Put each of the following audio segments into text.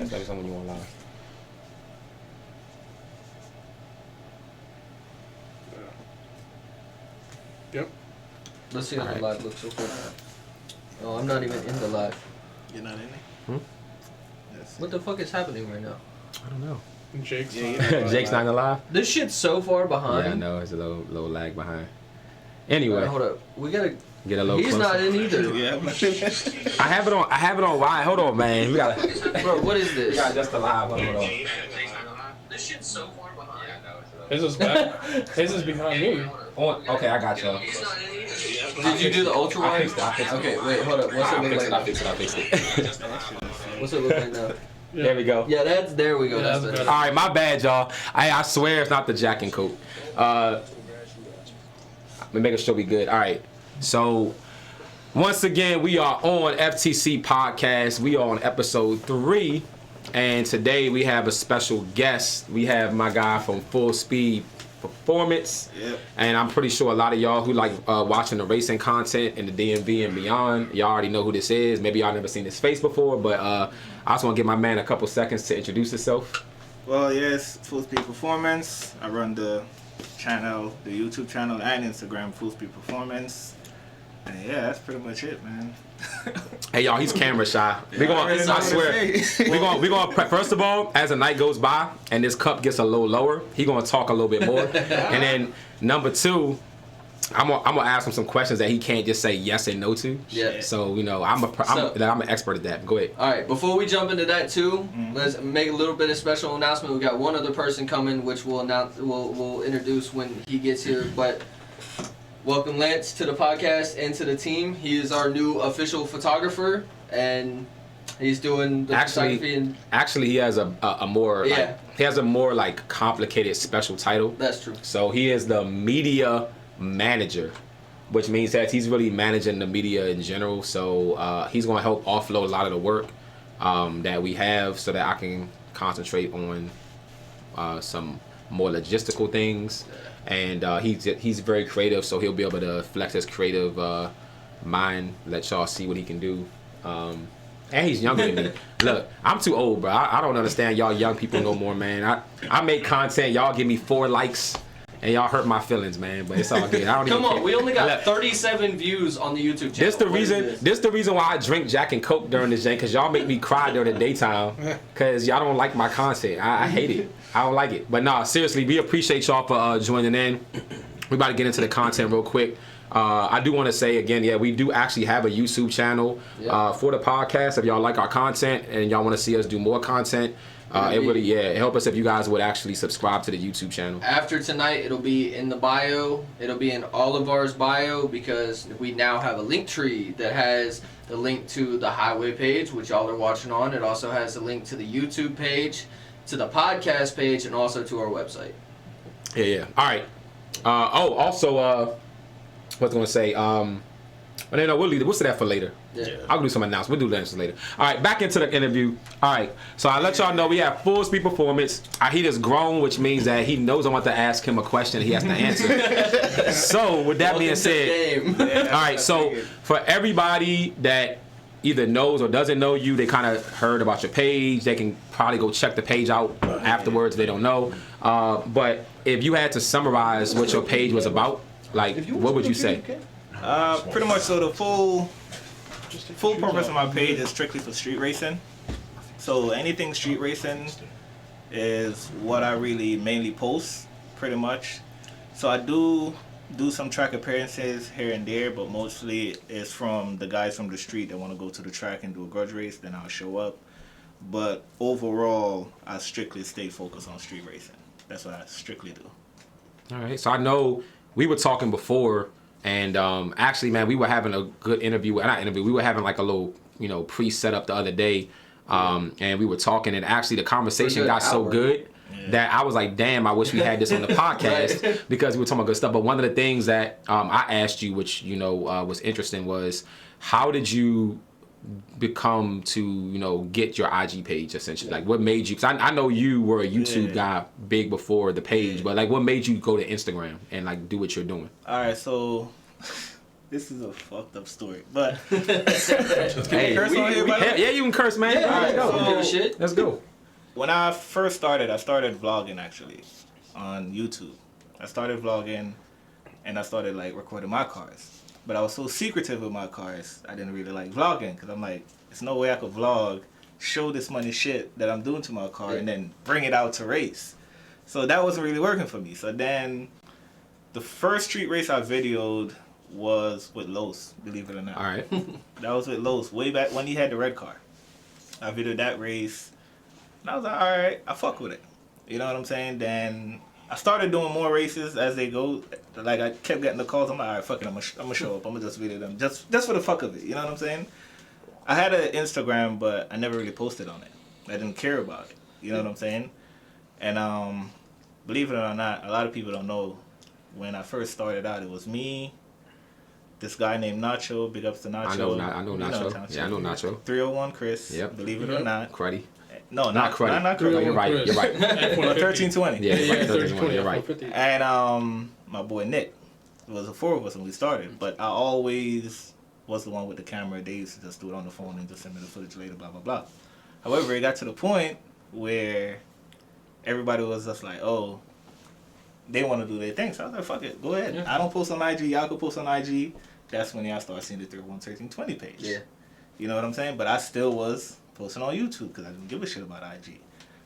That's like someone you want live. Yep. Let's see how the live looks real quick. Oh, I'm not even in the live. You're not in there? What the fuck is happening right now? I don't know. Jake's Jake's not alive? This shit's so far behind. Yeah, I know. It's a little lag behind. Anyway. Right, hold up. We gotta get a little He's closer. not in either. Yeah. I have it on wide. Hold on, man. We gotta. Bro, what is this? We got just alive. Hold on. This shit's so far behind. His is back. His is behind me. Okay, I got y'all. Did you do the ultra I wide? fixed it. Okay, wait, hold up. What's it look like? I fixed it. What's it look like now? Yeah. There we go. Yeah, there we go. Yeah, That's that's better. better. All right, my bad, y'all. I swear it's not the Jack and Coke. Let me make sure we good. All right. So, once again, we are on FTC Podcast. We are on episode 3. And today we have a special guest. We have my guy from Full Speed Performance. Yep. And I'm pretty sure a lot of y'all who like watching the racing content in the DMV and beyond, y'all already know who this is. Maybe y'all never seen his face before, but I just want to give my man a couple seconds to introduce himself. Well, yes, Full Speed Performance. I run the channel, the YouTube channel and Instagram, Full Speed Performance. And yeah, that's pretty much it, man. Hey y'all, he's camera shy. We I already know I what to swear, say. we gonna first of all, as the night goes by and this cup gets a little lower, he gonna talk a little bit more. And then number 2, I'm gonna ask him some questions that he can't just say yes and no to. Yeah. So you know, I'm an expert at that. Go ahead. All right, before we jump into that too, let's make a little bit of special announcement. We got one other person coming, which we'll announce. We'll introduce when he gets here. But welcome Lance to the podcast and to the team. He is our new official photographer, and he's doing the photography. And Actually, he has a more complicated special title. that's true. So he is the media manager, which means that he's really managing the media in general. So he's going to help offload a lot of the work that we have so that I can concentrate on some more logistical things. And he's very creative, so he'll be able to flex his creative mind, let y'all see what he can do. And he's younger than me. Look, I'm too old, bro. I don't understand y'all young people no more, man. I make content, y'all give me 4 likes. And y'all hurt my feelings, man, but it's all good. I don't Come even on, care. we only got Look, 37 views on the YouTube channel. This the reason why I drink Jack and Coke during this day, because y'all make me cry during the daytime, because y'all don't like my content. I hate it. I don't like it. But nah, seriously, we appreciate y'all for joining in. We about to get into the content real quick. I do want to say again, yeah, we do actually have a YouTube channel for the podcast. If y'all like our content and y'all want to see us do more content, it help us if you guys would actually subscribe to the YouTube channel. After tonight, it'll be in the bio. It'll be in all of ours bio, because we now have a link tree that has the link to the highway page, which y'all are watching on. It also has a link to the YouTube page, to the podcast page, and also to our website. Yeah. All right. Also, what was I going to say? But no, we'll leave it. We'll say that for later. Yeah. I'll do some announcements. We'll do that later. All right, back into the interview. All right, so I let y'all know we have Full Speed Performance. He is grown, which means that he knows I want to ask him a question he has to answer. So with that being said, all right, so for everybody that either knows or doesn't know you, they kind of heard about your page. They can probably go check the page out afterwards if they don't know. But if you had to summarize what your page was about, like, what would you say? Pretty much, so the full purpose of my page is strictly for street racing. So anything street racing is what I really mainly post, pretty much. So I do some track appearances here and there, but mostly it's from the guys from the street that want to go to the track and do a grudge race, then I'll show up. But overall, I strictly stay focused on street racing. That's what I strictly do. All right, so I know we were talking before, and actually, man, we were having a good interview. Not interview. We were having like a little, pre-setup the other day, and we were talking, and actually the conversation got so good that I was like, damn, I wish we had this on the podcast because we were talking about good stuff. But one of the things that I asked you, which was interesting, was how did you become to get your IG page essentially? Like, what made you? Because I know you were a YouTube guy big before the page, but like, what made you go to Instagram and like do what you're doing? All right, so This is a fucked up story, but Hey, curse on here, brother? yeah, you can curse, man. Yeah, All right, don't go. give a shit. Let's go. when I first started, I started vlogging actually on YouTube. I started vlogging, and I started like recording my cars. But I was so secretive with my cars, I didn't really like vlogging because I'm like, there's no way I could vlog, show this money shit that I'm doing to my car, and then bring it out to race. So that wasn't really working for me. So then, the first street race I videoed was with Los, believe it or not. All right. That was with Los, way back when he had the red car. I videoed that race, and I was like, all right, I fuck with it. You know what I'm saying? Then I started doing more races as they go. Like, I kept getting the calls. I'm like, all right, fuck it, I'm gonna show up. I'm gonna just video them, just for the fuck of it. You know what I'm saying? I had an Instagram, but I never really posted on it. I didn't care about it. You know what I'm saying? And believe it or not, a lot of people don't know. When I first started out, it was me, this guy named Nacho. Big ups to Nacho. I know You Nacho. Yeah, I know Nacho. 301 Kris. Yep. Believe it or not. Cruddy. No, Not Cruddy. Not No, Cruddy. you're right. You're right. 1320. Yeah, Yeah, you're right. 1320. You're right. 450. And my boy Nick. It was the four of us when we started, but I always was the one with the camera. They used to just do it on the phone and just send me the footage later, blah blah blah. However, it got to the point where everybody was just like, oh, they want to do their thing. So I was like, fuck it, go ahead. Yeah. I don't post on IG, y'all can post on IG. That's when y'all start seeing the 1320 page. Yeah. You know what I'm saying? But I still was posting on YouTube because I didn't give a shit about IG.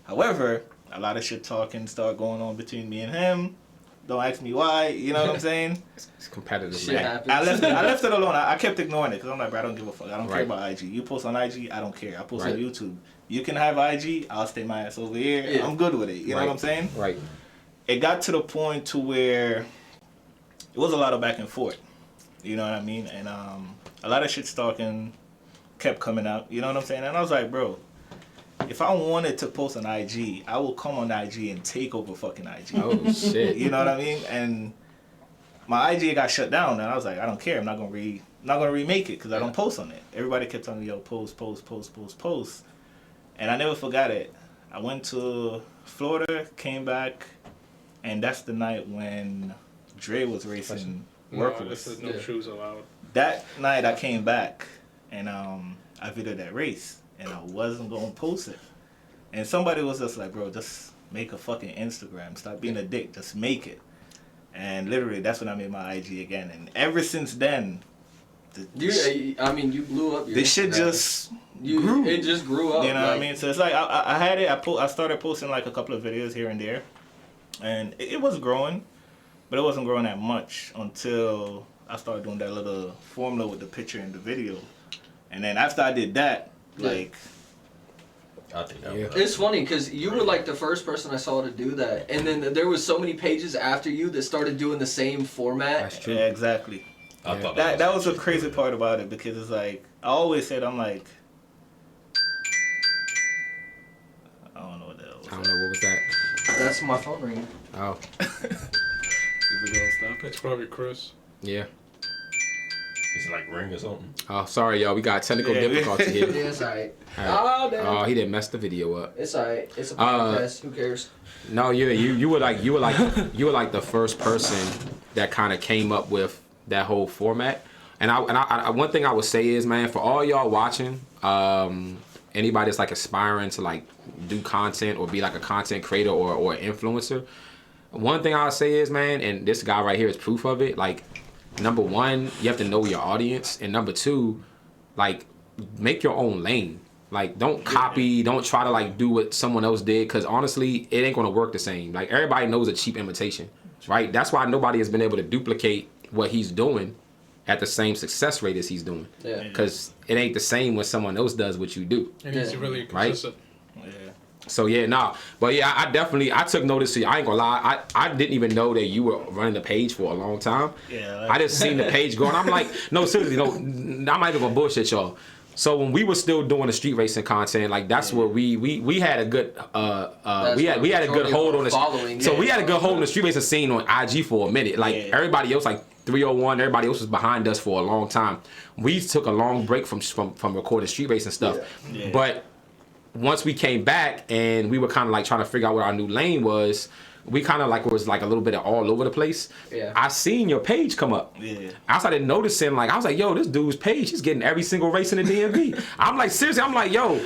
However, a lot of shit talking started going on between me and him. Don't ask me why. You know what I'm saying? It's competitive, Shit man. happens. I left it alone. I kept ignoring it because I'm like, bro, I don't give a fuck. I don't care Right. about IG. You post on IG, I don't care. I post Right. on YouTube. You can have IG, I'll stay my ass over here. Yeah. I'm good with it. You know Right. what I'm saying? Right. It got to the point to where it was a lot of back and forth. You know what I mean? And a lot of shit stalking kept coming out. You know what I'm saying? And I was like, bro, if I wanted to post on IG, I will come on IG and take over fucking IG. Oh shit. You know what I mean? And my IG got shut down, and I was like, I don't care. I'm not gonna remake it because I don't post on it. Everybody kept telling me, yo, post. And I never forgot it. I went to Florida, came back, and that's the night when Dre was racing No, Workhorse. this is no Yeah. shoes allowed. That night I came back, and I videoed that race, and I wasn't gonna post it. And somebody was just like, bro, just make a fucking Instagram. Stop being a dick. Just make it. And literally, that's when I made my IG again. And ever since then, I mean, you blew up. Your this shit Instagram. just grew. It just grew up. You know what I like- mean? So it's like I had it. I started posting like a couple of videos here and there, and it was growing, but it wasn't growing that much until I started doing that little formula with the picture and the video, and then after I did that, Yeah. like I think that Yeah. was It's funny because you were like the first person I saw to do that, and then there was so many pages after you that started doing the same format. That's true. yeah, exactly. I Yeah. thought That was the crazy part about it because it's like I always said I'm like I don't know what the hell was I don't that. know what was that. That's my phone ringing. Oh, Is it gonna stop it? It's probably Kris. yeah. It's like ring or something. Oh, sorry, y'all. We got technical Yeah, difficulty Yeah, here. it's alright. Alright. Oh, damn. Oh, he didn't mess the video up. It's alright. It's a Uh, podcast. Who cares? No, you were like the first person that kind of came up with that whole format. And I one thing I would say is, man, for all y'all watching, anybody that's like aspiring to like do content or be like a content creator or an influencer, one thing I'll say is, man, and this guy right here is proof of it. Like, number one, you have to know your audience, and number two, like, make your own lane. Like, don't copy, don't try to like do what someone else did, because honestly, it ain't gonna work the same. Like, everybody knows a cheap imitation, right? That's why nobody has been able to duplicate what he's doing at the same success rate as he's doing, Yeah. because it ain't the same when someone else does what you do. And he's Yeah. really Right? consistent. Yeah. So yeah, nah. But yeah, I took notice to you. I ain't gonna lie. I didn't even know that you were running the page for a long time. Yeah, like- I just seen the page going. I'm like, no, seriously, no, I'm not even gonna bullshit y'all. So when we were still doing the street racing content, like that's where we had a good we had a good hold on the following. so Yeah. we had a good hold on the street racing scene on IG for a minute. Like Yeah. everybody else, like 301, everybody else was behind us for a long time. We took a long break from recording street racing stuff, Yeah. Yeah. but once we came back and we were kind of like trying to figure out what our new lane was, we kind of like was like a little bit of all over the place. Yeah. I seen your page come up. Yeah. I started noticing, like, I was like, yo, this dude's page, he's getting every single race in the DMV. I'm like, seriously, I'm like, yo,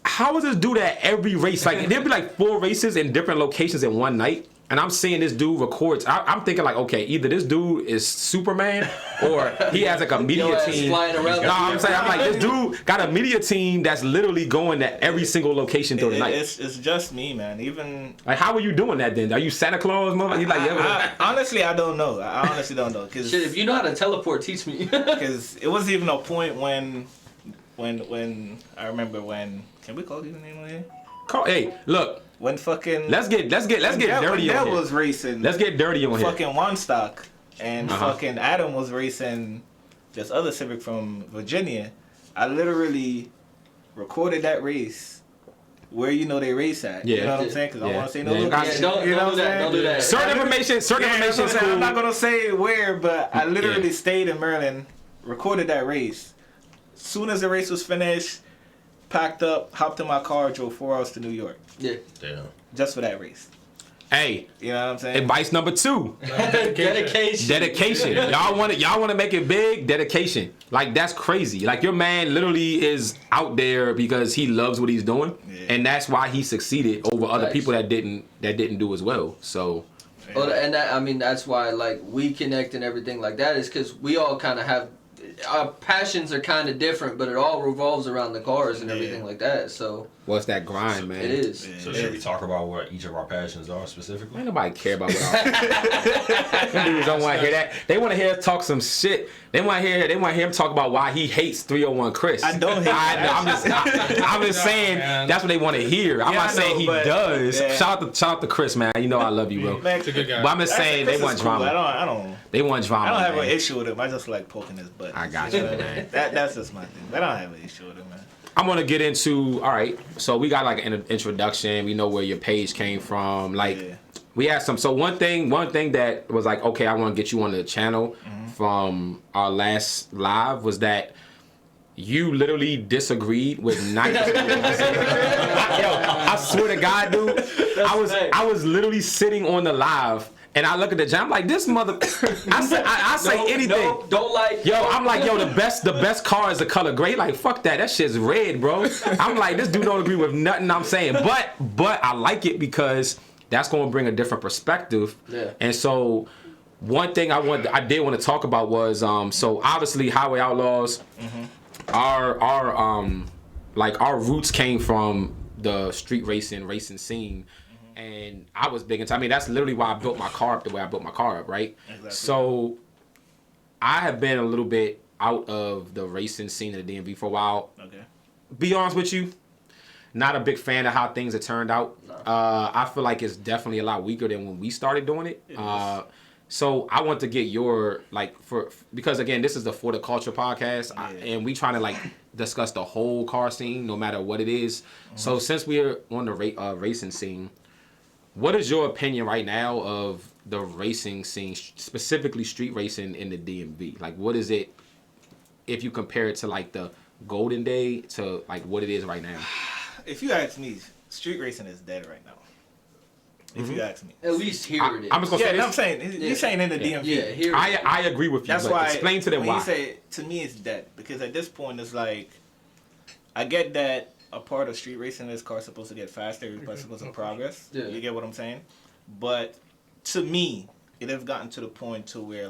how is this dude at every race? Like, there'd be like 4 races in different locations in one night. And I'm seeing this dude records. I'm thinking like, okay, either this dude is Superman or he has like a media team. Flying around. No, I'm saying, I'm like, this dude got a media team that's literally going to every single location through the night. It's just me, man. Even like, how are you doing that then? Are you Santa Claus, mother? You like, honestly, I don't know. I honestly don't know. Cause, Shit, if you know how to teleport, teach me. Because it wasn't even a point when I remember when. Can we call you the name of it? Hey, look. When fucking Let's get dirty when on Dell here. was racing. Let's get dirty on here. Fucking One Stock and fucking Adam was racing this other Civic from Virginia. I literally recorded that race where they race at. Yeah. You know what I'm saying? Because I don't want to say no Yeah. location. Don't you know do that. Don't do that. Certain information is cool. I'm not gonna say where, but I literally stayed in Maryland, recorded that race. Soon as the race was finished, packed up, hopped in my car, drove 4 hours to New York. Yeah. Damn. Just for that race. Hey, You know what I'm saying? advice number 2. Dedication. Dedication. Y'all want to make it big? Dedication. Like, that's crazy. Like, your man literally is out there because he loves what he's doing, and that's why he succeeded over other people that didn't do as well. So. Well, and that, I mean, that's why like we connect and everything like that is because we all kind of have our passions are kind of different, but it all revolves around the cars and everything like that. So what's that grind, man? it is. So should we talk about what each of our passions are specifically? Ain't nobody care about what our dudes don't want to hear that. They want to hear us talk some shit. They want to hear him talk about why he hates 301 Chris. I don't hate that. I'm just saying man. that's what they want to hear. I'm not saying he does. Yeah. Shout out to Chris, man. You know I love you, bro. Man, It's a good guy. But I'm just saying they want drama. I don't They want drama. I don't have man. an issue with him. I just like poking his butt. I got you, man. That's just my thing. I don't have an issue with him, man. I'm gonna get into. All right, so we got like an introduction. We know where your page came from. Like, we had some. So one thing that was like, okay, I want to get you on the channel from our last live was that you literally disagreed with 90%. Yo, I swear to God, dude, I was literally sitting on the live. And I look at the jam, I'm like, this mother. I say anything. No, don't like. Yo, I'm like, yo, the best car is the color gray. Like, fuck that. That shit's red, bro. I'm like, this dude don't agree with nothing I'm saying. But I like it because that's going to bring a different perspective. Yeah. And so one thing I did want to talk about was so obviously Highway Outlaws, our roots came from the street racing scene. And I was big into. I mean, that's literally why I built my car up the way I built my car up, right? Exactly. So I have been a little bit out of the racing scene of the DMV for a while. Okay. Be honest with you, not a big fan of how things have turned out. No. I feel like it's definitely a lot weaker than when we started doing it. So I want to get your because again, this is the For the Culture podcast, and we trying to discuss the whole car scene, no matter what it is. So since we're on the racing scene. What is your opinion right now of the racing scene, specifically street racing in the DMV? Like, what is it, if you compare it to the golden day to what it is right now? If you ask me, street racing is dead right now. If you ask me. At least here it is. I'm just gonna say this. I'm saying you're saying in the DMV. Yeah, here. I agree with you. That's but why. Explain to them when why. You say to me it's dead because at this point it's like, I get that a part of street racing is cars supposed to get faster, everybody's supposed to progress. Yeah. You get what I'm saying? But to me, it has gotten to the point to where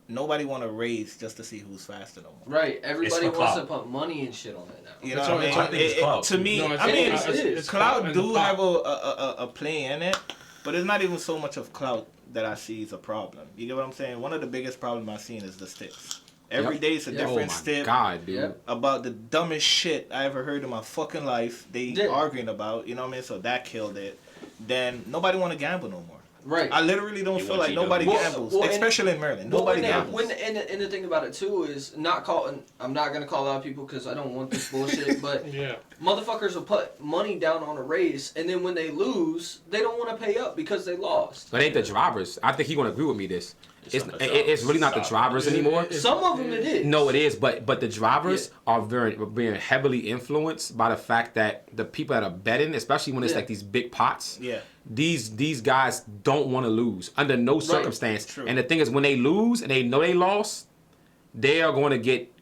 nobody want to race just to see who's faster no more. Right. Everybody for wants clout. to put money and shit on it now. You know It's what all- I mean? I think it's clout, To too. me, No, I mean, it's clout clout and do the have pop. a play in it, but it's not even so much of clout that I see is a problem. You get what I'm saying? One of the biggest problems I've seen is the sticks. Every day it's a Oh different my step. God, dude. Yep. About the dumbest shit I ever heard in my fucking life. They Yeah. arguing about, you know what I mean? So that killed it. Then nobody want to gamble no more. Right. I literally don't You feel want like GW. nobody Well, gambles, well, and- especially in Maryland. Well, Nobody when gambles. and the thing about it too is not calling. I'm not gonna call out people because I don't want this bullshit. But Yeah. motherfuckers will put money down on a race, and then when they lose, they don't want to pay up because they lost. But it ain't the drivers. I think he gonna agree with me this. it's really not the drivers anymore. Some of them it is. No, it is, but the drivers are being heavily influenced by the fact that the people that are betting, especially when it's like these big pots, these guys don't want to lose under no circumstance. True. And the thing is, when they lose and they know they lost, they are going to get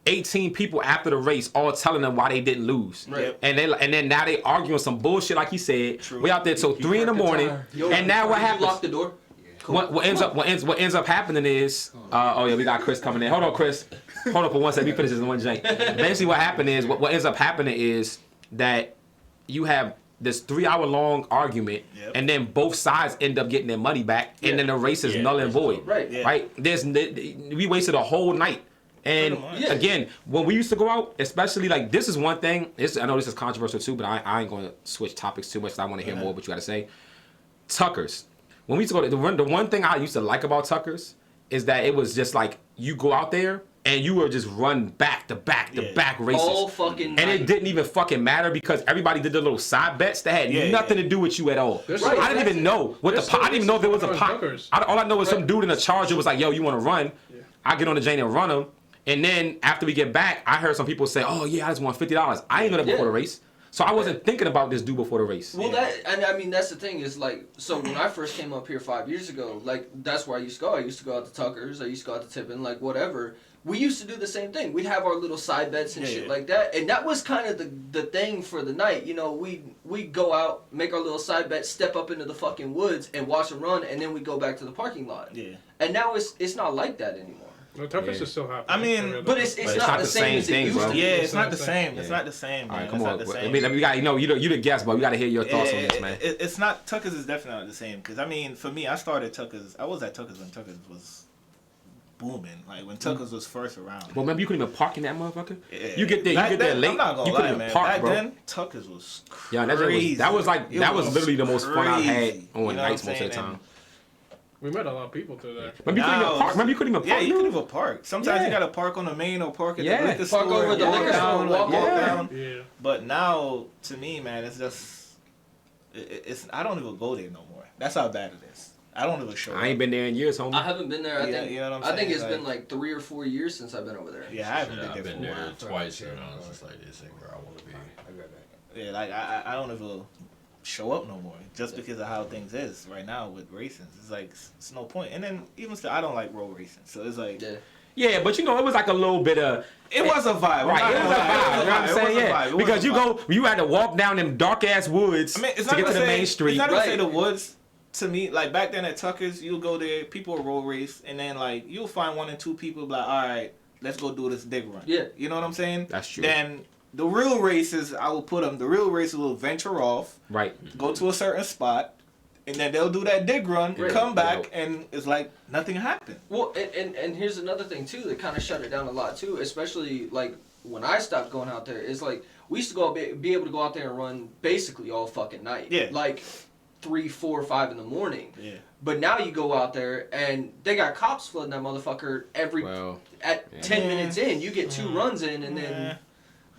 18 people after the race all telling them why they didn't lose. Right. And then now they arguing some bullshit like he said. True. We out there till 3 in the morning. And now what happens? You lock the door. Cool. What ends up happening is we got Kris coming in. Hold on, Kris. Hold on for one second. We finish this in one jank. Basically, what happened is what ends up happening is that you have this 3-hour long argument, and then both sides end up getting their money back, and then the race is null and void. Right. Yeah. Right. We wasted a whole night. And again, when we used to go out, especially like this is one thing. I know this is controversial too, but I ain't going to switch topics too much. I want to hear more what you got to say. Tuckers. When we used to go, the one thing I used to like about Tuckers is that it was just like you go out there and you were just run back to back to back races. All fucking night. And it didn't even fucking matter because everybody did the little side bets that had nothing to do with you at all. Right. I didn't even know what the pot. I didn't even know if there was a pot. All I know is some dude in a Charger was like, "Yo, you want to run?" I get on the Jane and run them. And then after we get back, I heard some people say, "Oh yeah, I just won $50." I ain't know that before the race, so I wasn't thinking about this dude before the race. Well, that's the thing is like, so when I first came up here 5 years ago, like that's where I used to go. I used to go out to Tuckers. I used to go out to Tippin, like whatever. We used to do the same thing. We'd have our little side bets and shit like that, and that was kind of the thing for the night. You know, we'd go out, make our little side bets, step up into the fucking woods and watch them run, and then we go back to the parking lot. Yeah. And now it's not like that anymore. No, Tuckers is still happening. I mean, But it's not the same as it used to be. Yeah, it's not the same. It's not the same. All right, Man. come It's on. not the same. I mean, we got you the guest, but we got to hear your thoughts on this, man. It's not. Tuckers is definitely not the same. Because I mean, for me, I started Tuckers. I was at Tuckers when Tuckers was booming. Like when Tuckers was first around. Well, remember you couldn't even park in that motherfucker. Yeah. You get there late. I'm not gonna you lie, couldn't even man. park, Back bro. then, Tuckers was crazy. Yeah, that was literally the most fun I've had crazy. on You know nights what I'm most of the saying? time. We met a lot of people through there. Remember you couldn't even park. Remember you couldn't even park. Yeah, you dude? couldn't even park. Sometimes you gotta park on the main or park at the liquor Park store. over the walk liquor down, store, like, walk down. Yeah. But now, to me, man, it's just it's. I don't even go there no more. That's how bad it is. I don't even show. I ain't been there in years, homie. I haven't been there. I think you know what I'm I think saying? it's been like 3 or 4 years since I've been over there. Yeah, I haven't Yeah, I've been been there. there twice, and I was just like, this ain't where I want to be. Yeah, like I don't even show up no more just because of how things is right now with racing. It's like it's no point. And then even still, I don't like road racing, so it's like Yeah, but you know, it was like a little bit of. it was a vibe, Right, it was a vibe. You know what I'm saying? Yeah, It was because a vibe. you had to walk down them dark ass woods I mean, it's to not get to gonna the say, main street. It's not gonna say Right. the woods. To me, like back then at Tuckers, you'll go there, people will road race, and then like you'll find 1 or 2 people like, all right, let's go do this dig run. Yeah. You know what I'm saying? That's true. Then the real races, I will put them. The real races will venture off, Right. go to a certain spot, and then they'll do that dig run, Right. come back, Yeah. and it's like nothing happened. Well, and here's another thing too that kind of shut it down a lot too, especially like when I stopped going out there. Is like we used to go be able to go out there and run basically all fucking night. Yeah. Like 3, 4, 5 in the morning. Yeah. But now you go out there and they got cops flooding that motherfucker at 10 minutes in. You get 2 runs in and then.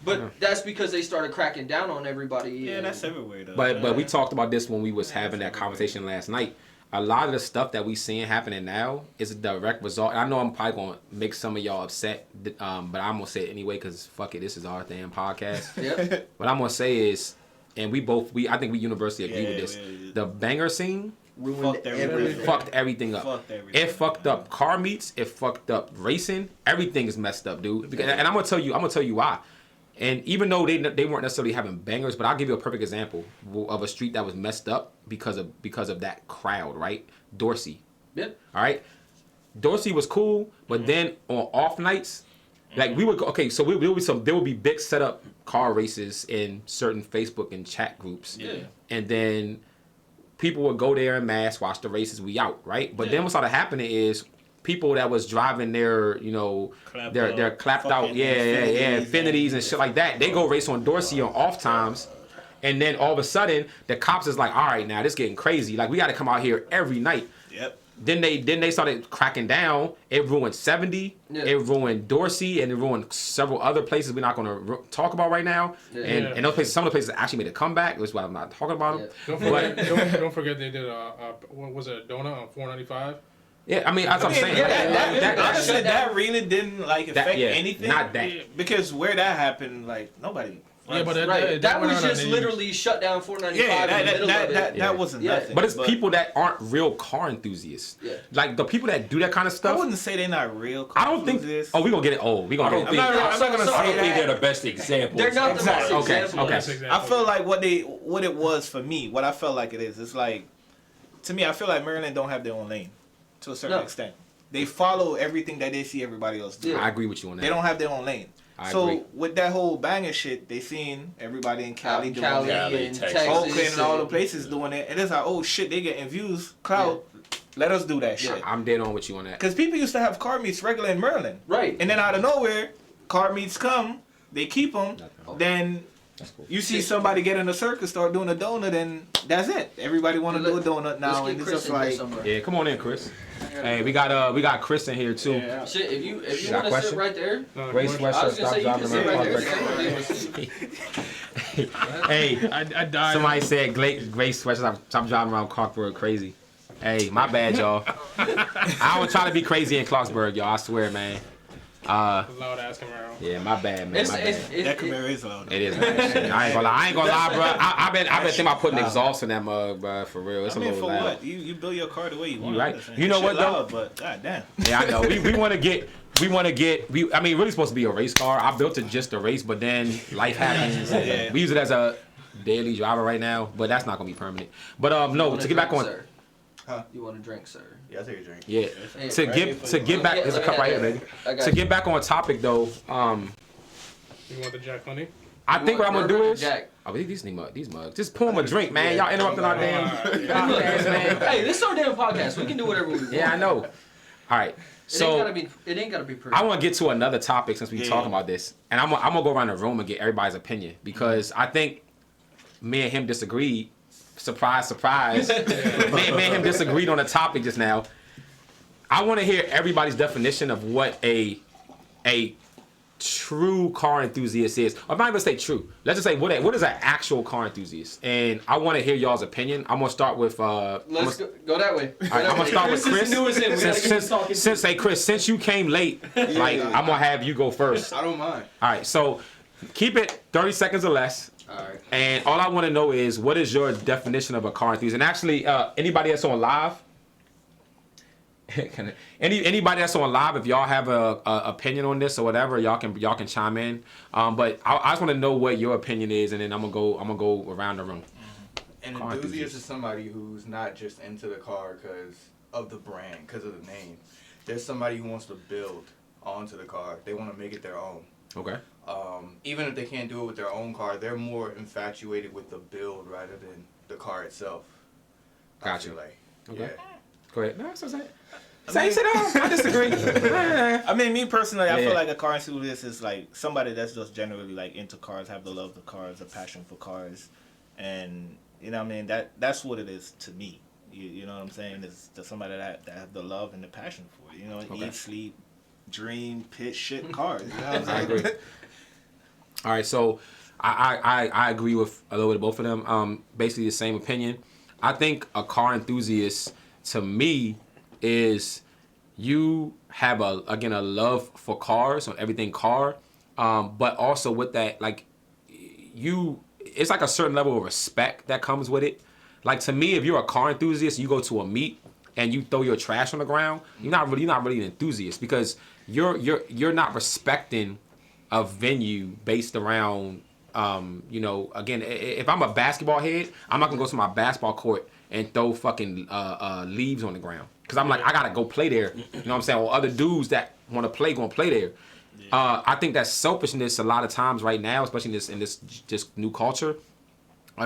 But that's because they started cracking down on everybody. Yeah, and- that's everywhere though. But we talked about this when we was having that conversation last night. A lot of the stuff that we seeing happening now is a direct result. I know I'm probably gonna make some of y'all upset, but I'm gonna say it anyway because fuck it, this is our damn podcast. Yep. What I'm gonna say is, and I think we universally agree with this. The banger scene ruined Fucked everything. fucked everything up. Fucked everything. It fucked up car meets. It fucked up racing. Everything is messed up, dude. And I'm gonna tell you why. And even though they weren't necessarily having bangers, but I'll give you a perfect example of a street that was messed up because of that crowd, right? Dorsey. Yep. All right. Dorsey was cool, but then on off nights, like we would go, okay, so there would be big setup car races in certain Facebook and chat groups. Yeah. And then people would go there en mass, watch the races, we out, right? But then what started happening is people that was driving their, their clapped out, Infinities and shit like that, they go race on Dorsey on off times. And then all of a sudden, the cops is like, all right, now this getting crazy. Like, we got to come out here every night. Yep. Then they started cracking down. It ruined 70. Yeah. It ruined Dorsey, and it ruined several other places we're not going to talk about right now. Yeah. And those places, some of the places actually made a comeback. That's why I'm not talking about them. Yeah. Don't forget they did what was it, a donut on 495? Yeah, I mean, that's what I'm saying. Honestly, that really didn't like affect anything. Not that. Because where that happened, like nobody. Yeah, but that was just literally shut down 495. That wasn't nothing. But it's people that aren't real car enthusiasts. Yeah. Like the people that do that kind of stuff. I wouldn't say they're not real car I don't think. enthusiasts. Oh, we gonna get it. Oh, we gonna. I'm not gonna say I don't think they're the best example. They're not the best Okay, example. okay. I feel like what it was for me, what I felt like it is, it's like, to me, I feel like Maryland don't have their own lane, to a certain extent. They follow everything that they see everybody else do. I agree with you on that. They don't have their own lane. I So agree. with that whole banger shit, they seen everybody in Cali doing Cali it. and Texas. Oakland and all the places doing it. And it's like, oh shit, they getting views, clout. Let us do that shit. I'm dead on with you on that. Because people used to have car meets regular in Maryland. Right. And then out of nowhere, car meets come, they keep them, then Cool. you see somebody get in a circus, start doing a donut, and that's it. Everybody want to do a donut now, and it's just like, Yeah, come on in, Chris. Hey, we got Chris in here too. yeah. Shit, if you Got a want to sit question? right there, Race I West, was gonna stop say you can driving sit right there. around. Sit right there. Hey, I died. somebody said Grace West, stop driving around Clarksburg crazy. Hey, my bad, y'all. I was trying to be crazy in Clarksburg, y'all. I swear, man. Loud ass Camaro. Yeah, my bad, man. My bad. That Camaro is loud. It is, man. I ain't gonna lie, bro. I've been thinking about putting exhaust in that mug, bro. For real, it's I a mean, little for loud. what? You build your car the way you want. right. Listen, You know shit what, though? loud, but goddamn. Yeah, I know. We want to get. I mean, really supposed to be a race car. I built it just to race, but then life happens. Yeah. We use it as a daily driver right now, but that's not gonna be permanent. But no, to get back on. Sir. Huh? You want a drink, sir? Yeah, I'll take a drink. Yeah. Hey, To get back, there's a cup right here, baby. I got To you. get back on topic though, You want the Jack Honey? I think what I'm gonna do Bourbon or is. Jack? Oh, these mugs. Just pour them a drink, man. Y'all interrupting our damn podcast, man. Hey, this is our damn podcast. We can do whatever we want. Yeah, I know. All right. So it ain't gotta be perfect. I want to get to another topic since we talking about this, and I'm gonna go around the room and get everybody's opinion because I think me and him disagreed. Surprise, surprise. me and him disagreed on a topic just now. I want to hear everybody's definition of what a true car enthusiast is. I'm not even gonna say true. Let's just say what is an actual car enthusiast, and I want to hear y'all's opinion. I'm gonna start with. Let's go that way. All right, I'm gonna start with Chris. Is new as in. We gotta get this talking. Hey Chris, since you came late, like I'm gonna have you go first. I don't mind. All right, so keep it 30 seconds or less. All right. And all I want to know is what is your definition of a car enthusiast? And actually, anybody that's on live, anybody that's on live, if y'all have a opinion on this or whatever, y'all can chime in. But I just want to know what your opinion is, and then I'm gonna go around the room. An Car enthusiast enthusiast. is somebody who's not just into the car because of the brand, because of the name. There's somebody who wants to build onto the car. They want to make it their own. Okay. Even if they can't do it with their own car, they're more infatuated with the build rather than the car itself. Gotcha. I feel like. Okay. Yeah. Go ahead. No, it's okay. Sit down. I disagree. I mean, me personally, I Yeah. feel like a car enthusiast is like somebody that's just generally like into cars, have the love of cars, a passion for cars, and you know what I mean. That's what it is to me. You know what I'm saying? It's just somebody that have the love and the passion for it. You know, Okay. eat, sleep, dream, pitch, shit, cars. You know what I'm I saying? agree. All right, so I agree with a little bit of both of them. Basically the same opinion. I think a car enthusiast to me is you have a love for cars or everything car, but also with that like it's like a certain level of respect that comes with it. Like to me, if you're a car enthusiast, you go to a meet and you throw your trash on the ground, you're not really an enthusiast because you're not respecting a venue based around again, if I'm a basketball head, I'm not gonna go to my basketball court and throw fucking leaves on the ground because I'm like I gotta go play there. You know what I'm saying? Or other dudes that want to play gonna play there. I think that selfishness a lot of times right now, especially in this just new culture,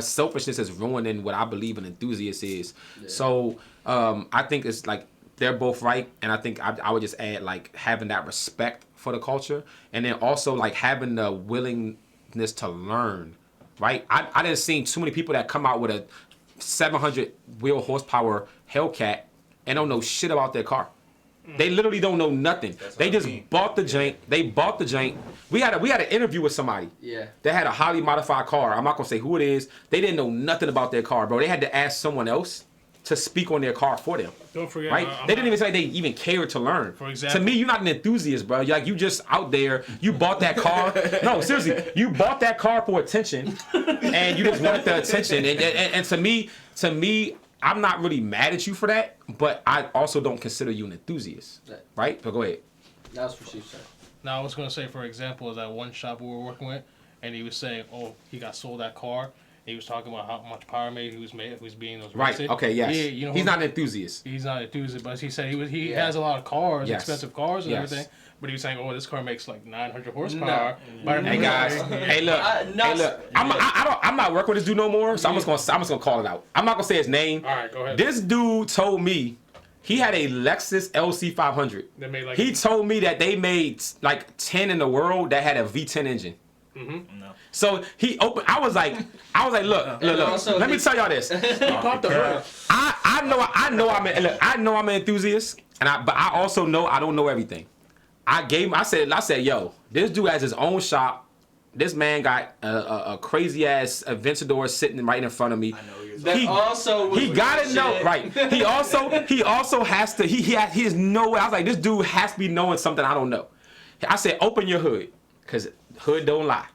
selfishness is ruining what I believe an enthusiast is. Yeah. So I think it's like they're both right, and I think I would just add like having that respect for the culture, and then also like having the willingness to learn. Right? I didn't see too many people that come out with a 700 wheel horsepower Hellcat and don't know shit about their car. They literally don't know nothing. They just bought the jank. They bought the jank. We had an interview with somebody. Yeah. They had a highly modified car. I'm not gonna say who it is. They didn't know nothing about their car, bro. They had to ask someone else to speak on their car for them. Don't forget, Right? They didn't even say they even cared to learn. For example, to me, you're not an enthusiast, bro. Like, you just out there. You bought that car. No, seriously, you bought that car for attention, and you just wanted the attention. And to me, I'm not really mad at you for that, but I also don't consider you an enthusiast, right? But go ahead. That's for Rashif, sir. Now, I was going to say, for example, is that one shop we were working with, and he was saying, oh, he got sold that car. He was talking about how much power made he was being those Right. racing. Okay. Yes. Yeah, He's not an enthusiast. He's not an enthusiast, but he said he has a lot of cars, Yes. expensive cars and Yes. everything. But he was saying, oh, this car makes like 900 horsepower. Hey guys. Hey look. I'm not working with this dude no more. So I'm just gonna call it out. I'm not gonna say his name. All right, go ahead. This dude told me he had a Lexus LC500. They made like He told me that they made like 10 in the world that had a V10 engine. Mm-hmm. No. So he opened. I was like, look. also Let me tell y'all this. Pop the hood. I know I'm an enthusiast, but I also know I don't know everything. I said, yo, this dude has his own shop. This man got a crazy ass Aventador sitting right in front of me. I know you're That also was he gotta shit. know, right? He also has to. He has no way. I was like, this dude has to be knowing something I don't know. I said, open your hood, cause hood don't lie.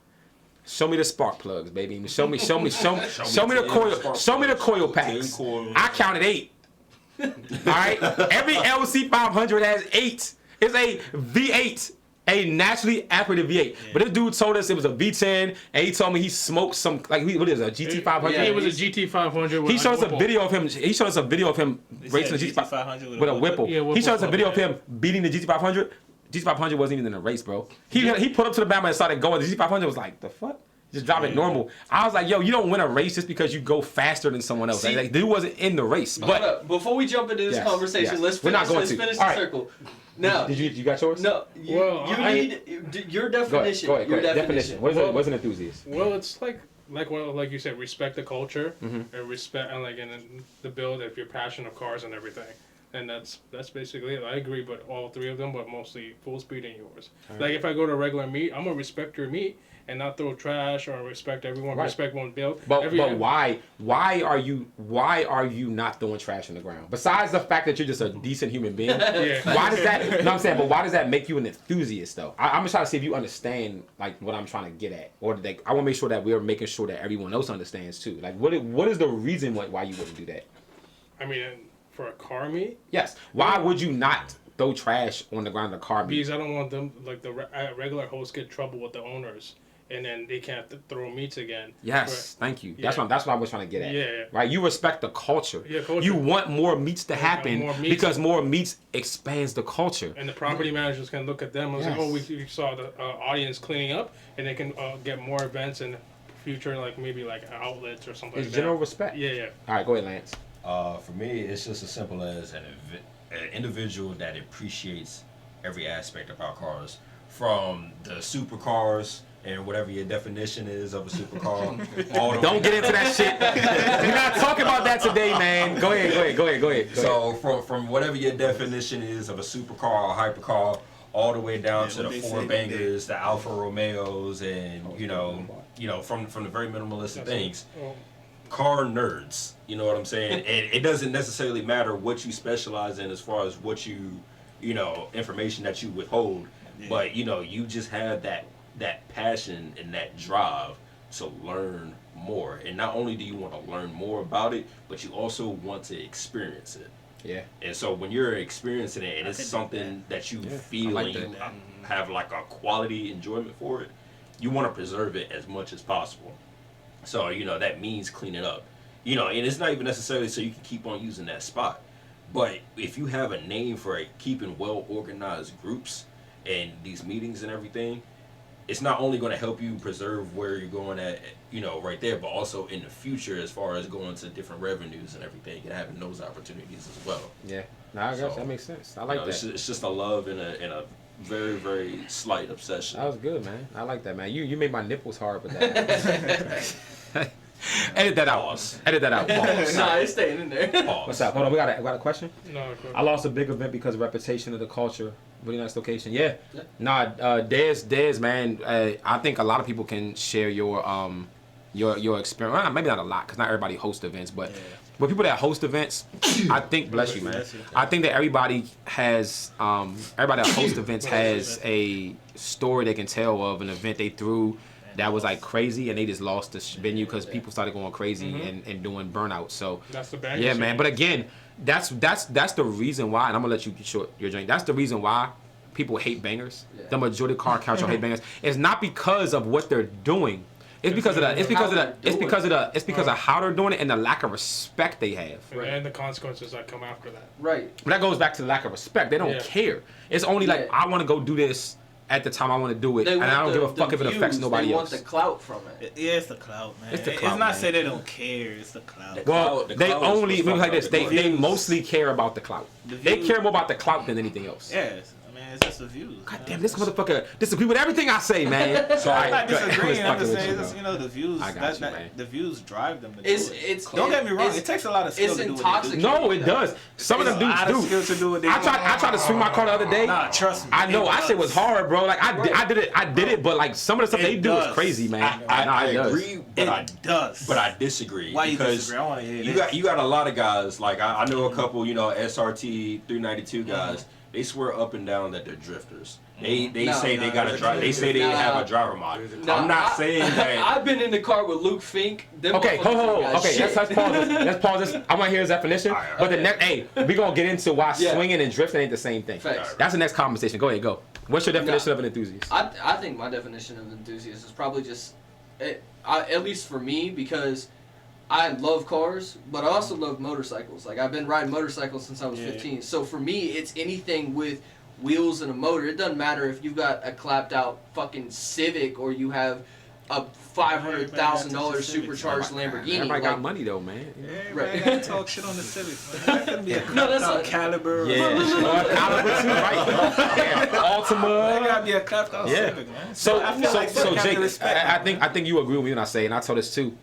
Show me the spark plugs, baby. Show me the coil. Show me the coil packs. I counted 8. All right. Every LC500 has 8. It's a V8. A naturally aspirated V8. Yeah. But this dude told us it was a V10, and he told me he smoked some, like, what is it, a GT500? it was a GT500. He showed us a video of him. He showed us a video of him racing the GT500 with a Whipple. Yeah, Whipple He showed us a club, video of him beating the GT500. GT500 wasn't even in a race, bro. He put up to the Bama and started going. The GT500 was like, the fuck? Just drop it normal. I was like, yo, you don't win a race just because you go faster than someone else. See, like, dude wasn't in the race. Hold But up. Before we jump into this Yes, conversation, yes. let's We're finish, not going let's to. finish All the right. circle. Now, did you got yours? no, Well, you I- need your Go definition. ahead. Your Definition. What's an enthusiast? Well, it's like you said, respect the culture and respect and then the build if you're passionate of cars and everything. And that's basically it. I agree, but all 3 of them, but mostly full speed in yours. Like if I go to a regular meet, I'm gonna respect your meet and not throw trash or respect everyone. Right. Respect one build. But why are you not throwing trash on the ground? Besides the fact that you're just a decent human being, Yeah. why does that? You know what I'm saying? But why does that make you an enthusiast though? I'm just trying to see if you understand like what I'm trying to get at, or I want to make sure that we're making sure that everyone else understands too. Like what is the reason why you wouldn't do that? I mean, for a car meet, Yes. Why would you not throw trash on the ground of the car meet? because I don't want them like the regular hosts get trouble with the owners. And then they can't throw meets again. Yes, thank you. That's Yeah. what I was trying to get at. Yeah. Right. You respect the culture. Yeah, culture. You want more meets to happen more meets. because more meets expands the culture. And the property managers can look at them and say, Yes. oh, we saw the audience cleaning up, and they can get more events in the future, like maybe like outlets or something It's like general that. respect. Yeah. All right, go ahead, Lance. For me, it's just as simple as an individual that appreciates every aspect of our cars, from the supercars and whatever your definition is of a supercar. all the Don't get into that shit. We're not talking about that today, man. Go ahead. So from whatever your definition is of a supercar or hypercar, all the way down to the what they Ford say Bangers, the Alfa Romeos, and you know from the very minimalistic things. Car nerds, you know what I'm saying? And it doesn't necessarily matter what you specialize in as far as what you know, information that you withhold, but you just have that passion and that drive to learn more. And not only do you want to learn more about it, but you also want to experience it. Yeah. And so when you're experiencing it and it's something that you feel I like and you that. have like a quality enjoyment for it, you want to preserve it as much as possible. So, that means cleaning up. And it's not even necessarily so you can keep on using that spot. But if you have a name for it, keeping well-organized groups and these meetings and everything, it's not only going to help you preserve where you're going at, right there, but also in the future as far as going to different revenues and everything and having those opportunities as well. Yeah. No, I guess So, that makes sense. I like that. It's just a love and a very, very slight obsession. That was good, man. I like that, man. You made my nipples hard with that. Edit that out. Pause. Edit that out. Pause. Nah, it's staying in there. Pause. What's up? Hold on. We got a question. No, I lost a big event because of reputation of the culture. Really nice location. Yeah. Nah, Dez, man. I think a lot of people can share your experience. Well, maybe not a lot, because not everybody hosts events, but with people that host events, I think, bless you, man. I think that everybody that hosts events has a story they can tell of an event they threw that was like crazy, and they just lost the venue because people started going crazy and doing burnout. So That's the bang. yeah, man. But again, that's the reason why, and I'm gonna let you short your drink. That's the reason why people hate bangers. Yeah. The majority of car culture hate bangers. It's not because of what they're doing. It's because of how they're doing it and the lack of respect they have. And the consequences that come after that. Right. But that goes back to the lack of respect. They don't care. It's only like, I want to go do this at the time I want to do it, and I don't give a fuck if it affects nobody else. They want the clout from it. Yeah, it's the clout, man. It's the clout, It's not man. say they don't care. It's the clout. Well, The they clout is only what's look like fucked this. up. They mostly care about the clout. They views. care more about the clout than anything else. Yes, I mean it's just the views. God damn, this motherfucker disagree with everything I say, man. So I'm not Alright, disagreeing. I'm fucking just with saying, you, it's, bro. you know, the views. I got you, man. The views drive them to do It's it. Don't get me wrong. it's- It takes a lot of skill it's to do what they intoxicating. do. No, it does. Some of them It's a lot of dudes skill do. to do what they I do. tried to swing my car the other day. Nah, trust me. I know. I said it was hard, bro. Like I did it, but like some of the stuff It they do is does. crazy, man. I It does. agree, but It does. but I disagree. Why you because disagree? I want to hear you this. got a lot of guys, like I know a couple, SRT 392 guys. They swear up and down that they're drifters. They No, say no, they got a drive. They say they Nah. have a driver mod. Nah, I'm not saying that. I've been in the car with Luke Fink. Them Okay, motherfuckers hold. got Okay, shit. let's pause this. Let's pause this. I want to hear his definition. Alright, But the next, we gonna get into why Yeah. swinging and drifting ain't the same thing. Facts. That's the next conversation. Go ahead, go. What's your definition of an enthusiast? I think my definition of enthusiast is probably just, at least for me, because I love cars, but I also love motorcycles. Like, I've been riding motorcycles since I was 15. So for me, it's anything with wheels and a motor. It doesn't matter if you've got a clapped out fucking Civic or you have a $500,000 supercharged Lamborghini. Everybody got like, money though, man. Everybody Right. gotta talk shit on the Civic, man. That could be a No, that's clapped out not- Caliber. Caliber too, right? Yeah, That Altima. gotta be a clapped out Yeah. Civic, man. So, I feel like so Civic have Jake, to respect I me, think you agree with me when I say, and I told this too.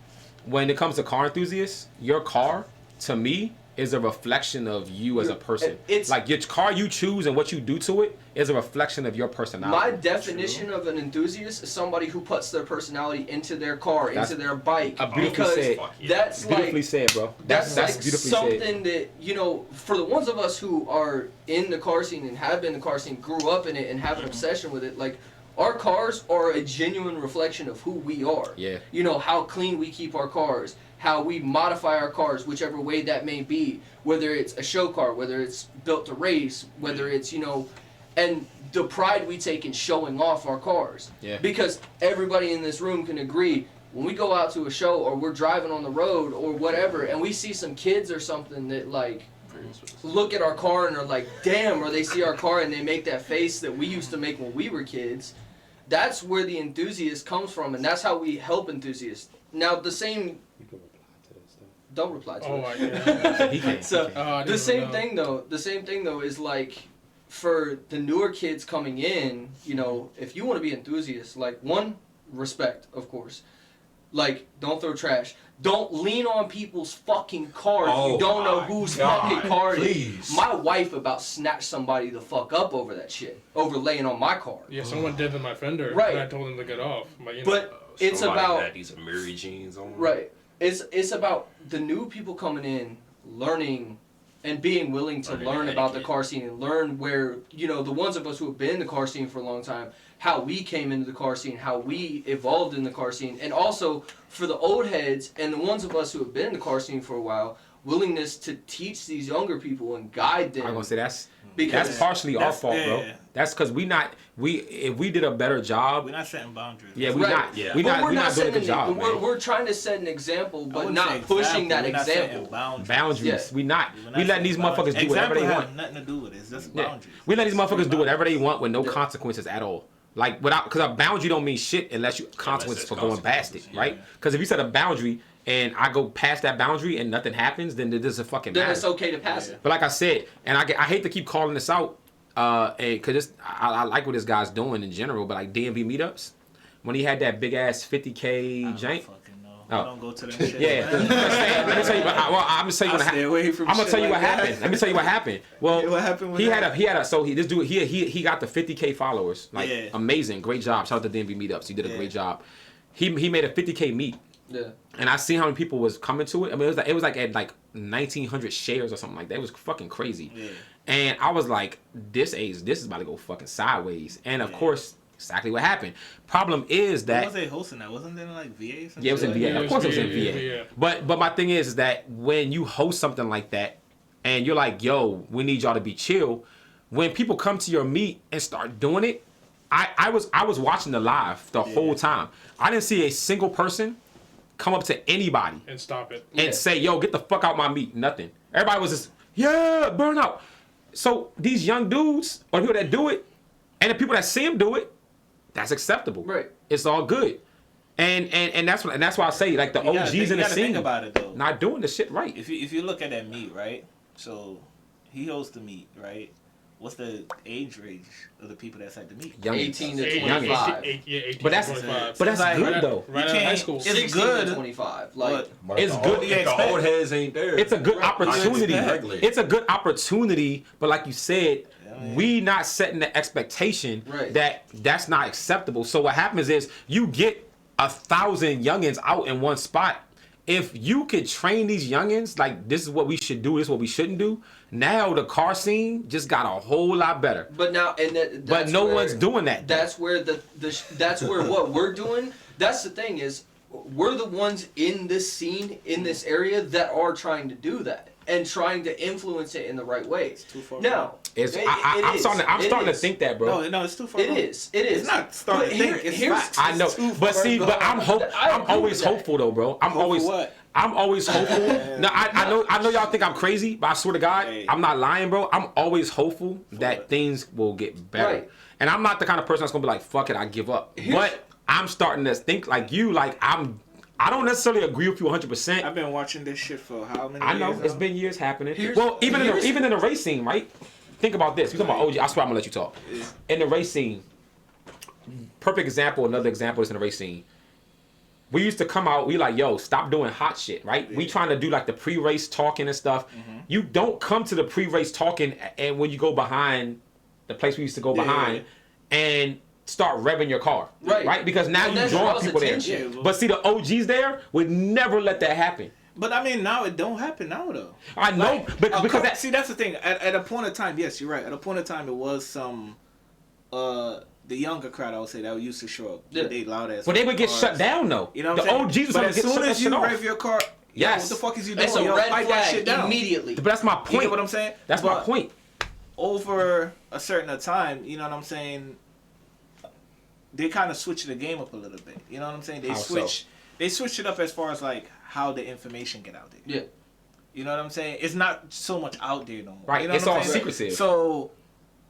When it comes to car enthusiasts, your car, to me, is a reflection of you as a person. It's- like your car you choose and what you do to it is a reflection of your My personality. definition of an enthusiast is somebody who puts their personality into their car, That's into their bike. beautifully Because said. that's Beautifully like said, bro. that's like beautifully something said. that, for the ones of us who are in the car scene and have been in the car scene, grew up in it and have an obsession with it, like our cars are a genuine reflection of who we are. Yeah. How clean we keep our cars, how we modify our cars, whichever way that may be, whether it's a show car, whether it's built to race, whether it's, and the pride we take in showing off our cars. Yeah. Because everybody in this room can agree, when we go out to a show or we're driving on the road or whatever, and we see some kids or something that, like, look at our car and are like, damn, or they see our car and they make that face that we used to make when we were kids, that's where the enthusiast comes from, and that's how we help enthusiasts. Now, the same... Don't reply to Oh it. my god. He can't. So he can't. the same thing though is like for the newer kids coming in, if you want to be enthusiasts, like one, respect, of course. Like, don't throw trash. Don't lean on people's fucking cars. Oh You don't know my whose God, fucking car it is. please. My wife about snatched somebody the fuck up over that shit. Over laying on my car. Yeah, someone did in my fender. Right. And I told them to get off. But, But it's Somebody about had these Amiri jeans on. right. It's about the new people coming in, learning, and being willing to Learning learn the about the etiquette. car scene and learn where, the ones of us who have been in the car scene for a long time, how we came into the car scene, how we evolved in the car scene, and also for the old heads and the ones of us who have been in the car scene for a while, willingness to teach these younger people and guide them. I'm gonna say that's Because partially our that's- fault, bro. yeah. That's because if we did a better job, We're not setting boundaries. yeah, we Right. not Yeah. we But not we're we not doing a setting good an- job, we're, man. we're trying to set an example, I but wouldn't not say pushing example, that we're not setting example. boundaries. Boundaries. Yeah. We not We're not we letting setting these boundaries. motherfuckers do whatever they Example want. have nothing to do with it. It's just Yeah. boundaries. We let these motherfuckers do whatever they want with no Yeah. consequences at all. Like because a boundary don't mean shit unless you consequences for there's going past it, consequences, right? Because if you set a boundary and I go past that boundary and nothing happens, then it doesn't fucking Then matter. it's okay to pass it. But like I said, and I hate to keep calling this out, because I like what this guy's doing in general, but like DMV meetups, when he had that big ass 50K I don't jank. fucking know. Oh. I don't go to them shit. Yeah, man. let me tell you. I'm gonna tell you I what stay away happened. from I'm gonna shit tell you like what that. happened. Let me tell you what happened. Well, Yeah, what happened with he that? had a so this dude he got the 50K followers. Like Yeah. amazing, great job. Shout out to DMV meetups. He did a Yeah. great job. He made a 50K meet Yeah. And I seen how many people was coming to it. I mean, it was like at like 1,900 shares or something like that. It was fucking crazy. Yeah. And I was like, this is about to go fucking sideways. And of course, exactly what happened. Problem is that What was they hosting that? Wasn't there like VA? yeah, it was in VA. Yeah, Of course, it was in VA. VA. But my thing is that when you host something like that, and you're like, yo, we need y'all to be chill. When people come to your meet and start doing it, I was watching the live the whole time. I didn't see a single person come up to anybody And stop it. and say, yo, get the fuck out my meat. Nothing. Everybody was just, yeah, burn out. So these young dudes or people that do it, and the people that see them do it, that's acceptable. Right. It's all good. And that's why I say like the You gotta OGs think- in you the gotta scene think about it though. not doing the shit right. If you look at that meet, right? So he hosts the meet, right? What's the age range of the people that's at the meet? 18 to Eight- 25. 18 But that's to 25. but that's Like, good though. Right out of high school. It's 16 good, to 25. Like, It's good. If the old heads ain't there. It's a good opportunity. Exactly. It's a good opportunity, but like you said, Yeah. we not setting the expectation Right. that that's not acceptable. So what happens is you get 1,000 youngins out in one spot. If you could train these youngins like this is what we should do, this is what we shouldn't do. Now the car scene just got a whole lot better. but now, and that's But no where- one's doing that. That's where that's where what we're doing. That's the thing is, we're the ones in this scene, in this area, that are trying to do that and trying to influence it in the right way. too far Now, It's, it I'm is. starting to It think that, bro. No, it's too far. It gone. is. It is. It's not starting But to think. It's here's- facts. I know, It's too but far see, but gone. I I'm agree always with that. hopeful though, bro. I'm Hopeful always, what? I'm always hopeful. No, I know y'all think I'm crazy, but I swear to God, Hey. I'm not lying, bro. I'm always hopeful that what? things will get better. Right. And I'm not the kind of person that's gonna be like, fuck it, I give up. But I'm starting to think like you, like I don't necessarily agree with you 100%. I've been watching this shit for how many I know years it's now? been years happening. Here's- Well, even here's- in the race scene, right? Think about this. We talking about OG. I swear I'm gonna let you talk. In the race scene, perfect example. Another example is in the race scene. We used to come out. We like, yo, stop doing hot shit, right? We trying to do like the pre-race talking and stuff. You don't come to the pre-race talking, and when you go behind the place we used to go behind, and start revving your car, Right. Because now And you that draw draws people attention. there. But see, the OGs there would never let that happen. But I mean, now it don't happen now though. I know, because that. See, that's the thing. At a point in time, yes, you're right. At a point in time, it was some, the younger crowd, I would say, that used to show up. Yeah. They loud ass. But they would get cars. shut down though. You know the what I'm OGs saying? was But gonna as get soon shut as you off. rev your car, Yes. what the fuck is you doing? It's a Yo, red fight that shit flag down. immediately. But that's my point. You get what I'm saying? That's my But point. over a certain time, you know what I'm saying? They kind of switch the game up a little bit. You know what I'm saying? How so? They switch it up as far as like how the information get out there. Yeah. You know what I'm saying? It's not so much out there no more. Right, You know it's what I'm all saying? secretive. So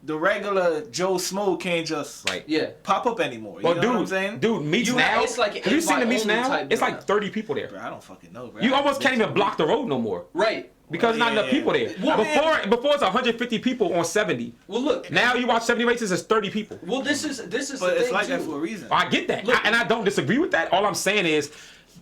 the regular Joe Smo can't just Right. Yeah. pop up anymore. You Well, know what I'm saying? dude, meets You now. have- it's like an have you seen the meets invite-only now? type It's deal like now. 30 people there. Bro, I don't fucking know, bro. You almost can't even block the road no more Right. because not enough people there. Well, Before it's 150 people on 70. Well, look. Now you watch 70 races, it's 30 people. Well, this is But the it's thing like too. that for a reason. I get that, Look. and I don't disagree with that. All I'm saying is,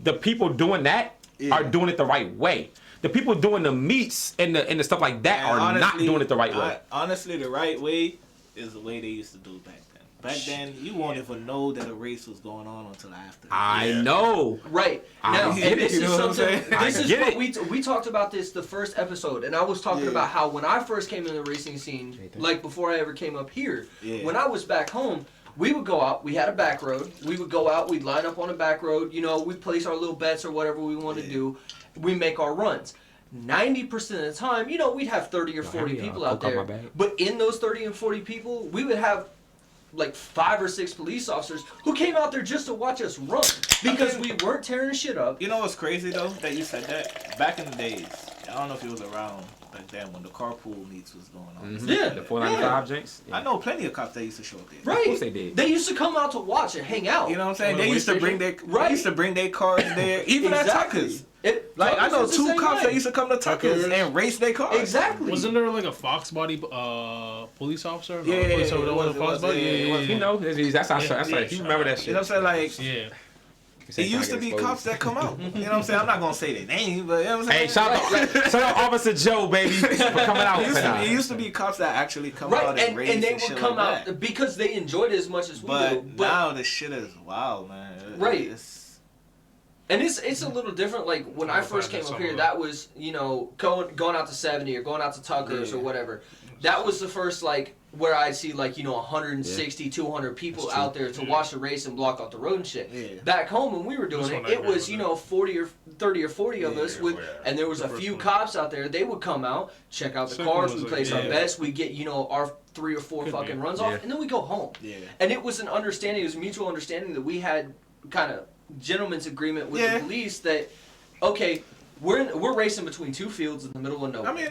the people doing that are doing it the right way. The people doing the meets and the stuff like that And are not honestly, doing it the right way. Honestly, the right way is the way they used to do it back then. Back then, you won't even know that a race was going on until after. I know. Right. I Now, get and it, this you is know what I'm something. saying? I This is get what we talked about this the first episode, and I was talking Yeah. about how when I first came in the racing scene, like before I ever came up here, Yeah. when I was back home, we would go out. We had a back road. We would go out. We'd line up on a back road. You know, we'd place our little bets or whatever we want to do. We make our runs. 90% of the time, you know, we'd have 30 or 40 people out Coke out my there. bag. But in those 30 and 40 people, we would have like 5 or 6 police officers who came out there just to watch us run because we weren't tearing shit up. You know what's crazy though that you said that? Back in the days, I don't know if it was around back then when the carpool meets was going on. Yeah. The 495 jinx. I know plenty of cops that used to show up there. Right. Of course they did. They used to come out to watch and hang out. You know what I'm saying? On the They used to way bring their Right. they used to bring their cars there, even at Tuckers. Like I Tuckers know was the 2 same cops way. that used to come to Tuckers Tuckers. and race their cars. Exactly. Wasn't there like a Fox body police officer? Yeah, Police officer it that was, was a Fox it was, body? yeah, it was. You know, that's how. That's like you remember that shit. You know what I'm saying? Like Yeah. it used to be cops that come out. You know what I'm saying? I'm not gonna say their name, but you know what I'm Hey, saying? shout out Officer Joe, baby, for coming out It used, tonight. to be cops that actually come out Right, and race and they would shit come like out that. because they enjoyed it as much as we do. But now the shit is wild, man. Right. It's, And it's a little different. Like when I first came up here, that was going out to 70 or going out to Tucker's or whatever. That was the first like where I'd see like 160, 200 people out there to watch the race and block off the road and shit. Yeah. Back home when we were doing it was 40 or 30 or 40 of us and there was a few cops out there. They would come out, check out the cars, we place our bets, we get our 3 or 4 fucking runs off, and then we go home. Yeah. And it was an understanding, it was a mutual understanding that we had kind of gentleman's agreement with the police that okay. We're racing between 2 fields in the middle of nowhere. I mean,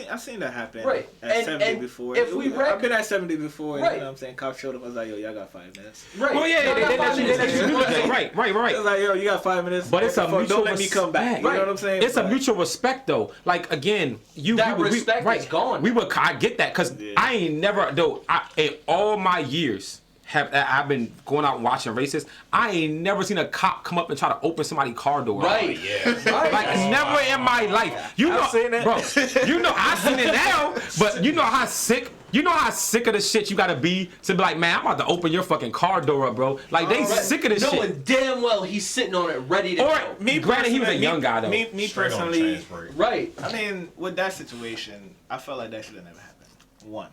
I've seen that happen. Right. At 70 before. If I've been at 70 before. Right. You know what I'm saying? Cop showed up. I was like, yo, y'all got 5 minutes. Right. Well, yeah, right. I was like, yo, you got 5 minutes. But it's a mutual don't let me come back. You know what I'm saying? It's a mutual respect, though. Like again, respect is gone. I get that because I ain't never in all my years. I've been going out and watching races. I ain't never seen a cop come up and try to open somebody's car door. Right. Right. Like never in my life. I've seen it. Bro. I've seen it now. But you know how sick of the shit you gotta be to be like, man, I'm about to open your fucking car door up, bro. Like they sick of this shit. Knowing damn well he's sitting on it ready to go. Granted, he was a young guy though. Me personally, right. I mean, with that situation, I felt like that should have never happened. One.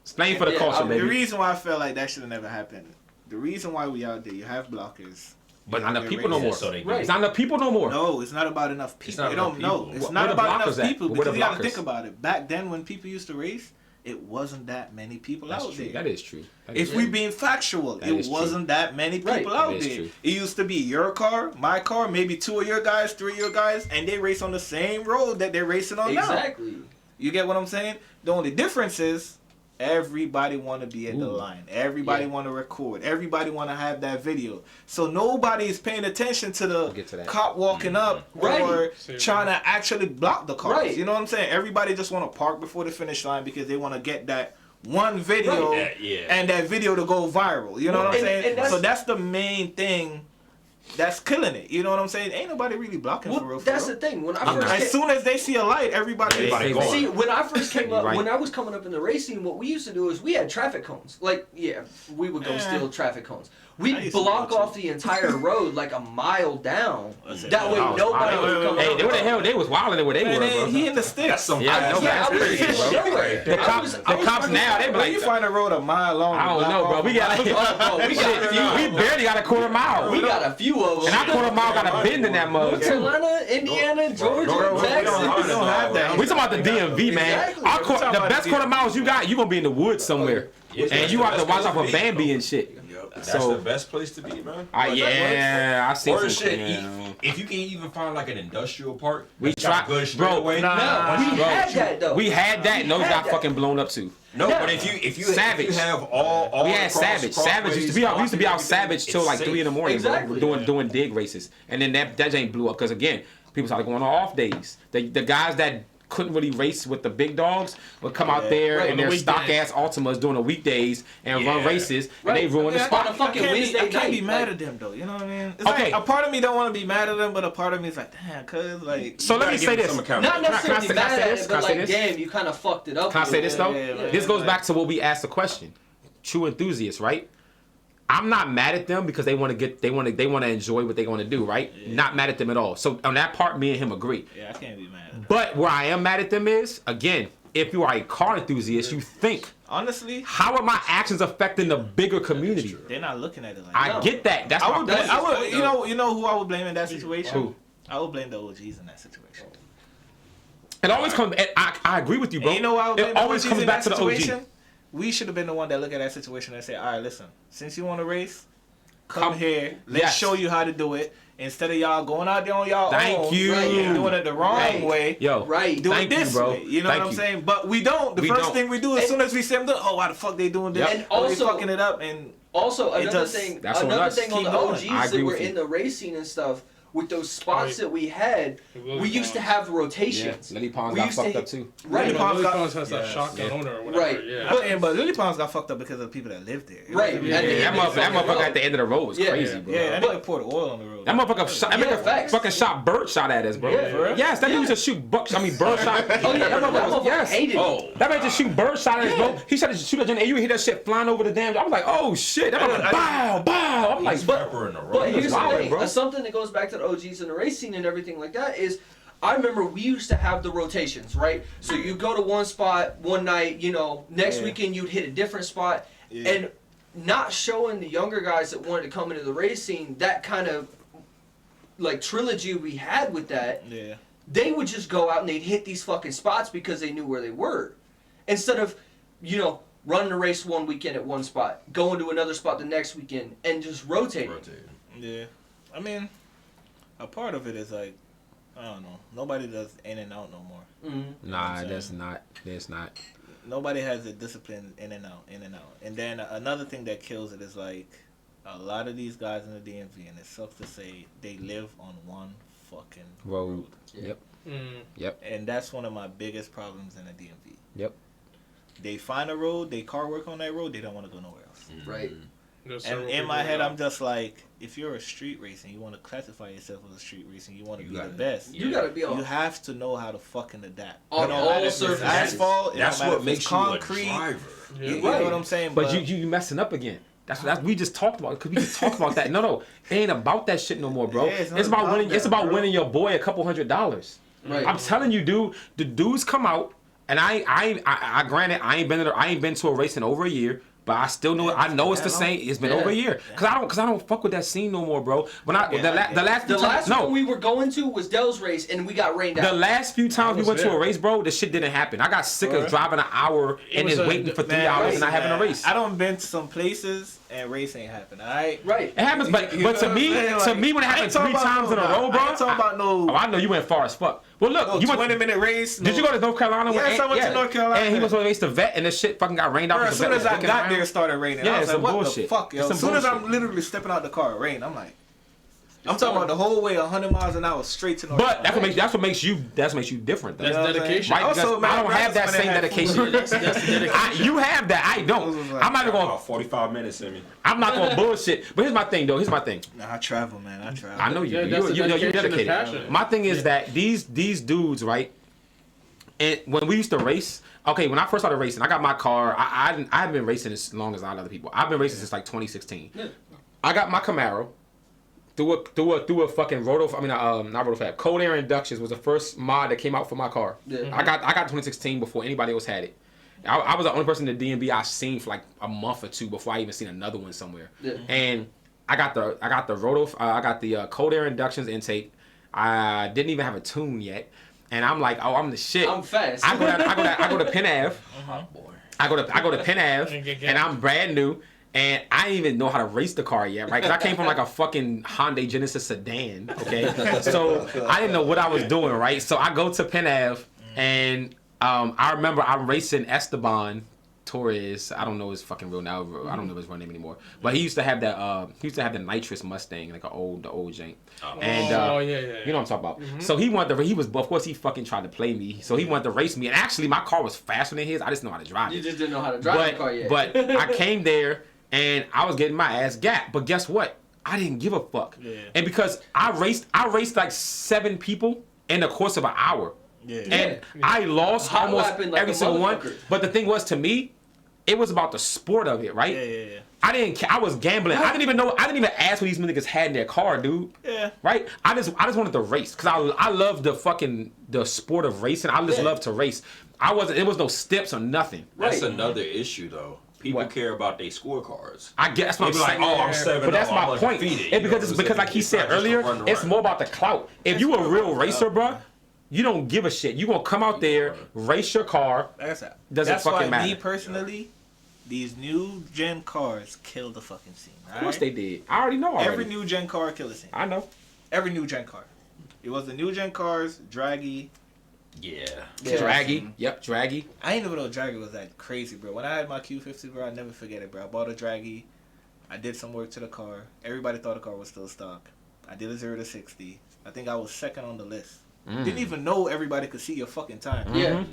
Explain for the culture, baby. The reason why I felt like that should have never happened. The reason why we out there, you have blockers. But not enough people no more. So It's not enough people no more. No, it's not about enough people. It's not Where about the enough people blockers at? because you got to think about it. Back then, when people used to race, it wasn't that many people out there. That is true. If we being factual, it wasn't that many people out there. True. It used to be your car, my car, maybe 2 of your guys, 3 of your guys, and they race on the same road that they're racing on now. Exactly. You get what I'm saying? The only difference is everybody want to be at the line. Everybody want to record. Everybody want to have that video. So nobody is paying attention to the cop walking up or trying to actually block the cars. Right. You know what I'm saying? Everybody just want to park before the finish line because they want to get that one video and that video to go viral. You know what I'm saying? So that's the main thing that's killing it. You know what I'm saying? Ain't nobody really blocking for real. That's the thing. When I first as soon as they see a light, everybody going. See, when I first came up, when I was coming up in the racing, what we used to do is we had traffic cones. Like, we would go steal traffic cones. We'd block off the entire road like a mile down. That way nobody would come. Hey, what the hell? They was wilding where they were, bro. He in the sticks. That's some I know that's crazy, bro. The cops now, they be like, you find a road a mile long. I don't know, bro. We barely got a quarter mile. We got a few of them. And our quarter mile got a bend in that mug. North Carolina, Indiana, Georgia, Texas. We don't have that. We talking about the DMV, man. Exactly. The best quarter miles you got, you gonna be in the woods somewhere, and you have to watch out for Bambi and shit. That's the best place to be, man. I see some shit. If you can even find like an industrial park, we tried, good bro. we had that though. We had that, and those got fucking blown up too. No, but if you have all we had Savage. Savage used to be out. We used to be out Savage till like 3 in the morning, exactly. bro, doing dig races, and then that ain't blew up because again, people started going on off days. The guys that couldn't really race with the big dogs would come out there in their stock ass Altimas during the weekdays and run races, and they ruined the spot. I can't be mad at them though. You know what I mean? It's okay. Like, a part of me don't want to be mad at them, but a part of me is like, damn, cuz like. So let me say this. Not necessarily mad at it, but like, damn, you kind of fucked it up. Can I say this though? This goes like, back to what we asked the question. True enthusiasts, right? I'm not mad at them because they want to enjoy what they're going to do, right? Yeah. Not mad at them at all. So on that part, me and him agree. Yeah, I can't be mad at them. But where I am mad at them is, again, if you are a car enthusiast, you think, honestly, how are my actions affecting the bigger community? They're not looking at it like that. I get that. That's I would, you know who I would blame in that situation? Who? I would blame the OGs in that situation. It always comes. I agree with you, bro. And you know why I would blame it always comes back to the OG. We should have been the one that look at that situation and say, all right, listen, since you want to race, come here. Let's show you how to do it. Instead of y'all going out there on y'all own, you. And doing it the wrong way, do it this bro. way. You know what I'm saying? But we don't. The first thing we do as soon as we see them, why the fuck they doing this? And also fucking it up. And also another thing on the OGs that were in the racing and stuff. with those spots that we had, we used to have rotations. Yeah, Lily Pons We got used to fucked hit- up too. Right. Lily Pons got- Pons has that yeah, shotgun yeah. owner or whatever. Right. Yeah. But Lily Ponds got fucked up because of the people that lived there. Right. Yeah, At the That end of the motherfucker road. at the end of the road was Yeah. crazy, bro. that nigga poured oil on the road. That motherfucker shot. That Yeah, nigga facts. fucking shot bird shot at us, bro. Yeah. For real? Yes, that Yeah. dude used to shoot bird shot. Oh yeah, that motherfucker yes. hated it. Oh, That man just shoot bird shot at us, bro. He tried to shoot at you, and you hear that shit flying over the damn. I was like, oh shit. That motherfucker, bow, bow. I'm like, he's pepper in the road. But here's the wild, thing, bro. something that goes back to the OGs and the race scene and everything like that is, I remember we used to have the rotations, right? So you go to one spot one night, next weekend you'd hit a different spot, and not showing the younger guys that wanted to come into the race scene that kind of like trilogy we had with that. Yeah. They would just go out and they'd hit these fucking spots because they knew where they were, instead of running a race one weekend at one spot, going to another spot the next weekend, and just rotating. Yeah. I mean, a part of it is like, I don't know. Nobody does in and out no more. Mm-hmm. nah, that's not. That's not. Nobody has the discipline in and out, in and out. And then another thing that kills it is like, a lot of these guys in the DMV, and it sucks to say, they live on one fucking Road. Yeah. Yep. And that's one of my biggest problems in the DMV. Yep. They find a road, they car work on that road, they don't want to go nowhere else. Right. There's And several in my people head, that- I'm just like, if you're a street racer, you want to classify yourself as a street racer, you want to You be the gotta- best. You gotta be You on have to know how to fucking adapt. On It don't all matter if it's surfaces. asphalt, it That's don't matter what if it's makes concrete. you a driver. You Yeah. know what I'm saying? But you messing up again. That's we just talked about. Cause we just talked about that. No, it ain't about that shit no more, bro. Yeah, it's not it's about about winning. that, it's about bro. winning your boy $200. Right. I'm telling you, dude. The dudes come out, and I granted I ain't been to a race in over a year. But I still know I know it's the same. It's been Yeah. over a year. Cause I don't fuck with that scene no more, bro. When the last The few last times, one we were going to was Dell's race, and we got rained the out. last few times we was went to there. a race, bro, the shit didn't happen. I got sick of driving an hour and was then a- waiting for 3 Man, hours and listen, not having a man, race. I don't been to some places and race ain't happen, alright? Right. It happens, but You know to what me, I'm saying? Like, when it I happens ain't talking 3 about times in a no- row, bro. I ain't talking about no- Oh, I know you went far as fuck. Well, look, No you went. 20-minute race. Did you go to North Carolina? Yes, I went to North Carolina. And he was going to race the vet, and the shit fucking got rained out. Bro, because as the soon vet as was I looking got around. there, it started raining. Yeah, I was some like, what bullshit. the fuck, yo? It's As some soon as I'm bullshit. literally stepping out the car, it rained. I'm like, I'm talking about the whole way 100 miles an hour straight to North But Carolina. that's what makes you different, though. That's You know what I'm dedication. saying? Right? Also, Because man, I don't have that breakfast same when they had dedication. food. That's dedication. You have that. I don't. I'm not even going. About 45 minutes in me. I'm not going to bullshit. But here's my thing, though. Here's my thing. Nah, I travel, man. I travel. I know you. Yeah, do. that's the You're dedication and dedicated. passion. My thing is that these dudes, right? And when we used to race, okay, when I first started racing, I got my car. I haven't been racing as long as a lot of other people. I've been racing since like 2016. Yeah. I got my Camaro through a fucking not Rotofab. Cold Air Inductions was the first mod that came out for my car. Yeah. I got 2016 before anybody else had it. I was the only person in the DMV I seen for like a month or two before I even seen another one somewhere. Yeah. And I got the Cold Air Inductions intake. I didn't even have a tune yet, and I'm like, oh, I'm the shit. I'm fast. I go to Penn Ave. I go to Penn Ave, and I'm brand new, and I didn't even know how to race the car yet, right? Because I came from like a fucking Hyundai Genesis sedan, okay? So I didn't know what I was doing, right? So I go to Penn Ave, and I remember I'm racing Esteban Torres. I don't know his fucking real now. I don't know his real name anymore. But he used to have that. He used to have the nitrous Mustang, like the old jank. And yeah. you know what I'm talking about. So he of course he fucking tried to play me. So he wanted to race me, and actually my car was faster than his. I just know how to drive You it. just didn't know how to drive the car yet. But I came there and I was getting my ass gapped. But guess what? I didn't give a fuck. Yeah. And because I raced like 7 people in the course of an hour. Yeah. And I lost Hot almost lapping like every a single one. motherfucker. But the thing was, to me, it was about the sport of it, right? Yeah. I didn't. I was gambling. I didn't even know. I didn't even ask what these niggas had in their car, dude. Yeah. Right? I just wanted to race because I love the sport of racing. I just love to race. It was no steps or nothing. That's Right. another issue, though. People What? care about their scorecards. I guess that's what They I'm be like, saying. oh, I'm 7 But that's up, my I'm point. undefeated. It's You know because what I'm like he saying? said It's not just a earlier, run to it's run. more about the clout. If you a real racer, bro, you don't give a shit. You gonna come out there, race your car. That's Doesn't fucking why matter. me personally, these new gen cars kill the fucking scene. Of course they did. I already know already. Every new gen car kill the scene. I know. Every new gen car. It was the new gen cars, Draggy. Yeah. Draggy. Yep, Draggy. I ain't even know Draggy was that crazy, bro. When I had my Q50, bro, I never forget it, bro. I bought a Draggy. I did some work to the car. Everybody thought the car was still stock. I did a 0 to 60. I think I was second on the list. Didn't even know everybody could see your fucking time. Yeah.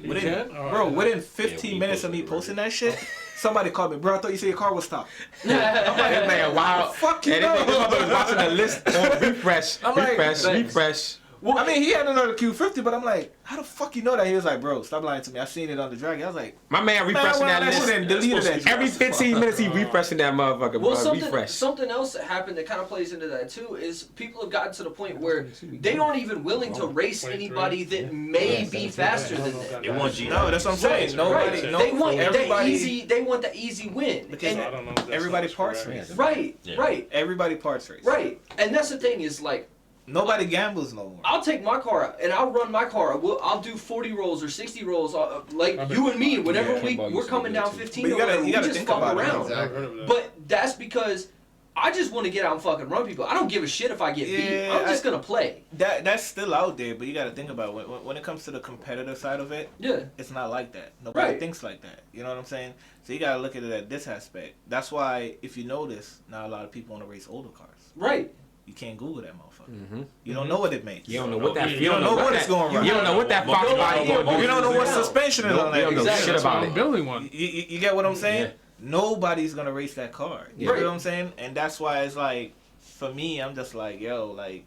Within 15 minutes of me posting that shit, somebody called me, bro. I thought you said your car was stopped. I'm like, man, wow. Fuck you, And know. this motherfucker's watching the list on refresh. I'm like, refresh. Well, I mean, he had another Q50, but I'm like, how the fuck you know that? He was like, bro, stop lying to me. I seen it on the Dragon. I was like, My man refreshing well, that list. and deleted that. Every 15 minutes he refreshing that motherfucker, Well, bro. Refresh. something else that happened that kind of plays into that too is people have gotten to the point where they aren't even willing to race anybody that may be faster than them. They want G. No, that's what I'm saying. Right. They want everybody, the easy. They want the easy win. Because So I don't know if that's everybody not parts correct. race. Right. Yeah. Right. Everybody parts race. Right. And that's the thing is like. Nobody gambles no more. I'll take my car and I'll run my car. I'll do 40 rolls or 60 rolls, like I you and me. Whenever Yeah, Kimbo we're used to coming do that down too. 15 But or you gotta- whatever, you gotta we just think fuck about it. around. I've heard of that. But that's because I just want to get out and fucking run people. I don't give a shit if I get beat. Yeah, I'm just gonna play. That's still out there, but you got to think about it. When it comes to the competitive side of it, Yeah. it's not like that. Nobody Right. thinks like that. You know what I'm saying? So you got to look at it at this aspect. That's why, if you notice, now a lot of people want to race older cars. Right. You can't Google that motherfucker. Mm-hmm. You don't know what it makes. You don't know what that. You don't know what it's going You right. don't know what that Fox body. You don't know what No. suspension is on You that. don't know Exactly. shit That's why about I'm it. building one. You get what I'm saying? Yeah. Nobody's gonna race that car. You Right. know what I'm saying? And that's why it's like, for me, I'm just like, yo, like,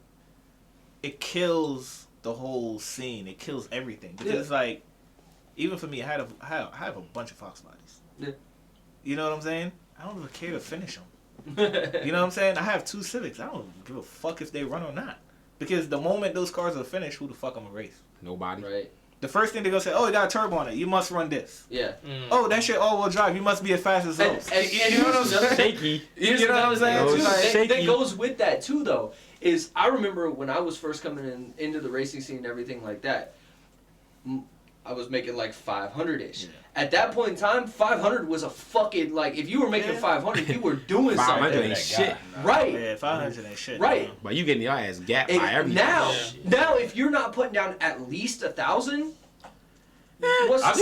it kills the whole scene. It kills everything. Because Yeah. it's like, even for me, I have a bunch of Fox bodies. Yeah. You know what I'm saying? I don't even care to finish them. You know what I'm saying? I have 2 Civics. I don't give a fuck if they run or not. Because the moment those cars are finished, who the fuck I'm gonna race? Nobody. Right. The first thing they're gonna say, oh, you got a turbo on it. You must run this. Yeah. Oh, that shit all-wheel drive. You must be as fast as those. And you know what I'm saying? Shaky. Here's You know what I'm saying? another thing, Those too, that shaky. goes with that too, though, is I remember when I was first coming into the racing scene and everything like that, I was making like 500-ish. Yeah. At that point in time, 500 was a fucking, like, if you were making Yeah. 500, you were doing 500 something. ain't shit. Right. Yeah, 500 ain't shit. Right. man. But you getting your ass gapped And by everything. now, if you're not putting down at least 1,000, what's I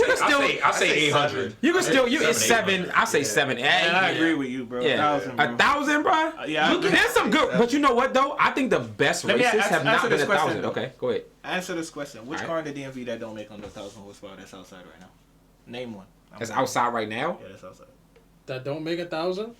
say 800. You can still. You it's 700. 7. I say 7. And I agree with you, bro. Yeah, 1,000, bro. 1,000, bro. Yeah, I agree. There's some good, but you know what though? I think the best Let me races ask- have not answer been this 1,000. question. Okay, go ahead. Answer this question. Which Alright. car in the DMV that don't make under 1,000 horsepower that's outside right now? Name one. That's outside right now. Yeah, that's outside. That don't make 1,000.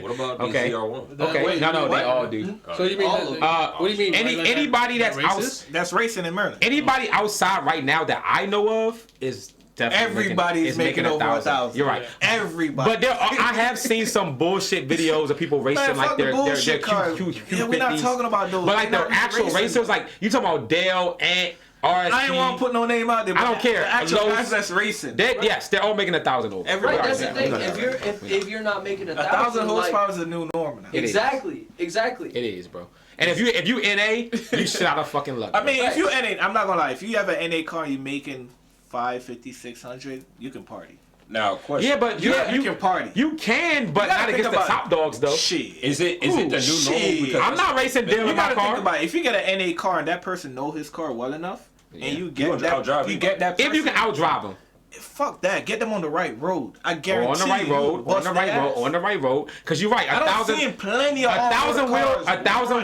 What about the Okay. ZR1? That- Okay, wait, no, what? they all do. So you mean All that, of them. what do you mean? like Anybody that that's races? That's racing in Maryland. Anybody outside right now that I know of is definitely Everybody's making over 1,000. You're right. Yeah. Everybody. But I have seen some bullshit videos of people racing Man, like fuck the their bullshit cars. Yeah, we're not talking about those. But like They're the not actual racing. racers, like you talking about Dale, Ant, RSP. I ain't want to put no name out there. But I don't care. The actual Lowe's- guys that's racing. Yes, they're all making 1,000 over. Everybody. Right, that's the Yeah, thing. we know If that, you're right? if you're not making 1,000 like, horsepower is the new norm now. It is. exactly. It is, bro. And if you NA, you shit out of fucking luck. I mean, Right. if you NA, I'm not gonna lie. If you have an NA car, and you're making 550, 600, you can party. Now, question. yeah, but You can party. You can, but You gotta not think against the about top dogs though. Shit. Is it the new normal? shit. Because I'm not racing Dale You in my gotta car. think about it. If you get an NA car and that person know his car well enough, Yeah. and you You get gonna that, outdrive you him. get that. If you can person- outdrive them. fuck that. Get them on the right road. I On guarantee. the right you, road, bust on the right their road, ass. on the right road. Cause you're right, I don't see plenty of a thousand cars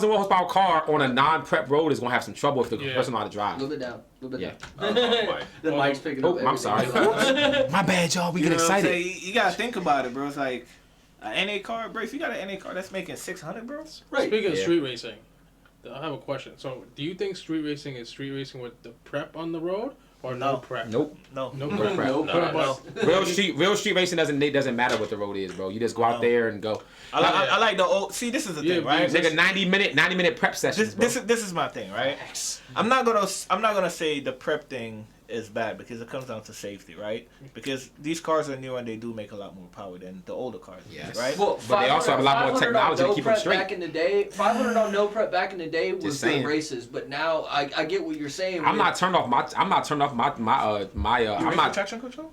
wheel horsepower car on a non-prep road is gonna have some trouble if the Yeah. person know how to A drive. little bit down. A little bit Yeah. down. The mic's picking up. Oh, I'm sorry. everything. My bad, y'all. We You get know what I'm excited. saying? You gotta think about it, bro. It's like an NA car, bro. If you got an NA car that's making 600, bro. Right. Speaking of Yeah. street racing, I have a question. So, do you think street racing is street racing with the prep on the road or no, No. prep? Nope. No. No No prep. prep. No, What no. about Real street racing doesn't matter what the road is, bro. You just go out No. there and go. I like the old. See, this is the Yeah, thing, right? because- Nigga, 90 minute prep sessions, bro. This is my thing, right? I'm not gonna say the prep thing is bad because it comes down to safety, right? Because these cars are new and they do make a lot more power than the older cars, Yes. right? Well, But they also have a lot more 500 technology on to keep no them prep straight. Back in the day, 500 on no prep back in the day was Just good saying. races, but now I get what you're saying. I'm with- not turned off my. I'm not turned off my. You I'm race not. with traction control?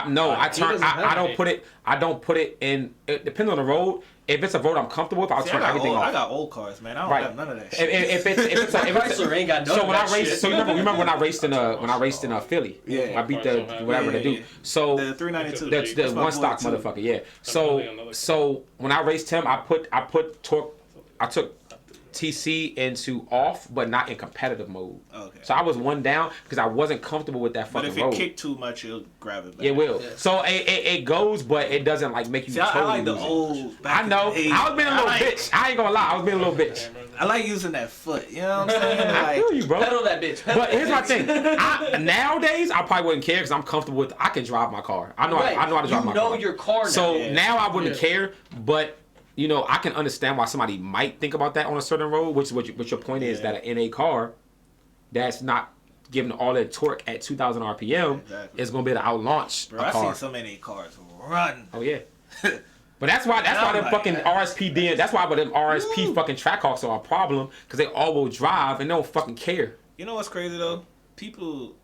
No, I He turn. doesn't have I don't any. put it. I don't put it in. It depends on the road. If it's a road I'm comfortable with, I'll See, turn everything I off. got old cars, man. I don't Right. have none of that If, shit. if it's Chrysler ain't got none so of when that I raced, shit. so you remember when I raced in Philly? Yeah. I beat the whatever Yeah, they do. yeah. So The 392. that's the my one boy, stock too. motherfucker. Yeah. Definitely So another- so when I raced him, I put torque TC into off, but not in competitive mode. Okay. So I was one down because I wasn't comfortable with that But fucking if it road. kick too much, it'll grab it back. It will. Yeah. So it goes, but it doesn't like make you See, totally I like the lose it. old. I know. I was being a little bitch. I ain't gonna lie. I was being a little bitch. I like using that foot. You know what I'm saying? I Like, feel you, bro. Pedal that bitch. Pedal But that here's my bitch. thing. Nowadays, I probably wouldn't care because I'm comfortable with. I can drive my car. I know. Right. I know how to drive my You know car. your car now. So Yeah. now I wouldn't Yeah. care, but I can understand why somebody might think about that on a certain road. Which your point is Yeah. that in a car that's not giving all that torque at 2,000 RPM Exactly. is gonna be able to outlaunch bro, a I've car. seen so many cars run. Oh yeah. But that's why them like, fucking RSP that's why them RSP fucking Trackhawks are a problem because they all will drive and they don't fucking care. You know what's crazy though? People,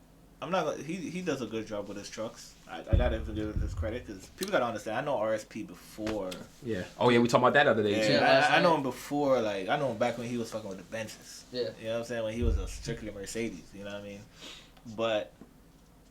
I'm not. Gonna, he does a good job with his trucks. I gotta give him his credit because people gotta understand. I know RSP before. Yeah. Oh yeah, we talking about that other day. Yeah, too. last I know night. him before. Like I know him back when he was fucking with the Benzes. Yeah. You know what I'm saying? When he was a strictly Mercedes. You know what I mean? But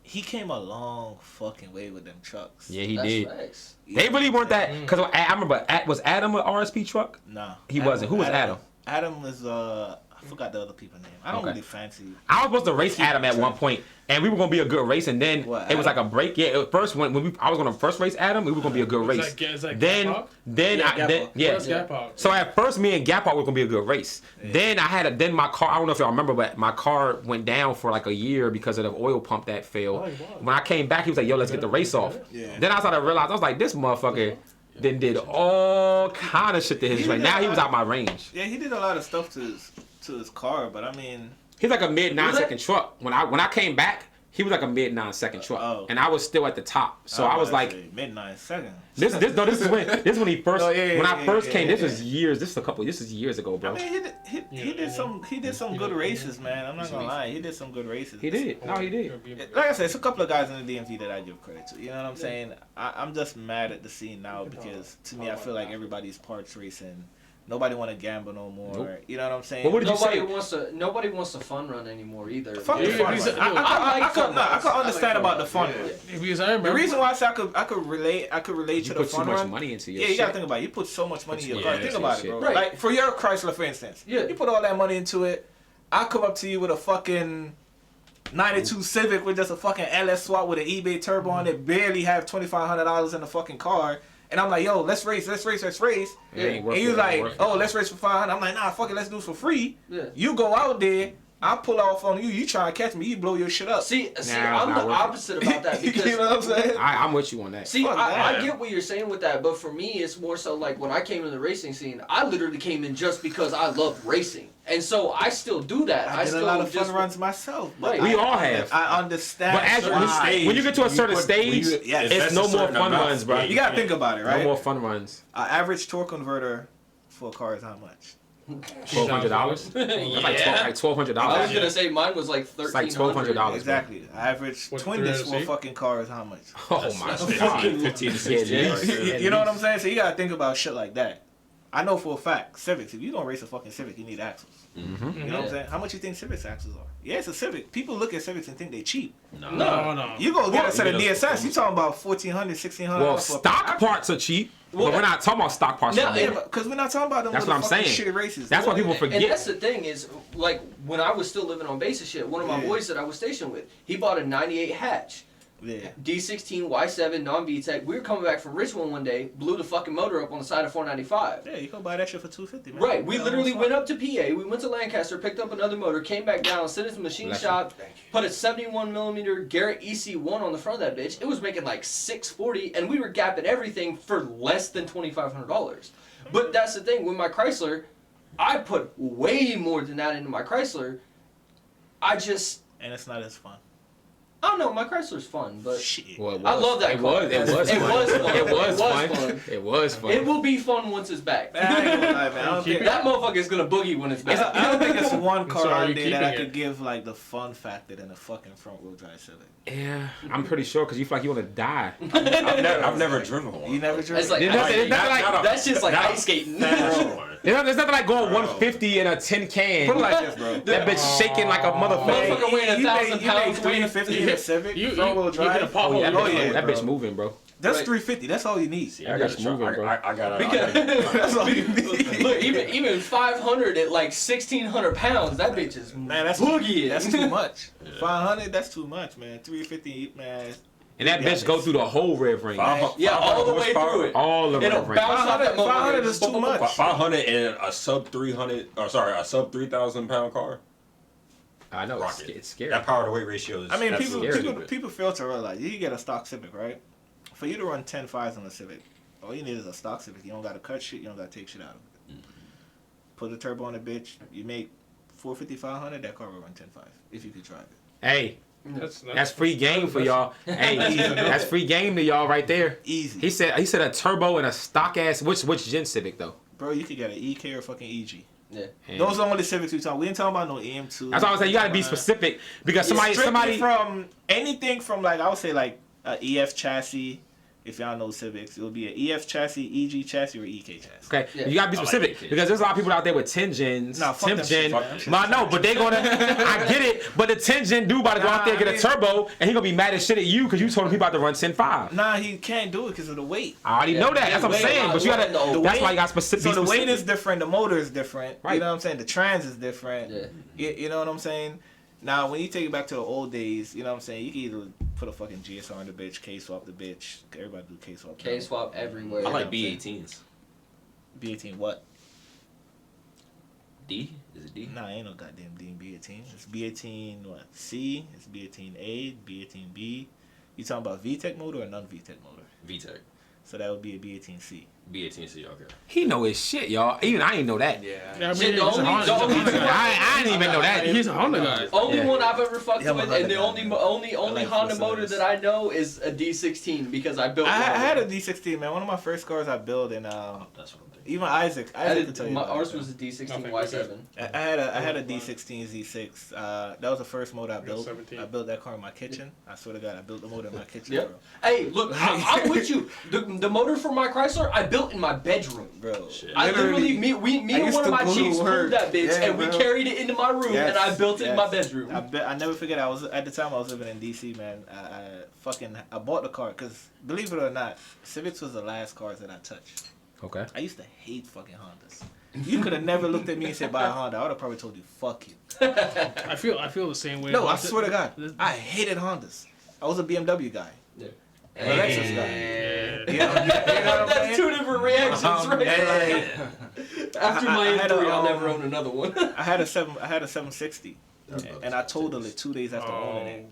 he came a long fucking way with them trucks. Yeah, he That's did. facts. They really weren't that because I remember was Adam an RSP truck? Nah, He wasn't. Who was Adam? Adam was I forgot the other people's name. I don't Okay. really fancy. I was supposed to race Adam at one point, and we were gonna be a good race, and then What, it was like Adam? a break. Yeah, at first I was gonna first race Adam, we were gonna be a good race. Is that Then Gap Hawk? What's yeah. Gap Hawk? So at first, me and Gap Hawk were gonna be a good race. Then then my car. I don't know if y'all remember, but my car went down for like a year because of the oil pump that failed. Oh, wow. When I came back, he was like, "Yo, let's get the race off." Yeah. Then I started to realize I was like, "This motherfucker." Then did all kind of shit to his race. Now he was out my range. Yeah, he did a lot of stuff to his car, but I mean, He's like a mid 9 Was it? second truck. When I came back, he was like a mid 9 second truck, Oh. and I was still at the top. So I was like, midnight second. this is when he first Oh, yeah, when yeah, I first yeah, came. yeah, This was years ago, I bro. mean, he did some good races, man. I'm not gonna lie, he did some good races. He did. No, he did. Like I said, it's a couple of guys in the DMV that I give credit to. You know what I'm saying? I'm just mad at the scene now because to me, I feel like everybody's parts racing. Nobody want to gamble no more. Nope. You know what I'm saying? Well, what did you Nobody wants to fun run anymore either. Fuck the Yeah, fun because- run. I could understand about the fun run. Because I remember The reason why I say I could relate You to the put too fun much run. money into your Yeah, you gotta shit. think about it. You put so much money in your Yeah, car. that's Think your about shit. it, bro. Right. Like for your Chrysler, for instance. Yeah. You put all that money into it. I come up to you with a fucking 92 Civic with just a fucking LS swap with an eBay turbo on it, barely have $2,500 in the fucking car. And I'm like, yo, let's race. It ain't And worth you it, like, ain't worth it. oh, let's race for 500. I'm like, nah, fuck it, let's do it for free. Yeah. You go out there, I pull off on you. You try to catch me, you blow your shit up. See, Nah, it's I'm not the worth it. opposite about that because you know what I'm saying? I'm with you on that. see, Fuck I that. get what you're saying with that, but for me, it's more so like when I came in the racing scene, I literally came in just because I love racing, and so I still do that. I did still a lot of just fun runs myself. But Right. We all have. I understand. But as why. when you get to a certain stage, yes. it's no more fun runs, bro. You gotta think about it, right? No more fun runs. An average torque converter for a car is how much? $1,200. That's like $1,200. I was gonna say mine was like $1,300. like $1,200. Exactly. Average What, twin disc for a 300C? fucking car is how much? Oh my That's god. 15 to 16. Yeah, right there. You know what I'm saying? So you gotta think about shit like that. I know for a fact, Civics, if you don't race a fucking Civic, you need axles. You know what I'm Yeah. saying? How much you think Civics axles are? Yeah, it's a Civic. People look at Civics and think they cheap. No. You go get a set of you know, DSS, you talking about $1,400, $1,600 Well, for a stock axle. parts are cheap, Well, but we're not talking about stock parts. No, no more. it- Because we're not talking about them That's what I'm motherfucking saying. shitty races. That's why people And forget. that's the thing is, like, when I was still living on base and shit, one of my Yeah. boys that I was stationed with, he bought a 98 hatch. Yeah. D16 Y7 non-VTEC. We were coming back from Richmond one day, blew the fucking motor up on the side of 495. Yeah, you can buy that shit for $250, man. Right, we Yeah, literally that's went fine. up to PA, we went to Lancaster, picked up another motor, came back down, sent it to the machine Bless shop, put a 71mm Garrett EC1 on the front of that bitch. It was making like $640, and we were gapping everything for less than $2,500. But that's the thing, with my Chrysler, I put way more than that into my Chrysler. I And it's not as fun. don't know, my Chrysler's fun, but Shit. Well, it I love that It car. was. It was. It fun. was fun. It was It was fun. fun. It was fun. it will be fun once it's back. Man, I ain't gonna lie, man. I don't think, That motherfucker's gonna boogie when it's back. I don't think it's one car So are out you there that I keeping could it? give like the fun factor than a fucking front wheel drive Civic. Yeah, I'm pretty sure because you feel like you want to die. I've never driven one. You never drove? It's like It's nothing- it's nothing like- that's just like ice skating. There's nothing like going 150 in a tin can. Put it like this, bro. That bitch shaking like a motherfucker. Motherfucker weighing 1,000 pounds, You made 350 in a Civic, You- front wheel you drive. hit a pothole. Oh yeah, that, Oh, bitch, yeah, that bro. bitch moving, bro. That's Right. 350. That's all you need. I gotta moving, bro. I gotta. Because That's all you need. look, even even 500 at like 1,600 pounds, that bitch is Man, that's boogie. That's too much. 500, that's too much, man. 350, man. And that bitch go through the whole rev ring. Yeah, all the way through it. All the It'll rev ring. bounce off that 500 is too much. 500 and a sub 300, or sorry, a sub 3,000 pound car. I know, Rocket. it's scary. That power to weight ratio is. I mean, absolutely people fail to realize you can get a stock Civic, right? For you to run 10 5s on a Civic, all you need is a stock Civic. You don't got to cut shit. You don't got to take shit out of it. Put a turbo on the bitch. You make 450, 500. That car will run 10 5 if you could drive it. Hey, That's that's free game for y'all. Hey, that's free game to y'all right there. Easy. He said a turbo and a stock ass. Which gen Civic though? Bro, you could get an EK or fucking EG. Yeah. And Those are only Civics we talking. We ain't talking about no EM2. that's all I'm saying. You gotta be specific because somebody. From anything from like I would say like a EF chassis. If y'all know Civics, it would be an EF chassis, EG chassis, or EK chassis. Okay, Yeah. you gotta be I like specific EK. because there's a lot of people out there with 10 gens, Nah, fuck 10th them gen. shits, man. Fuck But I know, but they gonna. I get it, but the 10 gen dude about to go out there and get a turbo, and he gonna be mad as shit at you because you told him he about to run 10.5. Nah, he can't do it because of the weight. I already know that. That's what I'm saying. But you gotta. The That's weight- why you got specific. So be the weight specific. is different, the motor is different. Right. You know what I'm saying? The trans is different. Yeah. You know what I'm saying? Now, when you take it back to the old days, you know what I'm saying? You can either put a fucking GSR on the bitch, K-swap the bitch. Everybody do K-swap. K-swap everywhere. I like Yeah, B18s. B18 what? D? Is it D? Nah, ain't no goddamn D in B18. It's B18 what? C, it's B18A, B18B. You talking about VTEC motor or non-VTEC motor? VTEC. So that would be a B18C. B18C, okay. He know his shit, y'all. Even I ain't know that. Yeah. Yeah, I mean, Shit, the he's a only- Honda- the only he's a Honda two guy. I didn't even know that. He's a Honda guy. Only Yeah. one I've ever fucked Yeah, I'm a with, Honda and the guy, only man. only I like Honda full motor cylinders. that I know is a D16 because I built. I one of had a them. D16, man. One of my first cars I built, and That's what I'm thinking. even Isaac could tell you. about Ours it. was a D16 Nothing, Y7. I had a D16 Z6. That was the first motor I built. 17. I built that car in my kitchen. I swear to God, I built the motor in my kitchen, Yep. Hey, look, I'm with you. The motor for my Chrysler, I built in my bedroom. bro. Shit. I literally, me I and used one of to my go to chiefs work. pulled that bitch, Yeah, and we bro. carried it into my room, and I built it in my bedroom. I never forget. I was at the time I was living in DC, man. I bought the car because believe it or not, Civics was the last cars that I touched. Okay. I used to hate fucking Hondas. You could have never looked at me and said buy a Honda. I would have probably told you fuck you. I feel the same way. No, I about swear to God, this- I hated Hondas. I was a BMW guy. Yeah. I'm a Lexus guy. You know what I'm That's saying? two different reactions, right? and, After I my had M3, a, I'll never um, own another one. I had a 760, and I totaled it 2 days after owning Oh, it.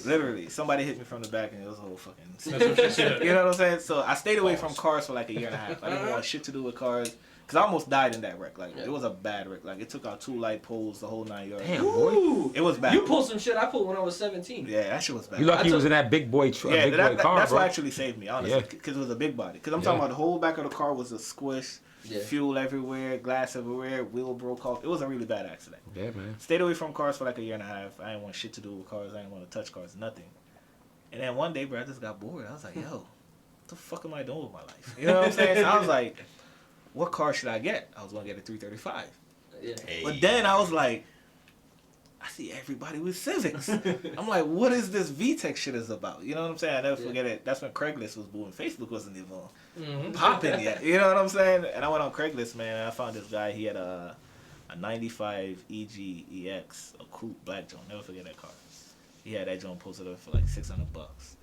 damn. Literally, somebody hit me from the back, and it was a whole fucking. That's what she said. You know what I'm saying? So I stayed away from cars for like a year and a half. I didn't want shit to do with cars. Cause I almost died in that wreck. Like it was a bad wreck. Like it took out 2 light poles, the whole 9 yards. Damn, Ooh, It was bad. you pulled some shit I pulled when I was 17. Yeah, that shit was bad. You lucky I he was took- in that big boy, Yeah, car, that's bro. what actually saved me, honestly. Yeah. Because it was a big body. Because I'm Yeah. talking about the whole back of the car was a squish, Yeah. fuel everywhere, glass everywhere, wheel broke off. It was a really bad accident. Yeah, man. Stayed away from cars for like a year and a half. I didn't want shit to do with cars. I didn't want to touch cars, nothing. And then one day, bro, I just got bored. I was like, yo, what the fuck am I doing with my life? You know what I'm saying? So I was like, what car should I get? I was going to get a 335. Yeah. Hey. But then I was like, I see everybody with Civics. I'm like, what is this VTEC shit is about? You know what I'm saying? I never forget it. That's when Craigslist was booming. Facebook wasn't even popping yet. You know what I'm saying? And I went on Craigslist, man, and I found this guy. He had a 95 EG EX, a coupe black joint. Never forget that car. He had that joint posted up for like $600.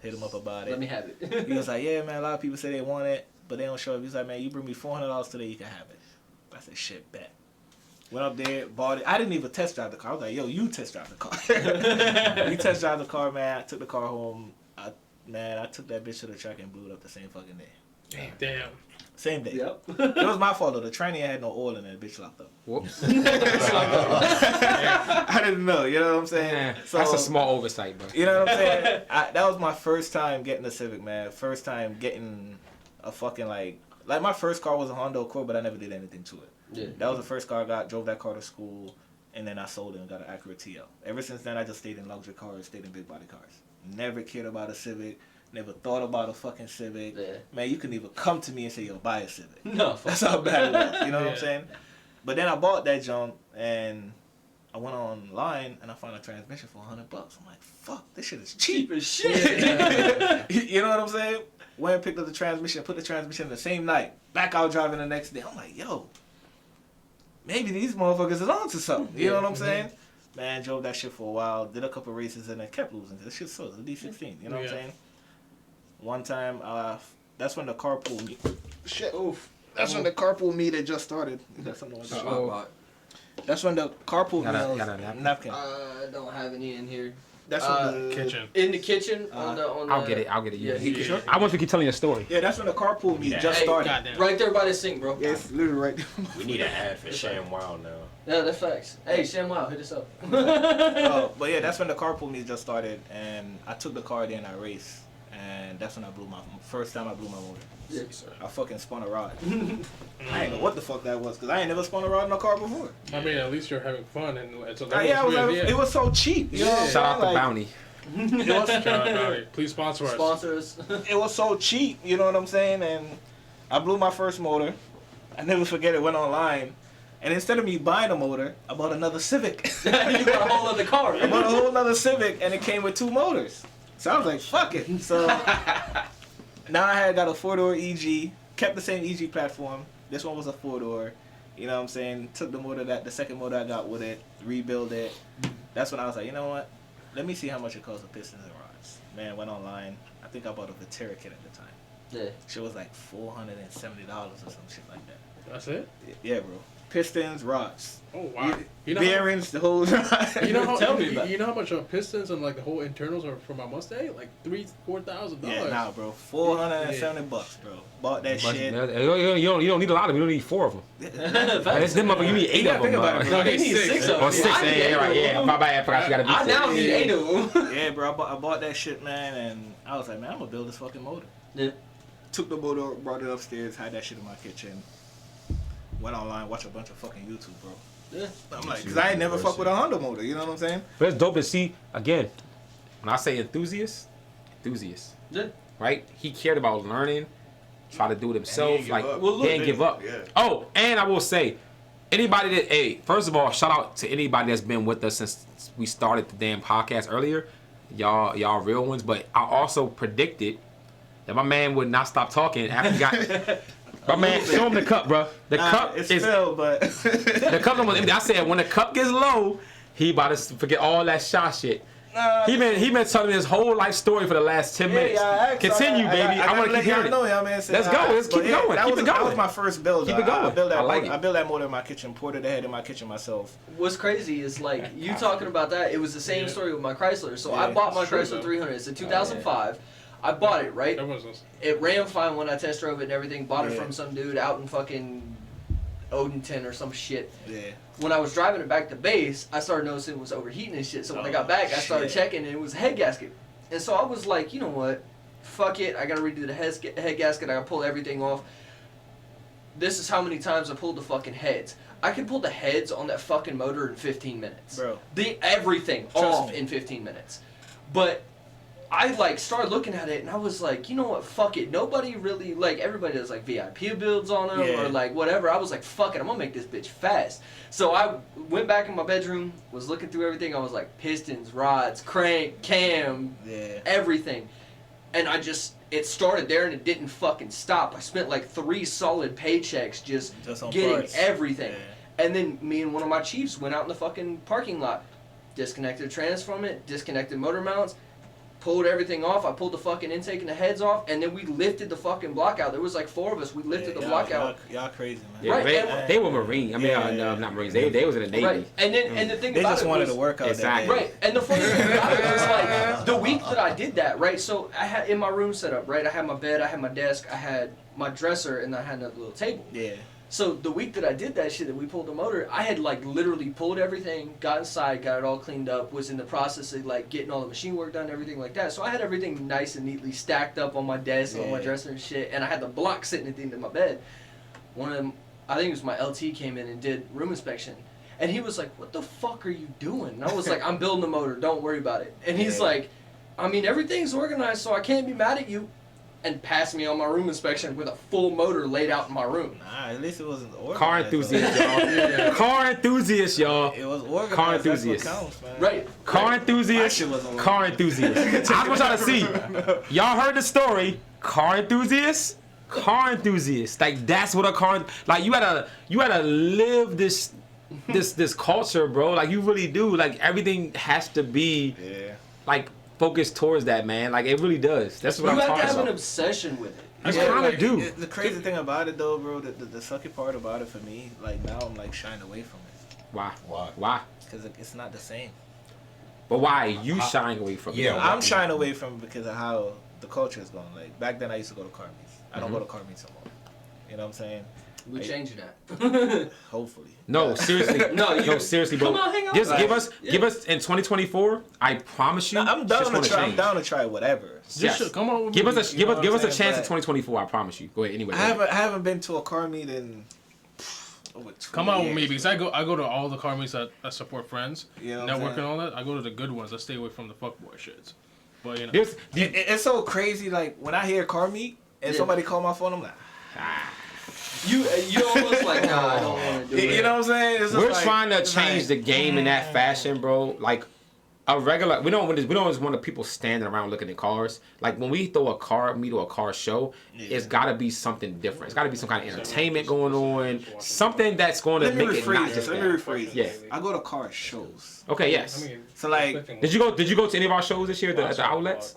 Hit him up about it. Let me have it. He was like, yeah, man, a lot of people say they want it, but they don't show up. He was like, man, you bring me $400 today, you can have it. I said, shit, bet. Went up there, bought it. I didn't even test drive the car. I was like, yo, you test drive the car. You test drive the car, man. I took the car home. I took that bitch to the track and blew it up the same fucking day. Damn. Same day. Yep. It was my fault, though. The tranny had no oil in it. The bitch locked up. Whoops. I didn't know. You know what I'm saying? Yeah, So- that's a small oversight, bro. You know what I'm saying? That was my first time getting a Civic, man. First time getting a fucking, like my first car was a Honda Accord, but I never did anything to it. Yeah. That was the first car I got, drove that car to school, and then I sold it and got an Acura TL. Ever since then, I just stayed in luxury cars, stayed in big body cars. Never cared about a Civic, never thought about a fucking Civic. Yeah. Man, you couldn't even come to me and say, yo, buy a Civic. No. fuck. That's how bad it was, you know what I'm Yeah. saying? But then I bought that junk, and I went online, and I found a transmission for $100. I'm like, fuck, this shit is cheap. Cheap as shit. You know what I'm saying? Went and picked up the transmission, put the transmission the same night. Back out driving the next day. I'm like, yo, maybe these motherfuckers is on to something. You know what I'm saying? Man, drove that shit for a while, did a couple races, and then kept losing. This shit sucks. The D16, you know what I'm saying? One time, that's when the carpool meet. Shit. Oof. That's when the carpool meet had just started. That's something like that. That's when the carpool meet. Napkin. I don't have any in here. That's when the kitchen. In the kitchen on the. I'll get it. Yeah, Sure? I want you to keep telling your story. Yeah, that's when the carpool meet just started. Goddamn. Right there by the sink, bro. Yeah, it's literally right there. We need an ad for Sham Wow now. Yeah, that's facts. Hey, ShamWow, hit us up. But yeah, that's when the carpool meet just started, and I took the car there and I raced, and that's when I blew my first time I blew my motor. Yeah. I fucking spun a rod. I ain't know what the fuck that was, cause I ain't never spun a rod in a car before. I mean, at least you're having fun, and it's a It was so cheap. You know what I'm Shout out saying? to Bounty. It was, Shout out Bounty. Please sponsor us. Sponsors. it was so cheap. You know what I'm saying? And I blew my first motor. I never forget it. Went online, and instead of me buying a motor, I bought another Civic. You got a whole other car. I bought a whole other Civic, and it came with 2 motors. So I was like, fuck it. So now I had got a 4-door EG, kept the same EG platform. This one was a 4-door. You know what I'm saying? Took the motor the second motor I got with it, rebuild it. That's when I was like, you know what? Let me see how much it costs with pistons and rods. Man, went online. I think I bought a Vetera kit at the time. Yeah. Shit was like $470 or some shit like that. That's it? Yeah, bro. Pistons, rods. Oh wow. Bearings, the whole You know how Tell me about it. you know how much pistons and like the whole internals are for my Mustang? Like $4,000. Yeah, nah, bro. $470, bro. Bought that shit. You don't need a lot of them. You don't need 4 of them. It's them up. You need 8 of them. Think about it, No, bro. he needs 6 of them. Or 6. I need 8 of them. Yeah. My bad. I forgot you got to be I 6. now need 8 of them. Yeah, bro. I bought that shit, man, and I was like, man, I'm gonna build this fucking motor. Yeah. Took the motor, brought it upstairs, had that shit in my kitchen. Went online, watched a bunch of fucking YouTube, bro. Yeah. I'm like, cause I ain't never fucked with a Honda motor. You know what I'm saying? But it's dope to see, again, when I say enthusiast, Yeah. right? He cared about learning, try to do it himself. And he Like, didn't give up. Well, he didn't give up. Yeah. Oh, and I will say, anybody that, hey, first of all, shout out to anybody that's been with us since we started the damn podcast earlier. Y'all real ones. But I also predicted that my man would not stop talking after he got... My man, show him the cup, bro. The cup it's is filled, but the cup was empty. I said when the cup gets low, he about to forget all that shot shit. He been telling me his whole life story for the last 10 minutes. Continue, baby. I want to keep hearing it. Let's go. Let's keep going. Keep it That was going. my first build. Keep it going. I like it. I built that motor in my kitchen, poured it ahead in my kitchen myself. What's crazy is like you talking about that. It was the same story with my Chrysler. So I Yeah, bought my it's true, Chrysler though. 300. It's a 2005. I bought it, right? Everyone's listening. It ran fine when I test drove it and everything. Bought it Yeah. from some dude out in fucking Odenton or some shit. Yeah. When I was driving it back to base, I started noticing it was overheating and shit. So when I got back, I started shit. checking and it was a head gasket. And so I was like, you know what? Fuck it. I gotta redo the head gasket. I gotta pull everything off. This is how many times I pulled the fucking heads. I could pull the heads on that fucking motor in 15 minutes. Bro. Everything Trust off me. in 15 minutes. But I like started looking at it and I was like, you know what, fuck it. Nobody really, like, everybody does like VIP builds on them Yeah. or like whatever. I was like, fuck it, I'm gonna make this bitch fast. So I went back in my bedroom, was looking through everything. I was like, pistons, rods, crank, cam, Yeah. everything. And it started there and it didn't fucking stop. I spent like 3 solid paychecks just on getting parts. everything. Yeah. And then me and one of my chiefs went out in the fucking parking lot, disconnected trans from it, disconnected motor mounts, pulled everything off. I pulled the fucking intake and the heads off, and then we lifted the fucking block out. There was like 4 of us. We lifted the block out. Y'all crazy, man. Yeah, Right, they were Marine. I mean, Yeah. Not Marines. They was in the Navy. Right. And then and the thing They about just it wanted was, to work out Exactly. that day. Right, and the funny thing about it was like the week that I did that, right? So I had in my room set up, right? I had my bed, I had my desk, I had my dresser, and I had another little table. Yeah. So the week that I did that shit, that we pulled the motor, I had like literally pulled everything, got inside, got it all cleaned up, was in the process of like getting all the machine work done, everything like that. So I had everything nice and neatly stacked up on my desk, on my Yeah. dresser and shit, and I had the block sitting at the end of my bed. One of them, I think it was my LT, came in and did room inspection. And he was like, what the fuck are you doing? And I was like, I'm building a motor, don't worry about it. And he's Yeah. like, I mean, everything's organized, so I can't be mad at you. And passed me on my room inspection with a full motor laid out in my room. Nah, at least it wasn't organized. Car enthusiast, y'all. Car enthusiast, y'all. It was organized. Car That's what enthusiast. counts, man. Right. Car right. enthusiast. My shit wasn't Car enthusiast. I was trying to see. Y'all heard the story. Car enthusiast. Car enthusiast. Like that's what a car. Like you gotta live this this culture, bro. Like you really do. Like everything has to be like focused towards that, man. Like it really does. That's what You I'm have to talking have an about. obsession with it. You kind of do. The crazy thing about it, though, bro, the sucky part about it for me, like now I'm like shying away from it Why? because it's not the same. But why are you shying away from it? Yeah, I'm shying away from it because of how the culture is going. Like back then, I used to go to car meets. I don't go to car meets anymore. You know what I'm saying? We changing that. Hopefully. No, seriously. No, seriously, bro. Come on, hang on. Just give Yeah. us in 2024. I promise you. I'm shit's down to gonna try. I'm change. down to try whatever. Yes. Come on with Give me, us a you know what give I'm us a saying? chance in But- 2024. I promise you. Go ahead. Anyway. I haven't been to a car meet in over 2 Come on with me years. because I go to all the car meets that support friends, You know what I'm network and saying? all that. I go to the good ones. I stay away from the fuckboy shits. But you know, There's, It's so crazy. Like when I hear car meet and Yeah. somebody call my phone, I'm like, You almost like, nah, I don't want to do it. you know what I'm saying? It's just we're like- trying to it's change like, the game in that fashion, bro. Like a regular, we don't just want the people standing around looking at cars. Like when we throw a car meet or a car show, it's got to be something different. It's got to be some kind of entertainment going on, something that's going to Let me make it not rephrase just this. Let me that. rephrase Yeah. this. I go to car shows. Okay, yes. I mean, So like, Did you go to any of our shows this year at the outlets?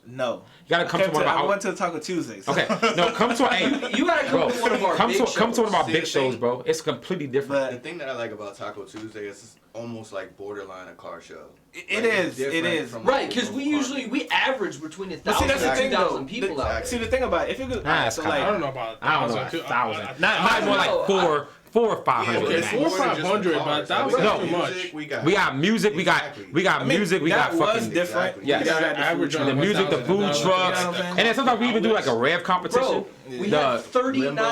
no. You gotta come to one of I our went to Taco Tuesdays. Okay, no, come to hey, You gotta come bro, to one of our come big to shows. come to one of our See, big the shows, thing- bro. It's completely different. The thing that I like about Taco Tuesday is it's almost like borderline a car show. It Like, is. it's It different is. from Right, a because we car usually meet. we average between But see, 1,000 that's the and thing, 2,000 though. people out. See, the thing about it, if you could, Nah, so it's like, I don't know about I don't know, 1,000. 1,000. Not Mine more no, like four or 500. Okay, it's man. 400 more than just 500, but cars. that We was got too music, much. We got music, we got Exactly. music, we got that was fucking different. Exactly. Yes. You guys had the Average food on the truck. music, the 1,000, food 1,000. trucks, You know what I'm saying? and then sometimes we even do like a rev competition. Bro, we The- had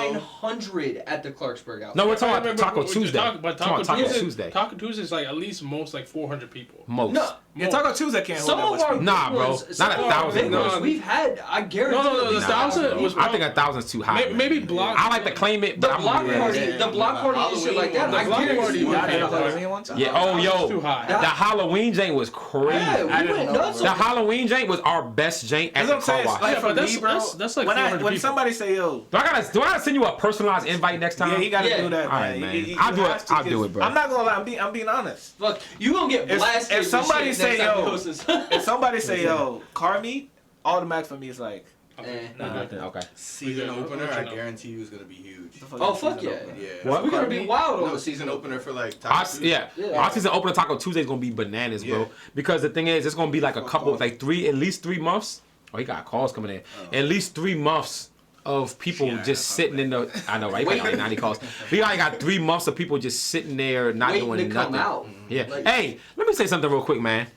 3,900 at the Clarksburg outlet. No, we're talking But about Taco Tuesday. But Talking Taco about Tuesday. Taco Tuesday is like at least most like 400 people. Most. No, Yeah, Taco Tuesday can't hold some that of much our people. Nah, big bro. ones- Not some of our 1,000, big bro. ones we've had. I guarantee. No, at the least 1,000 was. I think 1,000's too high. Maybe man. block. I like to claim it, The but I'm block gonna be party, real. the block party and shit like that. The I block guarantee. party, Y'all did a okay. Halloween one time? Yeah. Oh, yo. Too high. The Halloween jank was crazy. Yeah, we went nuts. The Halloween jank was our best jank at That's the what I'm car saying. wash. Like Yeah, for but me, that's- bro. that's like when 400 when people. somebody say, "Yo, Do I gotta send you a personalized invite next time? yeah, you gotta Yeah. do that, All right, man. man. You I'll do have it. to, I'll do 'cause it, bro. I'm not gonna lie. I'm being honest. Fuck, you gonna get If- blasted. if with somebody shit say, next time yo, you host this. If somebody say, "Yo, car meet," automatic for me is like, Okay. Okay. Season Yeah, opener, I'll let I you know. guarantee you is gonna be huge. Oh fuck yeah! Yeah. What? We're gonna be wild on No the season opener for like Our, Taco yeah, Yeah. our season opener Taco Tuesday is gonna be bananas, bro. Yeah. Because the thing is, it's gonna be like a couple, like at least 3 months. Oh, he got calls coming in. At least 3 months of people Yeah, just sitting in the. I know, right? He got like 90 calls. We already got 3 months of people just sitting there, not Waiting doing to come nothing. out. Yeah. Like- Hey, let me say something real quick, man.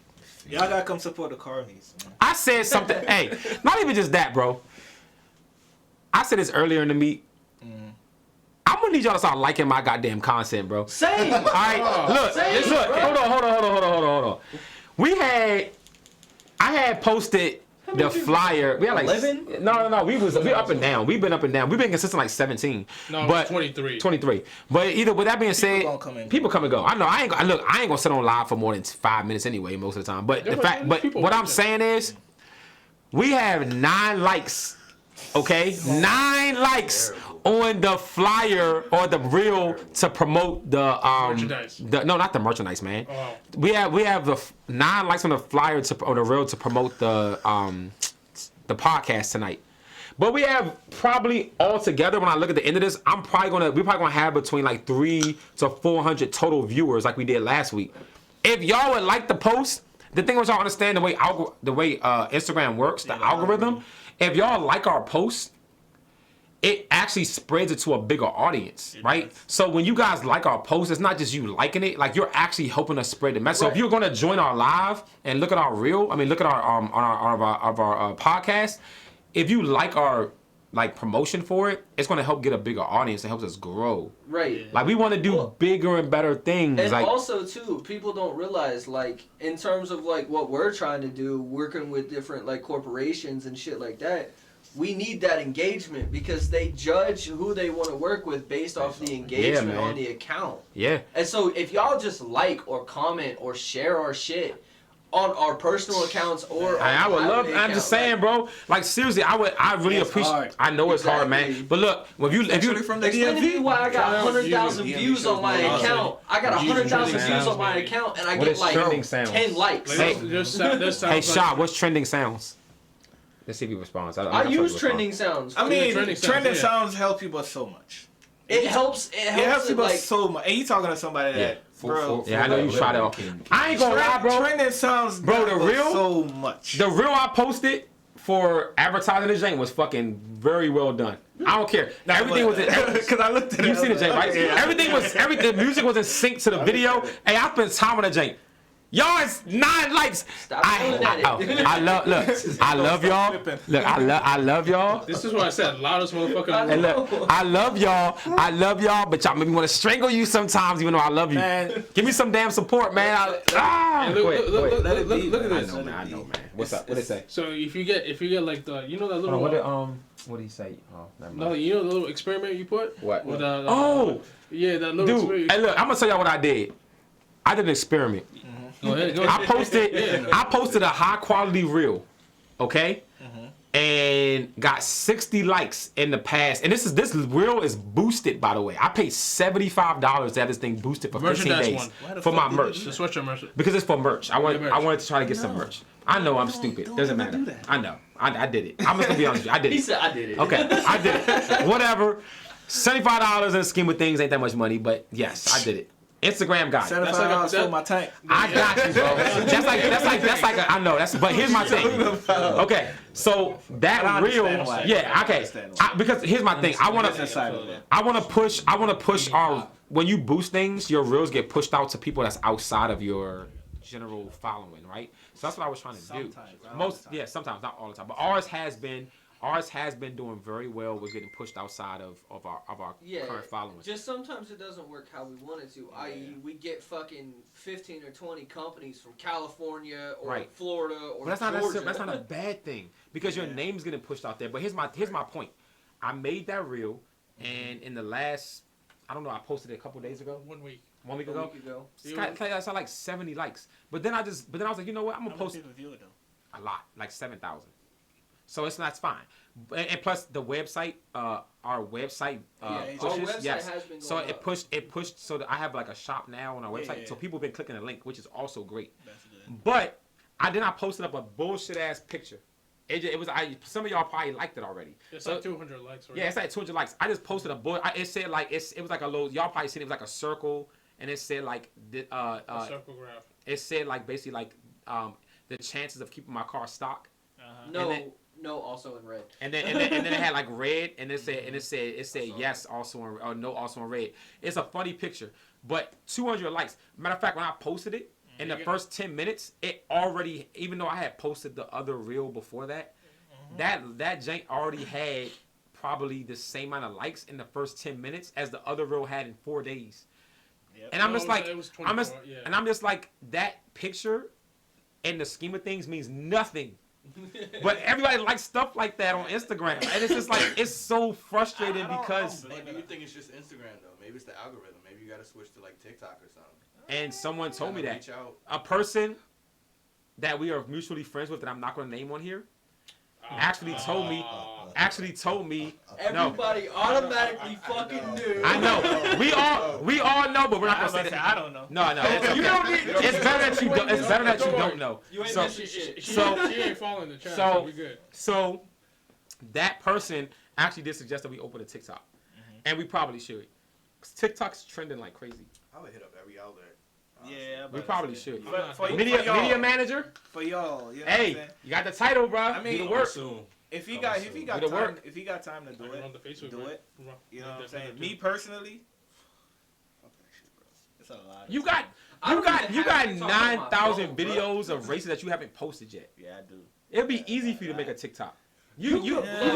y'all gotta come support the car meets. Man. I said something. Hey, not even just that, bro. I said this earlier in the meet. I'm gonna need y'all to start liking my goddamn content, bro. Same. All right, look, Same, look. bro. Hold on. I had posted the flyer. We had like 11? No. We up and down. We've been up and down. We've been consistent like 17. No, but 23. 23. But either with that being said, gonna come and people come and go. I know. I ain't gonna sit on live for more than 5 minutes anyway most of the time. But Yeah, the fact, but people what I'm watch it. saying is, we have 9 likes. Okay, 9 likes on the flyer or the reel to promote the Merchandise. No, not the merchandise, man. Oh. We have the 9 likes on the flyer or the reel to promote the podcast tonight. But we have probably altogether, when I look at the end of this, we're probably gonna have between like 300 to 400 total viewers like we did last week. If y'all would like the post, the thing was y'all understand the way Instagram works, the algorithm. If y'all like our posts, it actually spreads it to a bigger audience, right? So when you guys like our posts, it's not just you liking it, like you're actually helping us spread the message. So if you're gonna join our live and look at our look at our podcast, if you like our like promotion for it, it's gonna help get a bigger audience and helps us grow. Right. Like we want to do Well, bigger and better things. And like also too, people don't realize like in terms of like what we're trying to do, working with different like corporations and shit like that. We need that engagement because they judge who they want to work with based off the engagement man. on the account. yeah. And so if y'all just like or comment or share our shit, on our personal accounts or I would love. highway I'm just account, saying, bro. Like seriously, I really It's appreciate. hard. I know it's hard, Exactly. man. But look, if you Actually, from the Explain to me DMV. why I got 100,000 DMV views on my shows account. I got Views 100,000 trending views on my sounds, account, and I What get is like trending sounds? 10 likes. Like, this sounds hey, like- Shot, what's trending sounds? Let's see if he responds. I use trending. trending sounds. I mean, trending trending sounds, sounds help people so much. It helps. It It helps helps. people Like, so much. And you talking to somebody that, bro. Yeah, I know you shot out. I ain't gonna lie, bro. Trending sounds, Bro, the help real- so much. The reel I posted for advertising the Jane was fucking very well done. I don't care. Now everything was. Because I looked at it. You seen the Jane, right? Everything. The music was in sync to the video. Hey, I spent time on the Jane. Y'all is 9 likes. Stop yelling at it. I love. Look, I love y'all. Look, I love y'all. This is what I said. Loudest motherfucker. And look, I love y'all. I love y'all, but y'all make me want to strangle you sometimes, even though I love you. Man. Give me some damn support, man. Hey, look, Wait, look, wait. look, look, look, look at I this. know, man. What's up? What they say? So if you get like the you know that little What did he say? Oh, never no you know the little experiment you put What? with, Oh, yeah that little dude. experiment. Hey, look, I'm gonna tell y'all what I did. I did an experiment. Go ahead. I posted a high quality reel, okay, and got 60 likes in the past. And this reel is boosted, by the way. I paid $75 to have this thing boosted for 15 Merchandise days one. for my merch The sweatshirt merch. because it's for merch. I wanted merch. to try to get some merch. I know I'm stupid. Doesn't matter. do that. I know. I did it. I'm just gonna be honest with you. I did He it. said I did it. Okay, I did it. Whatever. $75 in the scheme of things ain't that much money, but yes, I did it. Instagram got it. $75 for my tank. I got you, bro. That's like I know. But here's my thing. Okay, so I that understand real, why. yeah, I okay. understand why. Because here's my thing. I want Business side of it. to push our. When you boost things, your reels get pushed out to people that's outside of your general following, right? So that's what I was trying to do. Sometimes, not all the time. Sometimes, not all the time. But ours has been doing very well with getting pushed outside of our Yeah, current following. just sometimes it doesn't work how we want it to. I.e., we get fucking 15 or 20 companies from California or Right. Florida or But Georgia. that's not a bad thing because your name's getting pushed out there. But here's my point. I made that reel, and in the last, I don't know, I posted it a couple days ago, 1 week. 1 week A ago. week ago. I saw like 70 likes. But then I was like, you know what? I'm gonna post People view it though. a lot, like 7,000. So it's fine. And plus the website, our website Our pushes. website Yes. has been So going it up. pushed so that I have like a shop now on our Yeah, website. yeah, So yeah. people have been clicking the link, which is also great. That's good. But I posted up a bullshit ass picture. It was some of y'all probably liked it already. It's So- like 200 likes. Right? yeah, it's like 200 likes. I just posted a bull. It said like it was like a little. Y'all probably seen it was like a circle, and it said like A circle graph. it said like basically like the chances of keeping my car stock. No, And then- no, also in red. And then it had like red, and it said yes also in, or no also in red. It's a funny picture, but 200 likes. Matter of fact, when I posted it in the first 10 minutes, it already, even though I had posted the other reel before that, that jank already had probably the same amount of likes in the first 10 minutes as the other reel had in 4 days. Yep. And I'm No, just it like, was I'm just, 24, yeah. and I'm just like, that picture, in the scheme of things, means nothing. But everybody likes stuff like that on Instagram, and it's just like it's so frustrating because. Maybe you think it's just Instagram though. Maybe it's the algorithm. Maybe you gotta switch to like TikTok or something. And someone told me Gotta that reach out. a person that we are mutually friends with that I'm not going to name on here actually told me no. Everybody automatically fucking knew. I know we all know, but we're not I, going to say that. I don't know. No, it's okay. You don't need. It's better that you don't. It's better that you don't know. You ain't So, missing shit. She So- ain't following the chat, so- so we good. so that person actually did suggest that we open a TikTok, and we probably should. 'Cause TikTok's trending like crazy. I would hit up every outlet. Yeah, We probably should. For Media y'all, manager. for y'all, you know what I'm Hey, saying? you got the title, bro. I mean, do the work. Soon. If he Come got soon. Do the time, work. if he got time to do I can run it, the Facebook. do right? it. Run- You know what I'm run saying? that Me too. personally, fuck that shit, bro. It's a lot. You got I don't even you have got TikTok on my 9,000 phone, bro. videos of races that you haven't posted yet. Yeah, I do. It'd be easy for you to make a TikTok. You Yeah.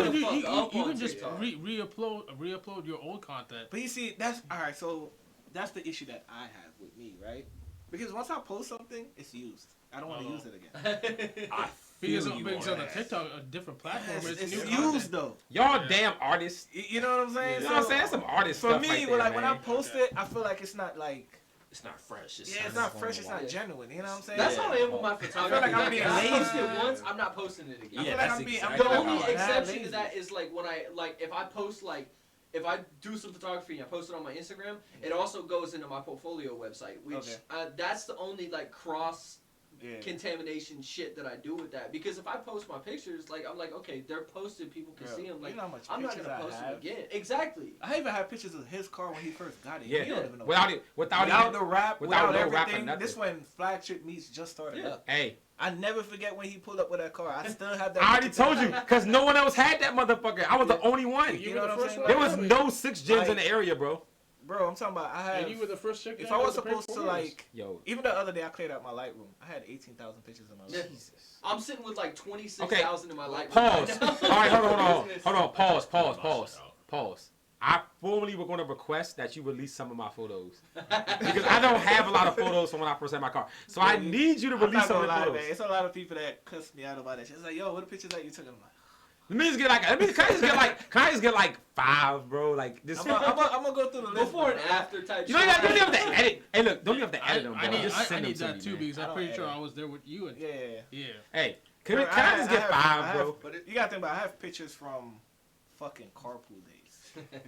You Fuck up can on just TikTok. re-upload your old content. But you see, that's all right. So that's the issue that I have with me, right? Because once I post something, it's used. I don't want to use it again. I Because feel you on on the that. TikTok, a different platform, It's, it's new used content. though. Y'all damn artists. You know what I'm saying? You know what I'm saying? That's some artist For stuff me, right when there, when I man. post it, I feel like it's not like it's not fresh. It's not fresh. It's not genuine. You know what I'm saying? That's how I am with my photography. like I'm being If I lazy. post it once, I'm not posting it again. Yeah, like that's I'm being- exactly The I'm only mad exception lazy. to that is like when I like if I post like if I do some photography and I post it on my Instagram, it also goes into my portfolio website, which that's the only like cross contamination shit that I do with that. Because if I post my pictures, like I'm like, okay, they're posted, people can see them. Like you know how much I'm not pictures gonna I post them have? again. Exactly. I even have pictures of his car when he first got it. Yeah. You don't even know. Without the rap, without without no rap or everything. nothing. This when flagship meets just started up. Hey, I never forget when he pulled up with that car. I still have that. I already picture told today. you, because no one else had that motherfucker. I was the only one. You You were know the what I'm first saying? one. There was no 6 gens in the area, bro. Bro, I'm talking about. I And you were have. the first chick. If that I was had the supposed to pink like, Yo, even the other day I cleared out my Lightroom. I had 18,000 pictures in my Yeah. Lightroom. Jesus. I'm sitting with like 26,000 in my light. Pause. All right, hold on. Business. Pause. I formally were going to request that you release some of my photos because I don't have a lot of photos from when I first had my car. So I need you to I'm release not some of gonna the lie, man. photos. It's a lot of people that cuss me out about that shit. It's like, yo, what the pictures that you took? I'm like, Let me just get can I just get like 5, bro? Like this. I'm gonna go through the list. Before and bro. after type. You don't even have to edit. Hey, look, don't even have to edit them, bro. I need, Just I send need them that to too me, man. because I I'm don't pretty sure edit. I was there with you. And Yeah. Hey, can I Bro, just get 5, I bro? have- you gotta think about. I have pictures from fucking carpool days.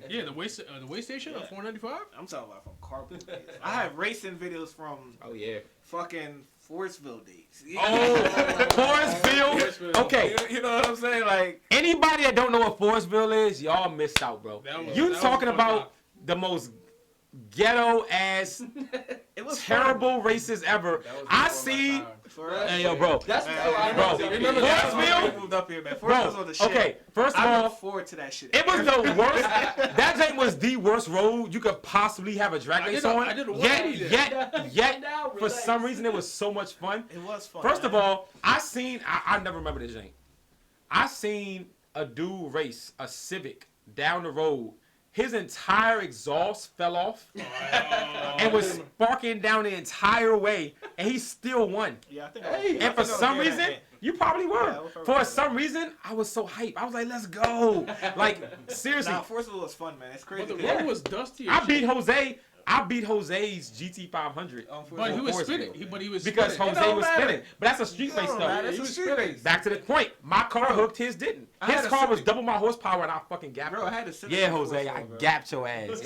Yeah, the way station Yeah. on 495. I'm talking about from carpool days. I have racing videos from Oh yeah. fucking Forestville days. Oh, Forestville. Okay. You know what I'm saying? Like, Anybody that don't know what Forestville is, y'all missed out, bro. That was- You that was talking fucked about up. the most ghetto ass, it was terrible races ever. I seen. Hey yo, bro. That's before I Bro, moved up here. remember That's when Forestville? we moved up here, man. Bro, Forestville's on the shit. okay. First of I all, look forward to that shit. it was the worst. That thing was the worst road you could possibly have a drag race on. I did a Yet, Now, for relax. some reason, it was so much fun. It was fun. First of man. all, I never remember this thing. I seen a dude race a Civic down the road. His entire exhaust fell off and was sparking down the entire way, and he still won. Yeah, I think. Hey, And for some reason, you probably Yeah, were. I was For probably- some reason, I was so hyped. I was like, let's go. Like, seriously. Nah, Forestville was fun, man. It's crazy. But the 'cause- road was dusty. I beat Jose. I beat Jose's GT500. But he was Forestville. spinning. But he was Because spinning. Jose don't was matter. spinning. But that's a street race, No, though. man, that's he a was street spinning. race. Back to the point. My car hooked, his didn't. I had His a car was Civic. double my horsepower, and I fucking gapped Bro, him. I had a Civic Yeah, before Jose, Forestville, I bro. gapped your ass.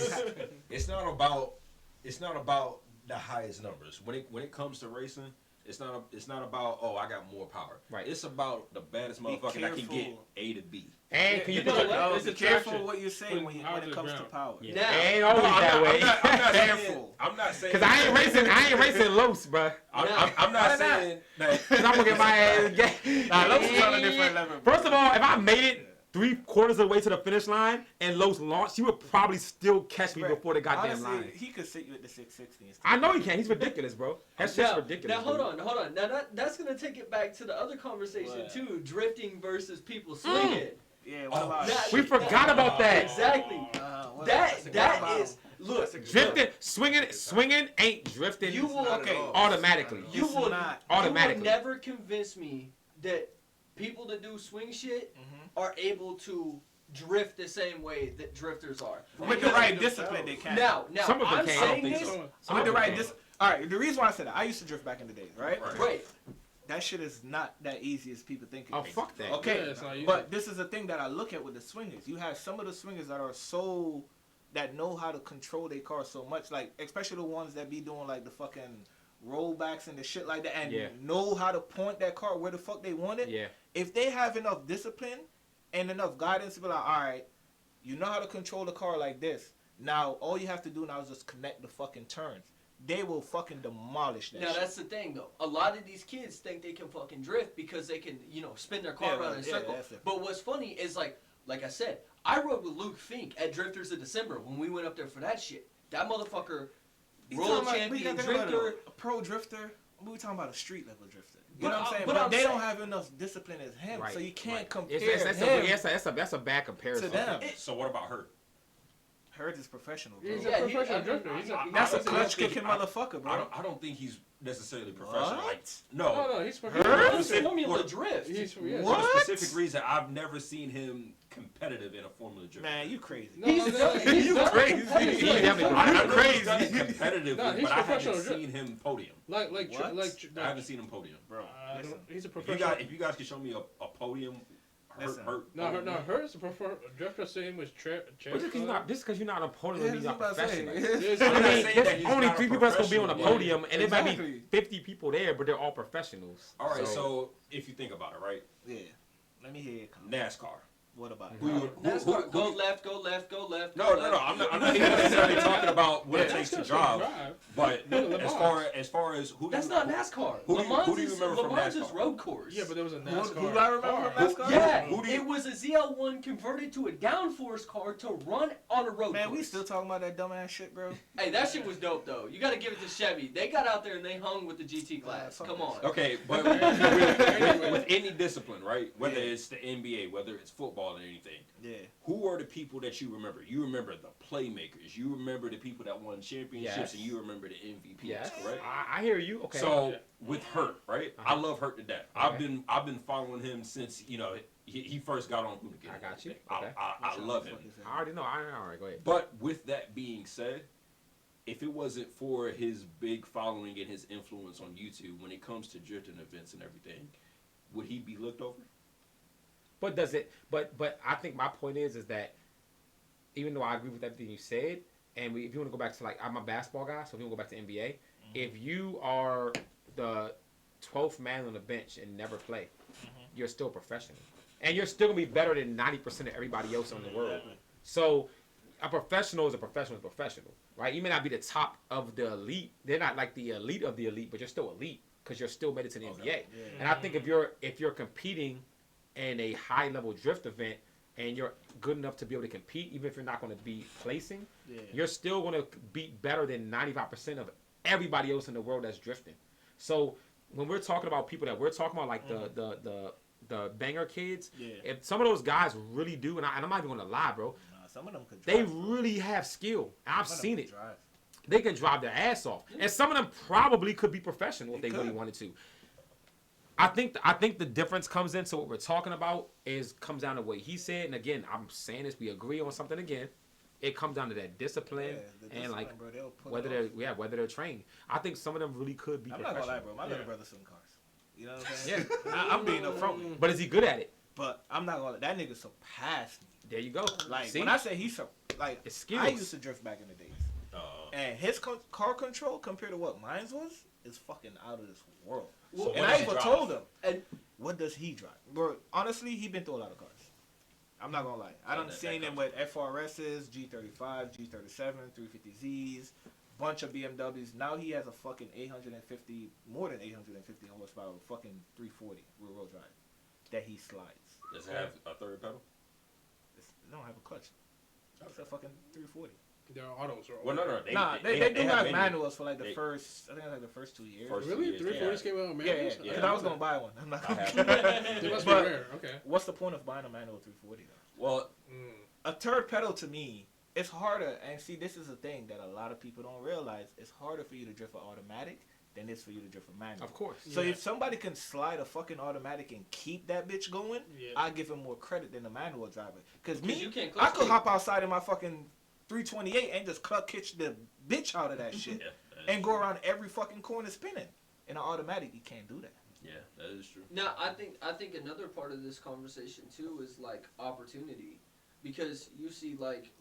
It's not about the highest numbers. When it comes to racing, it's not about, oh, I got more power. Right. It's about the baddest motherfucker that can get careful. A to B. And can you You know put what? your... Oh, It's be attraction. careful what you say when Power to it the comes to ground. power. Yeah. Now- It ain't always that way. I'm not saying. Careful. I'm not saying. Because I ain't racing Los, bruh. I'm not saying that. Because I'm going to get my ass... Nah, Los is on a different level. bro. First of all, if I made it 3/4 of the way to the finish line and Los launched, he would probably still catch me Bro, before the goddamn honestly, line. he could sit you at the 660 and stuff. I know he can. He's ridiculous, bro. That shit's Now, ridiculous. now hold dude. on. Now that's gonna take it back to the other conversation What? too: drifting versus people swinging. Yeah, what about That- We forgot about that. Exactly. what That about- is look. Drifting, swinging ain't drifting You will Okay. automatically. You It's will not. Automatically. You will never convince me that people that do swing shit are able to drift the same way that drifters are. With the right discipline, they can. Now, Some of them I'm can, I don't saying think this. so. With the right all right, the reason why I said that, I used to drift back in the days, right? Right. That shit is not that easy as people think it Oh, is. fuck that. Okay, Yeah, it's not easy. but this is the thing that I look at with the swingers. You have some of the swingers that are so that know how to control their car so much, like especially the ones that be doing like the fucking rollbacks and the shit like that, and Yeah. know how to point that car where the fuck they want it. Yeah. If they have enough discipline and enough guidance to be like, all right, you know how to control the car like this. Now all you have to do now is just connect the fucking turns. They will fucking demolish that. Now shit. that's the thing though. A lot of these kids think they can fucking drift because they can, spin their car Yeah, around in a yeah, circle. that's it. But what's funny is like I said, I rode with Luke Fink at Drifters of December when we went up there for that shit. That motherfucker, You world talking about- champion we gotta think about drifter. a pro drifter. We talking about a street level drifter. You But know what I'm I- saying? but But I'm they saying- don't have enough discipline as him, Right, so you can't right. compare That's him a bad comparison. to them. Hurd is professional, bro. He's Yeah, a professional drifter. That's a honestly, clutch kicking motherfucker, bro. I don't think he's necessarily professional. What? Like, No, he's Hurd? professional. Formula drift. He's For yeah. What? the specific reason, I've never seen him competitive in a Formula Drift. Man, you crazy. No, he's You crazy. I know crazy. he's done it competitively, No, he's but I haven't professional drift. seen him podium. like What? I haven't seen him podium. Bro, listen. he's a If professional. you guys can show me a podium, Listen. Hurt's a drifter. Same with But just because you're not an opponent, Yeah, you're not that's what I'm saying. professional. Yes. I I'm not mean, saying that there's he's only not a 3 people that's gonna be on the professional. podium, and there might Exactly. be 50 people there, but they're all professionals. All right, so if you think about it, right? Yeah. Let me hear you. NASCAR. What about it? NASCAR, go left, go left, go left. No, go no, left. no. I'm not even necessarily talking about what it Yeah, takes to NASCAR's drive. drive. But No, the as far as who That's not NASCAR. Who Le Mans do you remember from Le Mans is NASCAR? road course. Yeah, but there was a Who NASCAR. do I remember from NASCAR? Yeah, Who do you- it was a ZL1 converted to a downforce car to run on a road Man, course. we still talking about that dumbass shit, bro. Hey, that shit was dope though. You gotta give it to Chevy. They got out there and they hung with the GT class. fuck Come that on. Okay, but with any discipline, right? Whether Yeah. it's the NBA, whether it's football or anything, Yeah. who are the people that you remember? You remember the playmakers. You remember the people that won championships, Yes. and you remember the MVPs, Yes, correct? I hear you. Okay. So Yeah. with Hurt, right? Uh-huh. I love Hurt to death. Okay. I've been following him since he first got on Hooligan. I got you. I, Okay. I love him. I already know. All right, go ahead. But with that being said, if it wasn't for his big following and his influence on YouTube, when it comes to drifting events and everything, would he be looked over? But does it? But I think my point is that even though I agree with everything you said, and if you want to go back to I'm a basketball guy, so if you want to go back to NBA, if you are the 12th man on the bench and never play, you're still professional, and you're still gonna be better than 90% of everybody else in the world. So a professional is a professional is a professional, right? You may not be the top of the elite. They're not like the elite of the elite, but you're still elite because you're still made it to the NBA. Yeah. And I think if you're competing in a high level drift event and you're good enough to be able to compete, even if you're not going to be placing, you're still going to be better than 95% of everybody else in the world that's drifting. So when we're talking about people that we're talking about, like the banger kids, if some of those guys really do, and I'm not even going to lie, bro, Nah, some of them could they drive. really have skill. I've Some of them seen could it. drive. They can drive their ass off, and some of them probably could be professional if they really could. wanted to. I think the difference comes into what we're talking about comes down to what he said, and again, I'm saying this, we agree on something again. It comes down to that discipline the and discipline, bro, they'll put whether it whether they're trained. I think some of them really could be I'm not gonna lie, professional. bro. My little Yeah. brother's selling cars. You know what I'm saying? I'm being upfront with you. But is he good at it? But I'm not gonna. That nigga surpassed me. There you go. Like See? when I say like It's skills. I used to drift back in the days, and his car control compared to what mine was is fucking out of this world. Well, And what I does he even drive? told him, And what does he drive? Bro, honestly, he been through a lot of cars. I'm not gonna lie. I done that seen him comes with FRSs, G35, G37, 350Zs, bunch of BMWs. Now he has a fucking 850, more than 850 horsepower, fucking 340 rear wheel drive that he slides. Does it have a third pedal? It don't have a clutch. It's a fucking 340. Their autos are. Well, no. They do have manual. manuals for like the They- first, I think it's like the first 2 years. First- Really? Yeah. 340s came out with Yeah, manuals? yeah. Yeah. Because I was gonna buy one. I'm not I gonna. have. They must But- be rare. Okay. What's the point of buying a manual 340 though? Well, A third pedal to me, it's harder. And see, this is a thing that a lot of people don't realize. It's harder for you to drift an automatic than it is for you to drift a manual. Of course. So Yeah. if somebody can slide a fucking automatic and keep that bitch going, Yeah. I give him more credit than a manual driver. Because you me, can't I clutch could kick. hop outside in my fucking 328 and just cluck kitch the bitch out of that shit yeah, and go around every fucking corner spinning. In an automatic, you can't do that. yeah, that is true. Now, I think another part of this conversation too is like opportunity, because you see like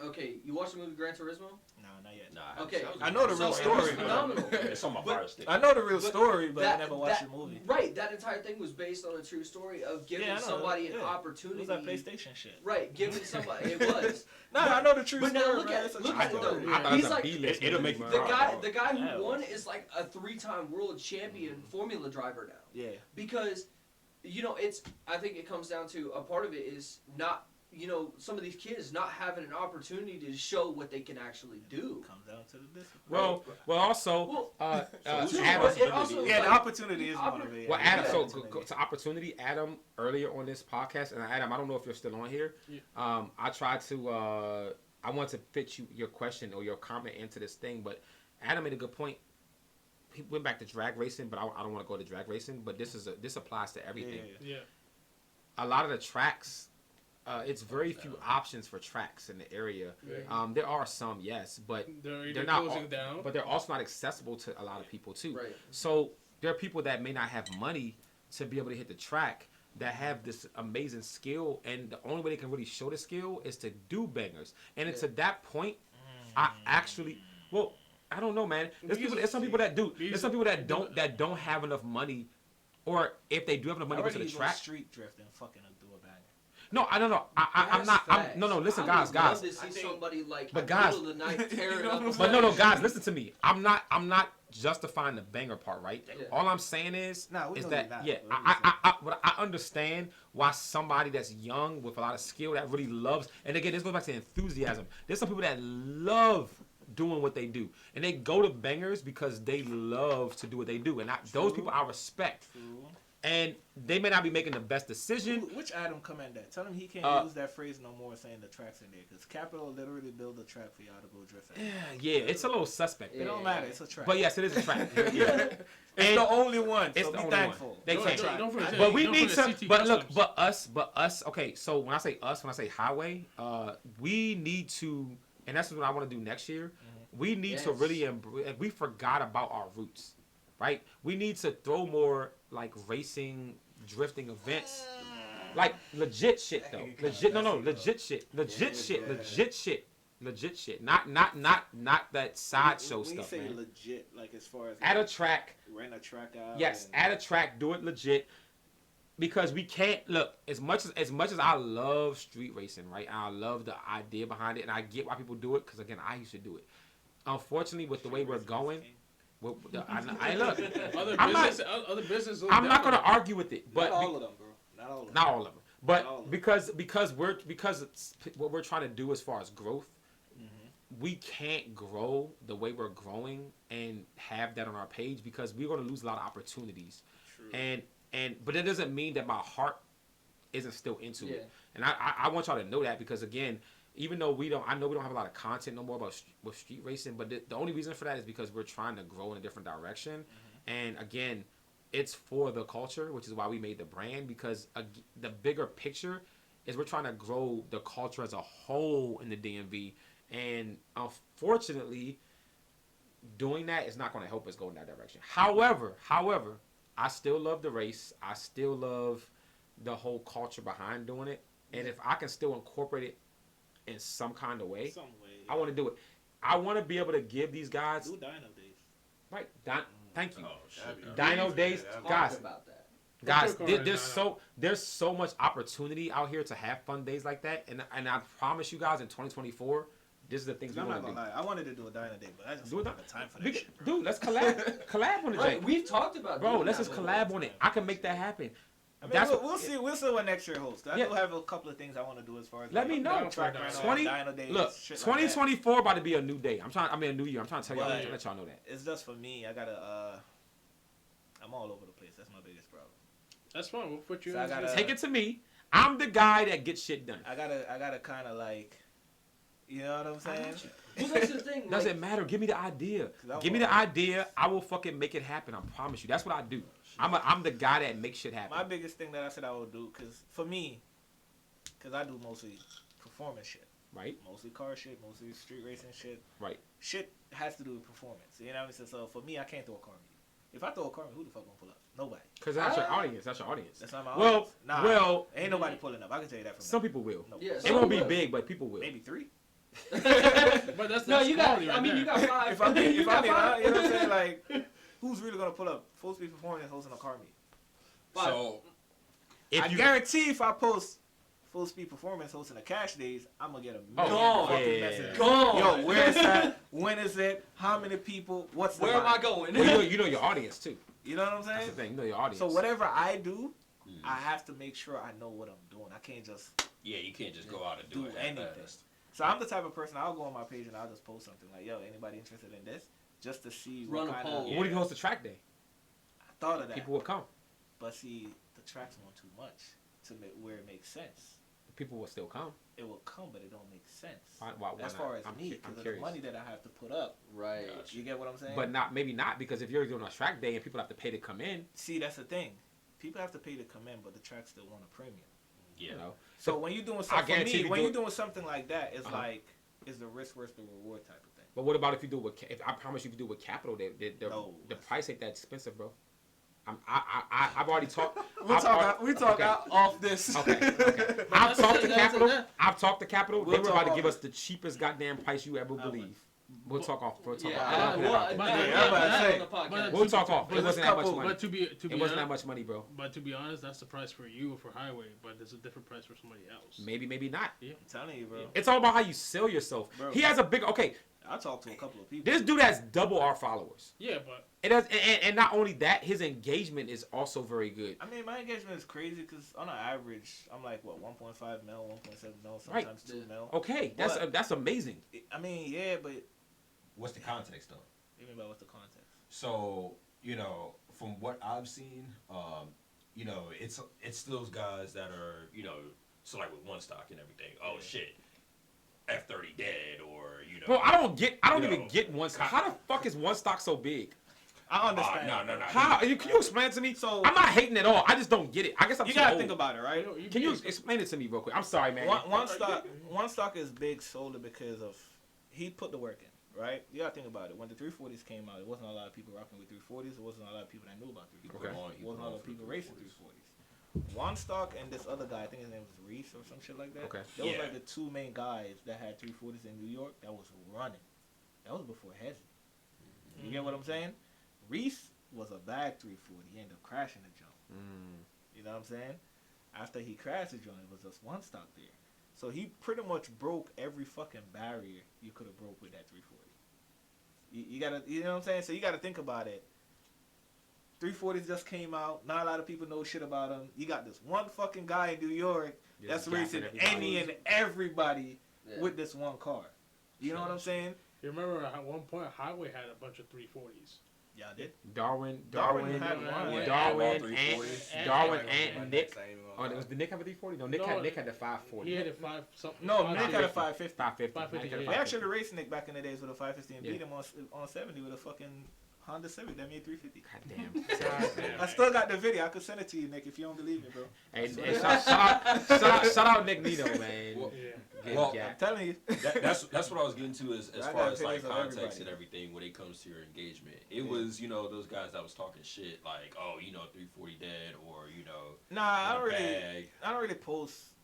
okay, you watch the movie Gran Turismo? No, not yet. Nah, Okay, I know the real so story, It was but- phenomenal. It's on my But- fire stick. I know the real But story, but I that- never watched that- the movie. Right, that entire thing was based on a true story of giving Yeah, I know, somebody an yeah. It opportunity. was that PlayStation shit. Right, giving somebody. It was. Nah, I know the true But now story, look man. at It's a look true at it story. though. I thought it He's was a like B-list it'll movie, make you bro. the guy Yeah, who it won was. is like a 3-time world champion Formula driver now. Yeah. Because I think it comes down to a part of it is not, some of these kids not having an opportunity to show what they can actually do. Comes down to the discipline. Well, also, Well, Adam, but it also, Yeah, the like, opportunity is one of it. well, Yeah, Adam, the so opportunity. to opportunity, Adam, earlier on this podcast, and Adam, I don't know if you're still on here. Yeah. I tried to I want to fit your question or your comment into this thing, but Adam made a good point. He went back to drag racing, but I don't want to go to drag racing. But this applies to everything. Yeah. A lot of the tracks, it's very few options for tracks in the area. Yeah. There are some, yes, but They're not closing down. But they're also not accessible to a lot of people too. Right. So there are people that may not have money to be able to hit the track that have this amazing skill, and the only way they can really show the skill is to do bangers. And to that point, I actually, well, I don't know, man. There's some people that do. There's some people that don't have enough money, or if they do have enough money to go to the track. Street drift and fucking do a banger. No, I don't know. I'm not. No, listen, guys. I would love to see somebody like but guys, middle of the night tear it up. But no, guys, listen to me. I'm not justifying the banger part, right? Yeah. All I'm saying is that I understand why somebody that's young with a lot of skill that really loves, and again, this goes back to enthusiasm. There's some people that love doing what they do, and they go to bangers because they love to do what they do, and those people I respect. True. And they may not be making the best decision. Which Adam comment that? Tell him he can't use that phrase no more, saying the track's in there, because Capital literally built a track for y'all to go drift at. Yeah, it's a little suspect. It don't matter, it's a track. But yes, it is a track. It's the only one. It's So the be only thankful. one. They can't. Don't forget- But we don't need forget some. CT But look, Customs. but us. Okay, so when I say us, when I say highway, we need to, and that's what I want to do next year. We need to really embrace. We forgot about our roots, right? We need to throw more like racing, drifting events, like legit shit though. Legit, legit shit, legit shit. Not that sideshow When you stuff, say man. legit, like as far as At a track. rent a track out. Yes, and- at a track, do it legit. Because we can't look as much as I love street racing, right? And I love the idea behind it, and I get why people do it. Because again, I used to do it. Unfortunately, with the way we're going, I look. Other businesses. I'm not going to argue with it, but not all of them, bro. Not all of them. not all of them. But all of them. because it's what we're trying to do as far as growth, we can't grow the way we're growing and have that on our page because we're going to lose a lot of opportunities. True. But it doesn't mean that my heart isn't still into it. And I want y'all to know that because again, even though I know we don't have a lot of content no more with street racing, but the only reason for that is because we're trying to grow in a different direction. And again, it's for the culture, which is why we made the brand, because the bigger picture is we're trying to grow the culture as a whole in the DMV. And unfortunately, doing that is not going to help us go in that direction. However, I still love the race. I still love the whole culture behind doing it. And if I can still incorporate it in some kind of way, I want to do it. I want to be able to give these guys... Do Dino Days. Right. Thank you. Oh, shit. Dino Days. Guys, about that. there's so much opportunity out here to have fun days like that. And I promise you guys in 2024, this is the things we I'm not want to gonna do. lie. I wanted to do a Dino Day, but I just Do it don't have the time for that shit, bro. Dude, let's collab on the Right, J. we've talked about Bro, doing let's that just before. collab on it. I can make that happen. I mean, That's we'll see. We'll see what next year holds. I Yeah. do have a couple of things I want to do as far as Let me know. track run on 20 Dino Days. Look, shit like that. 2024 about to be a new day. A new year. I'm trying to tell y'all, But- let y'all know that. It's just for me. I gotta. I'm all over the place. That's my biggest problem. That's fine. We'll put you So I in. gotta- Take it to me. I'm the guy that gets shit done. I gotta kind of like, you know what I'm saying? Well, that's the thing. Doesn't matter. Give me the idea. I Give me the idea. I will fucking make it happen. I promise you. That's what I do. I'm the guy that makes shit happen. My biggest thing that I said I would do, because for me, because I do mostly performance shit. Right? Mostly car shit, mostly street racing shit. Right. Shit has to do with performance. You know what I mean? So for me, I can't throw a car meet. If I throw a car meet, who the fuck gonna pull up? Nobody. Because that's your audience. That's your audience. That's not my Well, audience. Nah, well, ain't nobody pulling up. I can tell you that from some now. people will. No. Yeah, It some won't be will. big, but people will. Maybe 3. But that's No, you got. quality right I mean, there. you got 5. If I'm being, you if I'm got being, 5. you know what I'm saying? Like, who's really gonna pull up? Full speed performance hosting a car meet. So If I you guarantee if I post full speed performance hosting a cash days, I'm gonna get a million Gone. fucking Yeah. messages. Gone. Yo, where is that? When is it? How many people? What's the Where am I line? going? well, you know your audience too. You know what I'm That's the saying? thing. You know your audience. So whatever I do, I have to make sure I know what I'm doing. I can't just yeah, you can't just go out and do do it anything. half-assed. So I'm the type of person, I'll go on my page and I'll just post something like, yo, anybody interested in this? Just to see Run a what kind poll. of... What if you host a track day? I thought of that. People will come. But see, the tracks want too much to make, where it makes sense. People will still come. It will come, but it don't make sense. Why as not? far as I'm me, cu- I'm because of the curious. money that I have to put up. Right. Gotcha. You get what I'm saying? But maybe not, because if you're doing a track day and people have to pay to come in, see, that's the thing. People have to pay to come in, but the tracks still want a premium. Yeah. you know. So when you're doing I something, for guarantee me, if you when do you're it- doing something like that, it's Uh-huh. like, is the risk worth the reward type of thing? But what about if you do it with? If I promise you, if you do it with Capital, No. the price ain't that expensive, bro. I've already talked. We talk okay. out off this. Okay. I've talked to Capital. I've talked to Capital. They We'll were about to talk give off us the cheapest goddamn price you ever believe. We'll talk off. We'll talk Yeah, off. well, I'm about to say, on the podcast. We'll talk off. It But wasn't that much money. But to be It wasn't that much money, bro. But to be honest, that's the price for you for highway. But there's a different price for somebody else. Maybe not. Yeah. I'm telling you, bro. It's all about how you sell yourself. Bro. He has a big. Okay, I talked to a couple of people. this dude has double our followers. Yeah, but It does, and not only that, his engagement is also very good. I mean, my engagement is crazy because on an average, I'm like, what, 1.5 mil, 1.7 mil, Right. sometimes 2 mil. Okay, But- that's amazing. I mean, yeah, but What's the context though? even about what's the context? So, from what I've seen, it's those guys that are, so like with one stock and everything. Oh Yeah. shit, F30 dead, or Bro, I don't You even know, get one stock. How the fuck is one stock so big? I understand. no. How? Can you explain it to me? So- I'm not hating at all. I just don't get it. I guess I'm You too gotta old. think about it, right? Can you explain it to me real quick? I'm sorry, man. One stock is big solely because of he put the work in, right? You gotta think about it. When the 340s came out, it wasn't a lot of people rocking with 340s. It wasn't a lot of people that knew about 340s. Okay. It wasn't a lot of people racing 340s. One stock and this other guy, I think his name was Reese or some shit like that. Okay. Those Yeah. like the two main guys that had 340s in New York that was running. That was before Hezzy. You get what I'm saying? Reese was a bag 340. He ended up crashing the jump. You know what I'm saying? After he crashed the joint, it was just one stock there. So he pretty much broke every fucking barrier you could have broke with that 340. You gotta, you know what I'm saying? So you gotta think about it. 340s just came out. Not a lot of people know shit about them. You got this one fucking guy in New York that's racing any and everybody Yeah. with this one car. You know what I'm saying? you remember at one point Highway had a bunch of 340s. Yeah, I did. Darwin, Darwin had one. Yeah. Darwin, All and 340s. Darwin And- and Nick. Oh, was the Nick have a 340? No, Nick had the 540. He had a 5 something. No, five Nick had a 50. 550. 550. 550, Nick had a yeah. We 550. actually raced Nick back in the days with a 550 and Yeah. beat him on 70 with a fucking Honda Civic that made 350. God damn. I still got the video. I could send it to you, Nick, if you don't believe me, bro. Hey, shout out Nick Nito, man. Well, Yeah. Good well, guy. I'm telling you. That's what I was getting to as I far got as like opinions on context everybody. and everything when it comes to your engagement. It was those guys that was talking shit like 340 dead, or Nah, I don't bag. I don't really post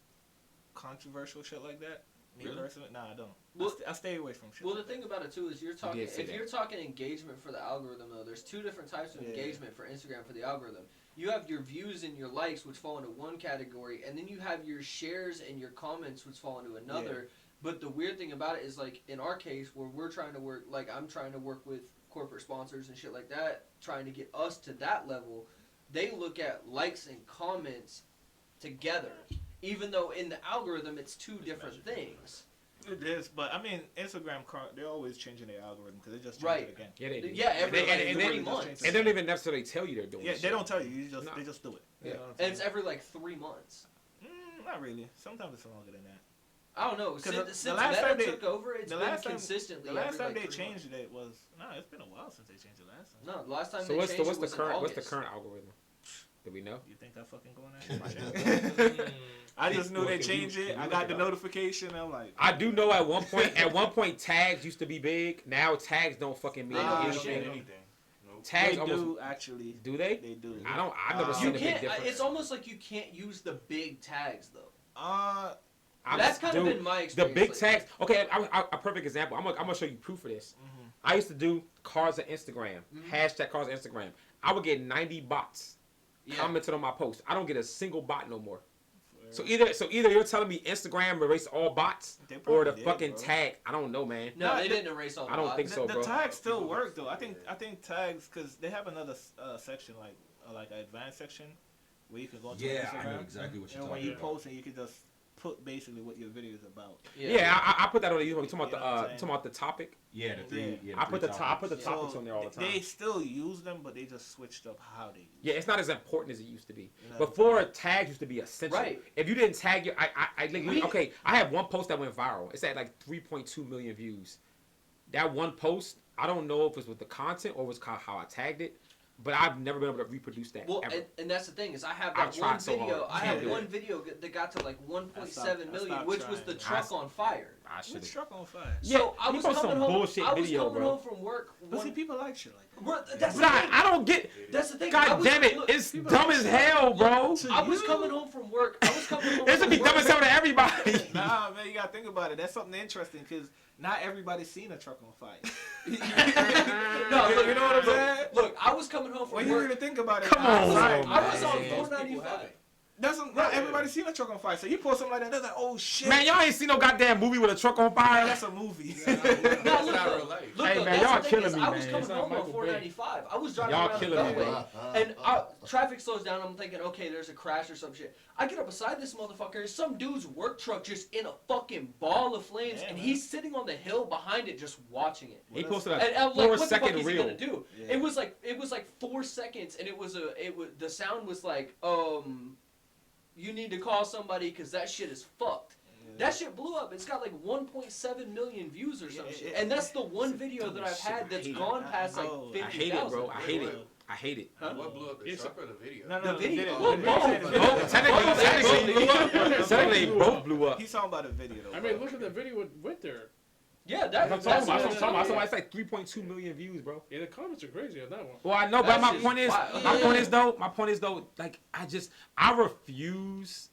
controversial shit like that. Me Really? personally, nah, I don't. Well- I stay away from shit. Well, the like thing about it too is did say if that. you're talking engagement for the algorithm though, there's two different types of Yeah. engagement for Instagram for the algorithm. You have your views and your likes, which fall into one category, and then you have your shares and your comments, which fall into another. But the weird thing about it is, like in our case, where we're trying to work, like I'm trying to work with corporate sponsors and shit like that, trying to get us to that level, they look at likes and comments together, even though in the algorithm it's two different things. It is, but I mean, Instagram, they're always changing their algorithm because they just changed Right. it again. Yeah, they do. Yeah, every and, like and, 3 and, months. and they don't even necessarily tell you they're doing Yeah, this they shit. don't tell you. No. They just do it. Yeah. You know what I'm And it's saying? every like 3 months. Not really. Sometimes it's longer than that. I don't know. 'Cause Since the last Meta time they- took over, it's the been last time- consistently. The last every, time like, they 3 changed it was it's been a while since they changed it last time. months. No, the last time So they what's changed the it was in current August. algorithm? Do we know? You think I fucking going at? I just knew they Can changed you it. I look got it the up? notification. I'm like, I do know at one point tags used to be big. Now tags don't fucking mean They don't They do don't anything. mean anything. Nope. Tags they almost do actually. do they? They do. I've never You seen You a big can't. difference. It's almost like you can't use the big tags though. That's kind of been my The experience big lately. tags. Okay, a perfect example. I'm gonna show you proof of this. Mhm. I used to do cars on Instagram. Mhm. Hashtag cars on Instagram. I would get 90 bots Yeah. commented on my post. I don't get a single bot no more. So either you're telling me Instagram erased all bots, They or probably the did, fucking bro. tag. I don't know, man. No, Nah, they the- didn't erase all the I don't bots. think so, The bro. tags still People work though. just- I think tags because they have another section like an advanced section where you can go to Yeah, Instagram. I know exactly what you're And when talking you about. post and you can just put basically what your video is about. Yeah, I put that on the YouTube. You talking You know what I'm about saying? the topic? Yeah, the three. Yeah, I put the topics So on there all the time. They still use them, but they just switched up how they use Yeah, it's not as important as it used to be. You know, Before, tags used to be essential. Right. If you didn't tag your, okay, I have one post that went viral. It's at like 3.2 million views. That one post, I don't know if it was with the content or it was how I tagged it, but I've never been able to reproduce that. Well, ever. and that's the thing is I have I've that one tried so video. hard. I have Yeah. one video that got to like 1.7 million, stopped which was trying. the truck on fire. I Which should have. truck on fire? Yeah, So I he was posted coming some home. bullshit I was video, coming bro. home from work. But see, people like shit like that. That's the Nah, thing. I don't get. That's the thing. God damn it, look, it's dumb as hell, bro. I was coming home from work. I was coming home. It should from be dumb work. as hell to everybody. Nah, man, you gotta think about it. That's something interesting because not everybody's seen a truck on fire. No, look, you know what I'm saying? Look, I was coming home from When you work. really think about it, Come on, outside, man. I was on Most people have 495. it. not everybody's seen a truck on fire. So you post something like that, they're like, oh shit. Man, y'all ain't seen no goddamn movie with a truck on Man, fire. that's a movie. No, That's look, not though. real life. Look, Hey, though, man, that's y'all the thing killing is me, I was man. coming It's not home on Michael Bay. 495. I was driving Y'all around the killing me, beltway, and traffic slows down. I'm thinking, okay, there's a crash or some shit. I get up beside this motherfucker. Some dude's work truck just in a fucking ball of flames, Yeah, and man. he's sitting on the hill behind it, just watching it. He posted And a I'm like, what the fuck 4-second is he reel. gonna do? Yeah. It was like 4 seconds, and it was the sound was like, you need to call somebody because that shit is fucked. That shit blew up. It's got like 1.7 million views or some shit. And that's the one video that I've had that's gone past like Bro, 50,000. I hate it, bro. I hate Wait, it. I hate it. Huh? What blew up the It's truck or the video? No, The no, video. the video. Oh, technically, both blew up. He's talking about a video though. I mean, bro. look at the video with Winter. Yeah, I'm talking about. yeah. It's like 3.2 million views, bro. Yeah, the comments are crazy on that one. Well, I know, but That's my just point is, wild. my point is though, like I refuse.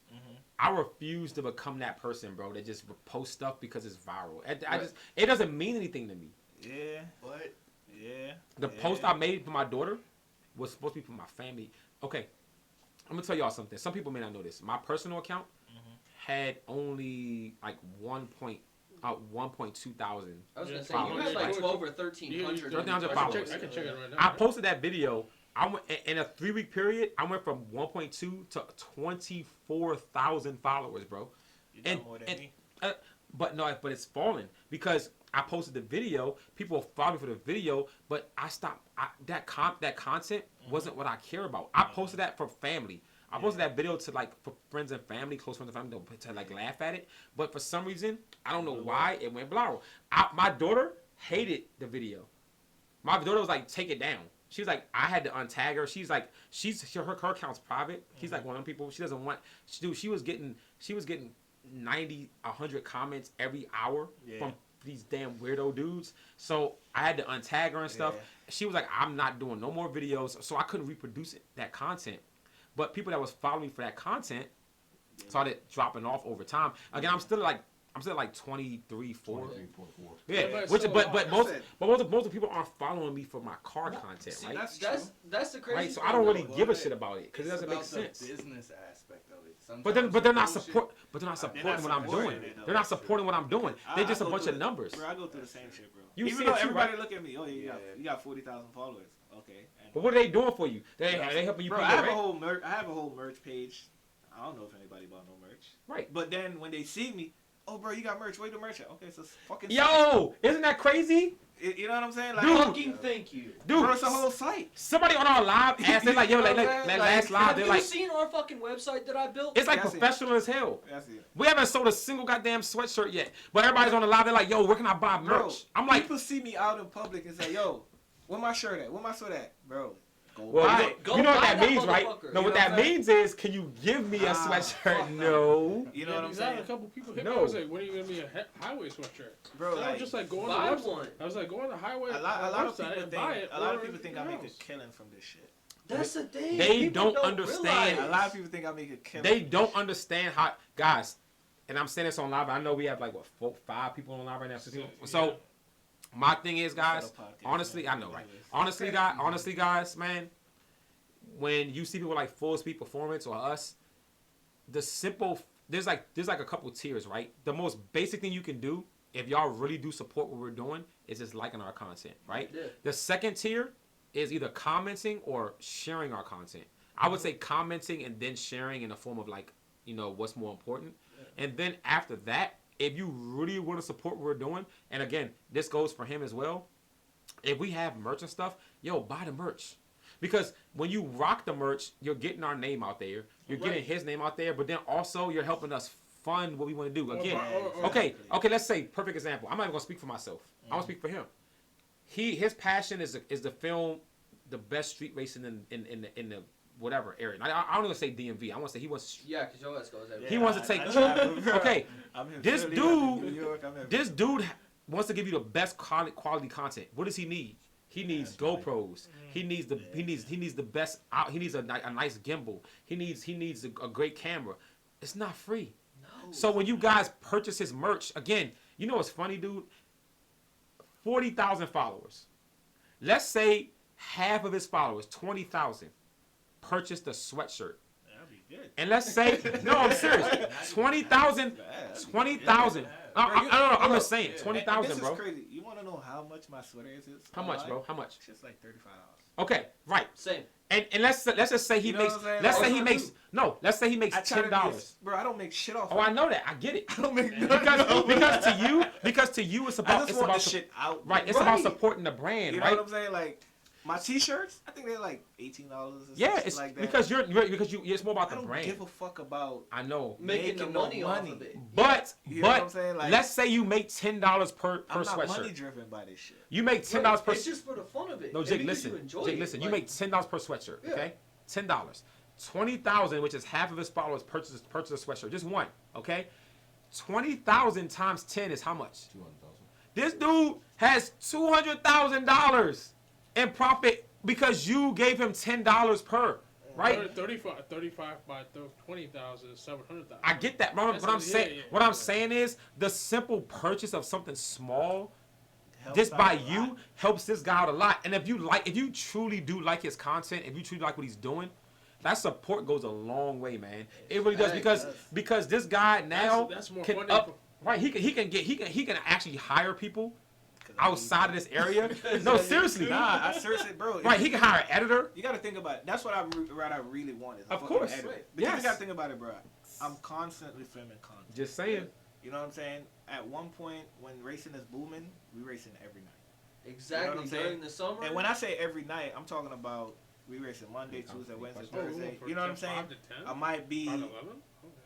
I refuse to become that person, bro, that just post stuff because it's viral. It doesn't mean anything to me. Yeah, What? yeah. The post I made for my daughter was supposed to be for my family. Okay, I'm gonna tell y'all something. Some people may not know this. My personal account had only like 1.2 thousand. I was gonna say, followers. you had like Like, 12 or 1,300. 1,300 I followers. can check it right now. I posted that video. I went in a 3-week period. I went from 1.2 to 24,000 followers, bro. You done more than me. But it's falling because I posted the video. People follow me for the video, but I stopped. That content wasn't what I care about. I posted that for family. I posted that video to like for friends and family, close friends and family, to like laugh at it. But for some reason, I don't know why it went viral. My daughter hated the video. My daughter was like, "Take it down." She was like, I had to untag her. She's like, her account's private. She's like one of them people. She doesn't want. She was getting 90, 100 comments every hour from these damn weirdo dudes. So I had to untag her and stuff. Yeah. She was like, I'm not doing no more videos. So I couldn't reproduce that content. But people that was following me for that content started dropping off over time. Again, I'm still like 23, 4. 23.4. Yeah, Yeah, which so- but most of the people aren't following me for my car content, See, right? that's the crazy Right, so thing, I don't really though. give a shit about it because it It's doesn't make about sense. the business aspect of it. Sometimes But they're not bullshit- supporting what I'm supporting doing. it, though. They're not supporting what I'm doing. They're just a I go bunch through of the- numbers. Bro, I go through the same shit, bro. You Even see though it too, everybody right? look at me, oh yeah, Yeah. you got 40,000 followers. Okay. And But what are they doing for you? They helping you bro, pay I your have a rent? whole merch. I have a whole merch page. I don't know if anybody bought no merch. Right. But then when they see me, oh bro, you got merch. Where the merch at? Okay, so it's fucking. Yo, isn't that crazy? You know what I'm saying? Like, Dude. Fucking thank you. Dude, bro, it's a whole site. somebody on our live asked, they're like, yo, You know like, what I'm saying? last live, Have they're you like, seen our fucking website that I built? it's like Yeah, I see it. professional as hell. That's it. We haven't sold a single goddamn sweatshirt yet. But everybody's on the live, they're like, yo, where can I buy Bro, merch? I'm like, people see me out in public and say, yo, where my shirt at? Where my sweat at? Bro, go well, buy you it. Go know what buy that that means, right? motherfucker. No, You what know that what I'm means is, can you give me a fuck sweatshirt? no. No. You know what I'm Because I had saying? a couple people hit No. me. I was like, when are you gonna be a highway sweatshirt? Bro, I like, was just like, go on buy the website. one. I was like, go on the highway. a lot of website people and buy think it. a lot or of people think I make a anything else. killing from this shit. That's the thing. They People don't understand. A realize. lot of people think I make a killing. They don't understand how, guys, and I'm saying this on live. I know we have like, what, 4, 5 people on live right now. So my thing is, guys, honestly, I know, right? Honestly, guys, man, when you see people like Full Speed Performance or us, there's like a couple tiers, right? The most basic thing you can do if y'all really do support what we're doing is just liking our content, right? Yeah. The second tier is either commenting or sharing our content. I would say commenting and then sharing in the form of like, what's more important. And then after that, if you really want to support what we're doing, and again, this goes for him as well. If we have merch and stuff, yo, buy the merch. Because when you rock the merch, you're getting our name out there. You're getting his name out there, but then also you're helping us fund what we want to do. Again, okay, let's say, perfect example. I'm not even going to speak for myself. I'm going to speak for him. His passion is to film the best street racing in the whatever area. I don't want to say DMV. I want to say he wants. Yeah, because your ass goes everywhere. He wants to take. Okay, this dude wants to give you the best quality content. What does he need? He needs GoPros. He needs the best. He needs a nice gimbal. He needs a great camera. It's not free. No. So when you guys purchase his merch, again, you know what's funny, dude? 40,000 followers. Let's say half of his followers, 20,000, purchased a sweatshirt. That'd be good. And let's say, no, I'm serious. 20,000. 20,000. I'm just saying, 20,000, This bro. is crazy. You want to know how much my sweater is? How much, bro? How much? It's just like $35. Okay, right. Same. And let's just say he You know makes. what I'm saying? Let's Like, say he makes. No, let's say he makes $10. Bro, I don't make shit off. Oh, I know that. I get it. I don't make because to you it's about I just want this shit out. right. It's about supporting the brand, You know right? what I'm saying? Like my T-shirts, I think they're like $18. Yeah, it's like that. because you're it's more about I the don't brand. give a fuck about I know. Making the money off of it. But You know what I'm saying? Like, let's say you make $10 per I'm not money sweatshirt. driven by this shit. You make $10 per. It's just for the fun of it. No, And Jake, because listen. You enjoy Jake, it. listen. Like, You make $10 per sweatshirt. Yeah. Okay, $10. 20,000, which is half of his followers, purchase a sweatshirt. Just one. Okay, 20,000 times 10 is how much? 200,000. This dude has $200,000 in profit because you gave him $10 per. Right? 35 by 20,000 is 700,000. I get that, bro. What I'm saying, what I'm saying is the simple purchase of something small, just by you, helps this guy out a lot. And if you truly do like his content, if you truly like what he's doing, that support goes a long way, man. It really does because this guy now that's more can fun up. Right, he can actually hire people outside of this area. No, seriously. Nah, I seriously, bro. Right, he can hire an editor. You gotta think about it. That's what I really want is a Of fucking course. editor. Right. Because Yes. you gotta think about it, bro. I'm constantly filming content. Just saying. You know what I'm saying? At one point, when racing is booming, we racing every night. exactly. You know what I'm saying? During the summer. And when I say every night, I'm talking about we racing Monday, Tuesday, Wednesday, Thursday. You know what I'm saying? 5 to 10? I might be 5 to 11?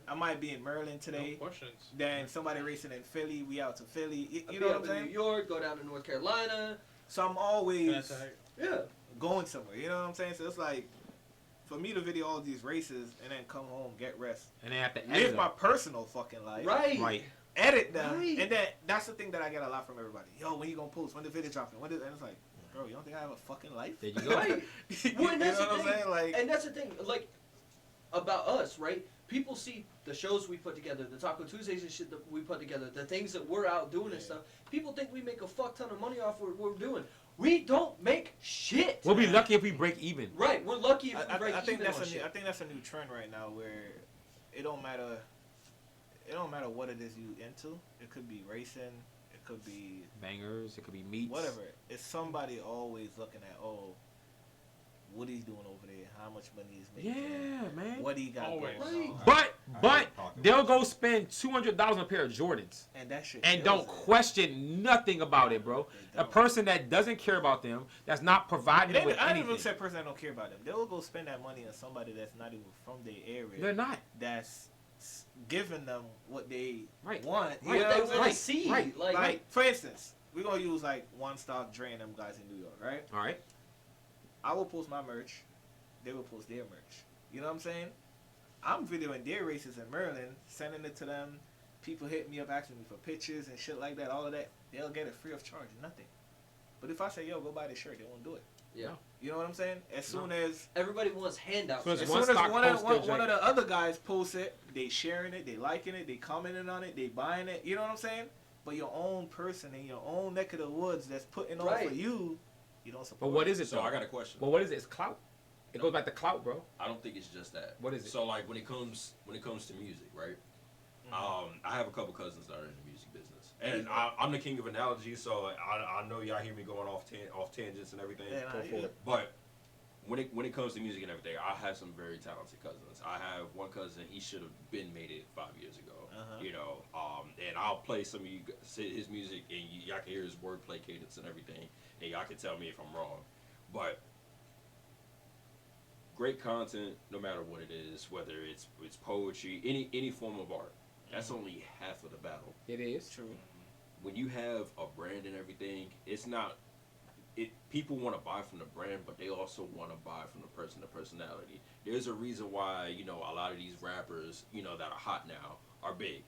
I might be in Maryland today. No questions. Then somebody racing in Philly, we out to Philly. You I'll know be what up I'm in saying? New York, go down to North Carolina. So I'm always Yeah. going somewhere. You know what I'm saying? So it's like for me to video all these races and then come home, get rest, And they have to live edit my them. personal fucking life, Right. Right. edit them, Right. and then that's the thing that I get a lot from everybody. Yo, when you gonna post? When the video dropping? And it's like, bro, you don't think I have a fucking life? There you go. Right. You Well, and know that's what the I'm thing. saying? Like, And that's the thing, like, about us, right? People see the shows we put together, the Taco Tuesdays and shit that we put together, the things that we're out doing and stuff. People think we make a fuck ton of money off what we're doing. We don't make shit. We'll be lucky if we break even. Right, we're lucky if we I break think even that's on a new, shit. I think that's a new trend right now where it don't matter. It don't matter what it is you into. It could be racing. It could be Bangers, it could be meats. whatever. It's somebody always looking at what he's doing over there, how much money he's making, Yeah, man. what he got Always. going on, But they'll go spend $200 on a pair of Jordans and that shit. and kills don't it. question nothing about it, bro. They A don't. person that doesn't care about them, that's not providing them with I don't even anything. say person that don't care about them. They'll go spend that money on somebody that's not even from their area. They're not. That's giving them what they Right. want. You Right. know What they what I'm want saying? to see. Right. Like, For instance, we're gonna use like One Stop Dre and them guys in New York, right? All right. I will post my merch, they will post their merch. You know what I'm saying? I'm videoing their races in Maryland, sending it to them. People hit me up asking me for pictures and shit like that. All of that, they'll get it free of charge, nothing. But if I say, yo, go buy this shirt, they won't do it. yeah. You know what I'm saying? As soon as Everybody wants handouts. So it's as one soon as stock one post their of joint. the other guys posts it, they sharing it, they liking it, they commenting on it, they buying it. You know what I'm saying? But your own person in your own neck of the woods that's putting on Right. for you, you don't support. But what is it So though? I got a question. But what is it? It's clout. It goes back to clout, bro. I don't think it's just that. What is it? So like when it comes to music, right? I have a couple cousins that are in the music business, and I'm the king of analogies. So I know y'all hear me going off tangents and everything. Yeah, nah, you good. But when it comes to music and everything, I have some very talented cousins. I have one cousin, he should have been made it 5 years ago. You know, and I'll play some of his music, and y'all can hear his wordplay cadence and everything, and y'all can tell me if I'm wrong. But great content, no matter what it is, whether it's poetry, any form of art, that's only half of the battle. It is True. When you have a brand and everything, it's not. People want to buy from the brand, but they also want to buy from the person, the personality. There's a reason why, you know, a lot of these rappers, you know, that are hot now are big,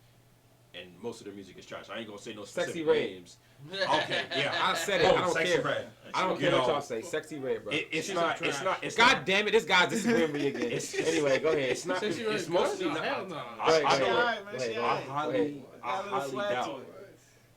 and most of their music is trash. I ain't gonna say no specific Sexy Red. names. Okay, yeah, I said it. I don't Sexy care. Red. I don't You care what know, y'all say. Sexy Red, bro. It's not. God not. damn it, this guy's disagreeing with me again. Anyway, go ahead. It's not. Sexy Red It's is mostly good? not. Hell no. I Go know. ahead, man, go ahead, she go I ahead. highly Got a little doubt. swag to it.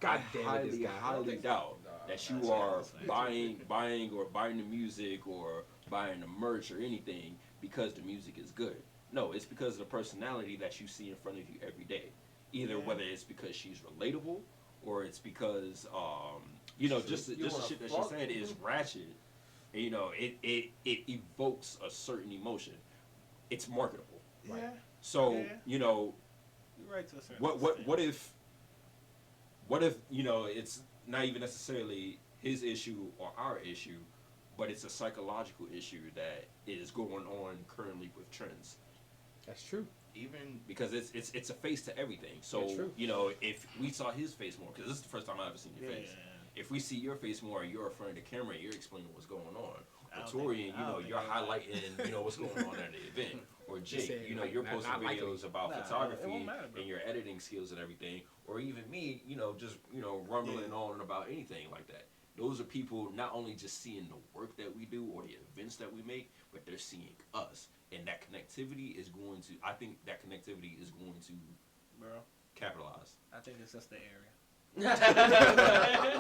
God damn it, this guy. Highly doubt that you are buying the music or buying the merch or anything because the music is good. No, it's because of the personality that you see in front of you every day. Either whether it's because she's relatable or it's because you know, just the shit that she's saying is ratchet. And, you know, it evokes a certain emotion. It's marketable. Yeah. So Yeah. you know, You're right to a certain what if you know, it's not even necessarily his issue or our issue, but it's a psychological issue that is going on currently with trends. That's true. Even Because it's a face to everything. So Yeah, true. you know, if we saw his face more, because this is the first time I've ever seen your Yeah. face. If we see your face more and you're in front of the camera and you're explaining what's going on, I or don't Torian, think- I you know, don't you're think I- highlighting, you know, what's going on at the event, or Jake, saying, you know, like, you're not posting likely. videos about Nah, it photography won't matter, bro. and your editing skills and everything, or even me, you know, just, you know, rumbling Yeah. on about anything like that. Those are people not only just seeing the work that we do or the events that we make, but they're seeing us. And that connectivity is going to, I think that connectivity is going to Bro, capitalize. I think it's just the area.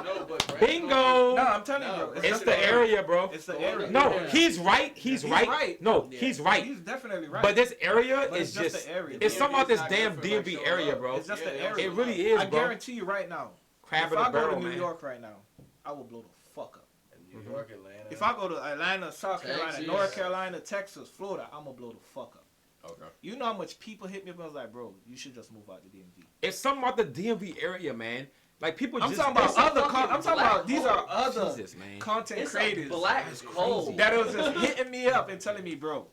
no, but Brandon Bingo. No, I'm telling you, No, bro. It's just the area, bro. It's the area. No, Yeah. he's right. He's right. No, Yeah. he's right. He's definitely right. But this area But is it's just just. the area. It's something about this DMV 's damn not good for, like, DMV showing area, up. bro. It's just the Yeah, area. It really is, I bro. guarantee you right now. Crab if in I the barrel, go to New man. York right now, I will blow the fuck up. New York, Atlanta. If I go to Atlanta, South Carolina, Texas. North Carolina, Texas, Florida, I'm gonna blow the fuck up. Okay. You know how much people hit me up and was like, bro, you should just move out to DMV. It's something about the DMV area, man. Like people I'm just. talking about it's a other. fucking I'm talking black about these are other Jesus, man. content It's creators a black That's hole. crazy. that was just hitting me up and telling me, bro,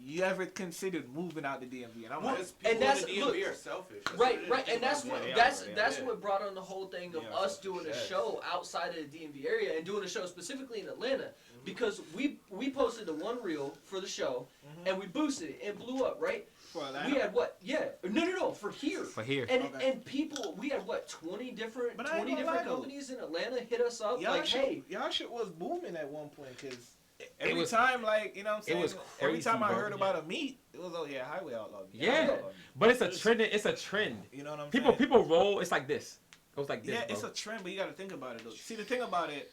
you ever considered moving out to DMV? And I'm like, Because people that's- in the DMV look, are selfish. That's Right, what it right, is. and that's Yeah, what they are, that's yeah, that's yeah. what brought on the whole thing of Yeah, us doing a yes. show outside of the DMV area and doing a show specifically in Atlanta because we posted the one reel for the show and we boosted it and blew up, right? for Atlanta. We had what? Yeah, no, for here. For here. And Okay. and people, we had what? 20 different But I ain't 20 gonna different lie, though. companies in Atlanta hit us up like, hey, y'all shit was booming at one point because every was- time, like, you know what I'm saying? was Every crazy, time I bro. heard about a meet, it was, oh yeah, Highway Outlaw. Meet, Yeah. Highway Outlaw Meet. But it's a trend. It's a trend. You know what I'm People saying? roll. It's like this. It goes like this, Yeah, bro. it's a trend, but you got to think about it though. See, the thing about it,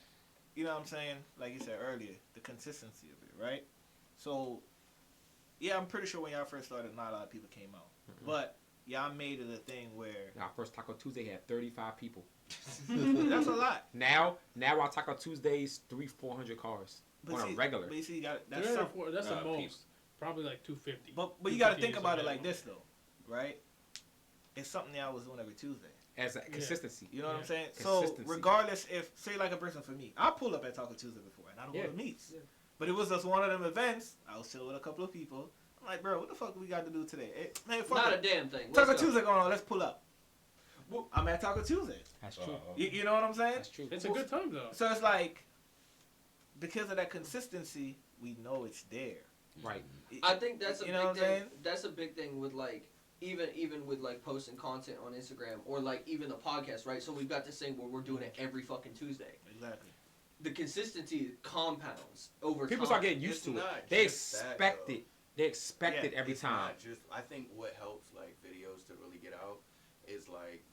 you know what I'm saying? Like you said earlier, the consistency of it, right? So, yeah, I'm pretty sure when y'all first started, not a lot of people came out. But y'all made it a thing where Our first Taco Tuesday had 35 people. that's a lot. Now our Taco Tuesdays 300-400 cars on see, a regular. But you see, you got that's Three or something. four, that's the people. most. Probably like 250. But you got to 250 think is about a it like minimum. this though, right? It's something y'all was doing every Tuesday. As a consistency. You know what I'm Yeah. saying? So Consistency. regardless, if say like a person for me, I pull up at Taco Tuesday before, and I don't Yeah. go to meets. Yeah. But it was just one of them events. I was chilling with a couple of people. I'm like, bro, what the fuck we got to do today? Hey, man, fuck not a it. damn thing. Taco Let's go. Tuesday going on. Let's pull up. Well, I'm at Taco Tuesday. That's true. You know what I'm saying? That's true. It's a good time though. So it's like because of that consistency, we know it's there. Right. I think that's a You know what big I'm thing. saying? That's a big thing with like even with like posting content on Instagram or like even the podcast, right? So we've got this thing where we're doing it every fucking Tuesday. Exactly. The consistency compounds over People time. start getting used It's to it. not They just that, expect though. it. They expect it every It's time. not just, I think what helps like videos to really get out is like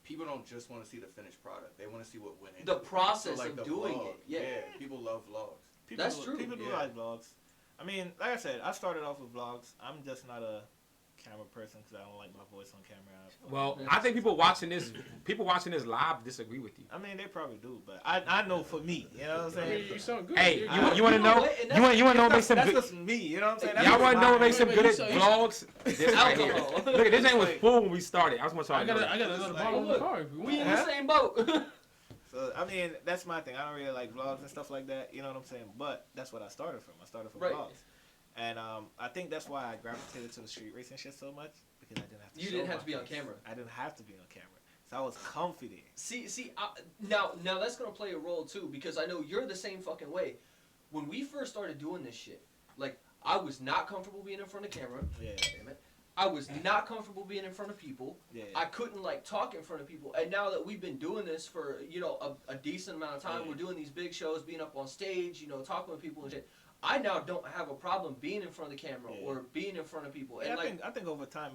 people don't just want to see the finished product. They want to see what went into The it. process like of the doing vlog. it, yeah. People love vlogs. People That's do, true. People do Yeah. like vlogs. I mean, like I said, I started off with vlogs. I'm just not a camera person because I don't like my voice on camera. Well, I think people watching this live disagree with you. I mean, they probably do, but I know for me, you know what I'm I mean, saying? you sound good. Hey, You- you want to know? You want to know what makes him That's good? just me, you know what I'm saying? That's Y'all just want to know what my- makes him Wait, good at so- vlogs? This right here. Alcohol. Look, this ain't was full when we started. I just want y'all I to got know. I got another Like, bottle in the look, car. If you We in want. the same boat. So, I mean, that's my thing. I don't really like vlogs and stuff like that, you know what I'm saying? But that's what I started from. I started from Right. vlogs. And I think that's why I gravitated to the street racing shit so much, because I didn't have to You show didn't have my to be on face. camera. I didn't have to be on camera. So I was comfy there. See, now that's gonna play a role too, because I know you're the same fucking way. When we first started doing this shit, like, I was not comfortable being in front of camera. Yeah. Damn it. I was not comfortable being in front of people. Yeah. I couldn't like talk in front of people. And now that we've been doing this for, you know, a decent amount of time, Yeah. we're doing these big shows, being up on stage, you know, talking with people and shit. I now don't have a problem being in front of the camera Yeah. or being in front of people. Yeah, And I think over time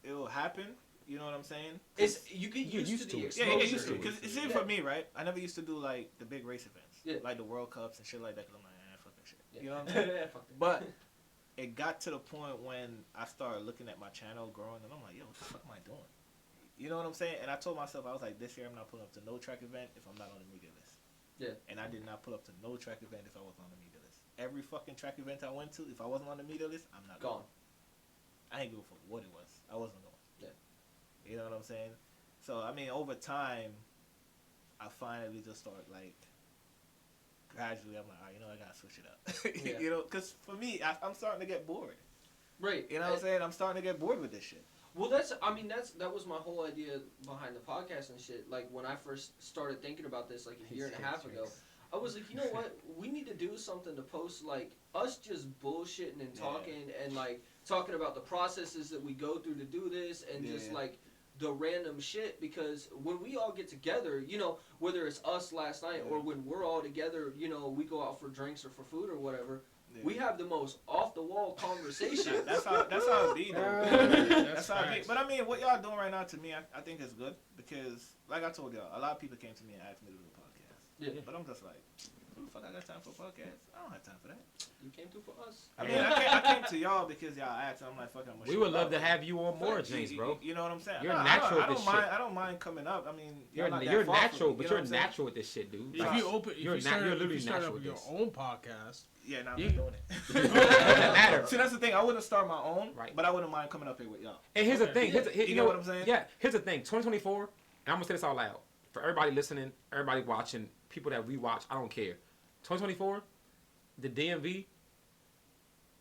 it'll happen. You know what I'm saying? it's you get You're used, used to the to it. Yeah, exposure. yeah, used to. Because it's even Yeah. for me, right? I never used to do like the big race events, Yeah. like the World Cups and shit like that. Cause I'm like, fuck that shit. Yeah. You know what I'm saying? Yeah, fuck that. But it got to the point when I started looking at my channel growing, and I'm like, yo, what the fuck am I doing? You know what I'm saying? And I told myself, I was like, this year I'm not pulling up to no track event if I'm not on the media list. Yeah. And I did not pull up to no track event if I wasn't on the media list. Every fucking track event I went to, if I wasn't on the media list, I'm not Gone. going. I ain't give a fuck what it was. I wasn't going. Yeah. You know what I'm saying? So, I mean, over time, I finally just started, like, gradually, I'm like, all right, you know, I gotta switch it up. Yeah. You know, because for me, I'm starting to get bored. Right. You know what I'm saying? I'm starting to get bored with this shit. Well, that was my whole idea behind the podcast and shit. Like, when I first started thinking about this, like, a year and a half ago, I was like, you know what? We need to do something to post, like, us just bullshitting and talking and, like, talking about the processes that we go through to do this and just, like, the random shit. Because when we all get together, you know, whether it's us last night or when we're all together, you know, we go out for drinks or for food or whatever, we have the most off-the-wall conversation. That's how it be, though. That's how it be. But, I mean, what y'all doing right now, to me, I think is good. Because, like I told y'all, a lot of people came to me and asked me to do a podcast. Yeah. But I'm just like, who the fuck I got time for a podcast? I don't have time for that. You came through for us. I mean, I came to y'all because y'all asked. I'm like, fuck, I'm We would love to have you on more, James, bro. You know what I'm saying? You're No, natural I with don't this mind. shit. I don't mind coming up. I mean, You're not that you're far from natural, me, but you know you're what I'm saying? natural with this shit, dude. If Like, you open, if you're you start, literally if you start natural up with your this. own podcast, Yeah, nah, I'm You- not doing it. It doesn't matter. See, that's the thing. I wouldn't start my own, Right. but I wouldn't mind coming up here with y'all. And here's the Okay. thing. You know what I'm saying? Yeah. Here's the thing. 2024. And I'm gonna say this out loud for everybody listening, everybody watching, people that we watch. I don't care. 2024, the DMV.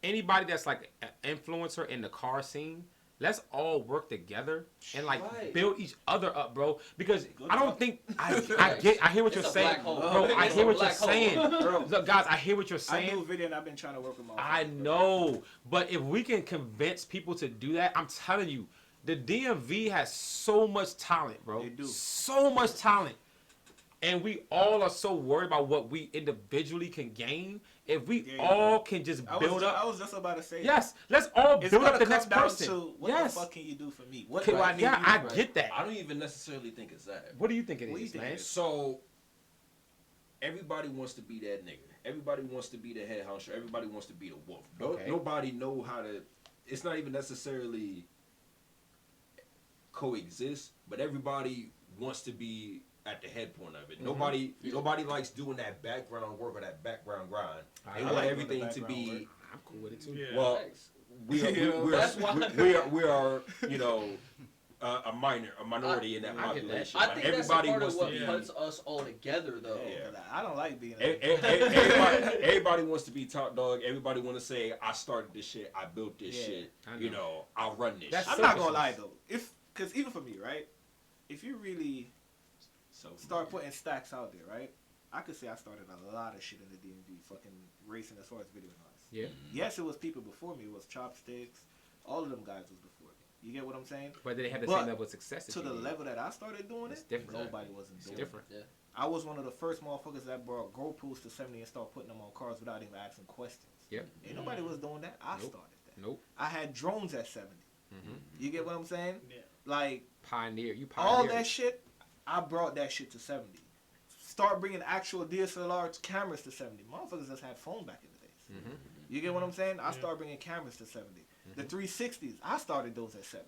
Anybody that's like an influencer in the car scene, let's all work together and like Right. build each other up, bro. Because Good I don't luck. think I hear what It's you're a saying, black hole. bro. I It's hear a what you're black hole. saying, Bro. Look, guys. I hear what you're I do saying. video and I've been trying to work with my. I know, but if we can convince people to do that, I'm telling you, the DMV has so much talent, bro. They do. So much talent. And we all are so worried about what we individually can gain. If we Yeah, all can just I build I up. was just about to say. Yes, let's all It's build up gonna the come next down person. to what Yes. the fuck can you do for me? What Okay, do I need? yeah, you I to do? get that. I don't even necessarily think it's that. What do you think it What do you is, think man? it is? So everybody wants to be that nigga. Everybody wants to be the head honcho. Everybody wants to be the wolf. Okay. Nobody know how to. It's not even necessarily coexist, but everybody wants to be at the head point of it. Nobody likes doing that background work or that background grind. I They like want doing everything the to background be. work. I'm cool with it too. yeah. Well, Thanks. we are, You know, that's why- we are you know a minority in that I get that. population. I Like, think that's a everybody part wants of to what be. puts us all together, though. Yeah, 'cause I don't like being. Everybody wants to be top dog. Everybody want to say, I started this shit. I built this Yeah, shit. I know. You know, I'll run this That's shit. I'm not gonna selfishness. lie though, because even for me, right? If you really So start putting stacks out there, right? I could say I started a lot of shit in the DMV, fucking racing as far as video noise. Yeah. Yes, it was people before me. It was Chopsticks. All of them guys was before me. You get what I'm saying? But they have the But same level of success as To you the did. level that I started doing It's it, different. nobody wasn't It's doing it. different. Yeah. I was one of the first motherfuckers that brought GoPros to 70 and started putting them on cars without even asking questions. Yep. Ain't nobody was doing that. I Nope. started that. Nope. I had drones at 70. Mm-hmm. You get what I'm saying? Yeah. Like, Pioneer. You all pioneer. that shit, I brought that shit to 70. Start bringing actual DSLR cameras to 70. Motherfuckers just had phone back in the days. Mm-hmm. You get what I'm saying? I started bringing cameras to 70. The 360s, I started those at 70.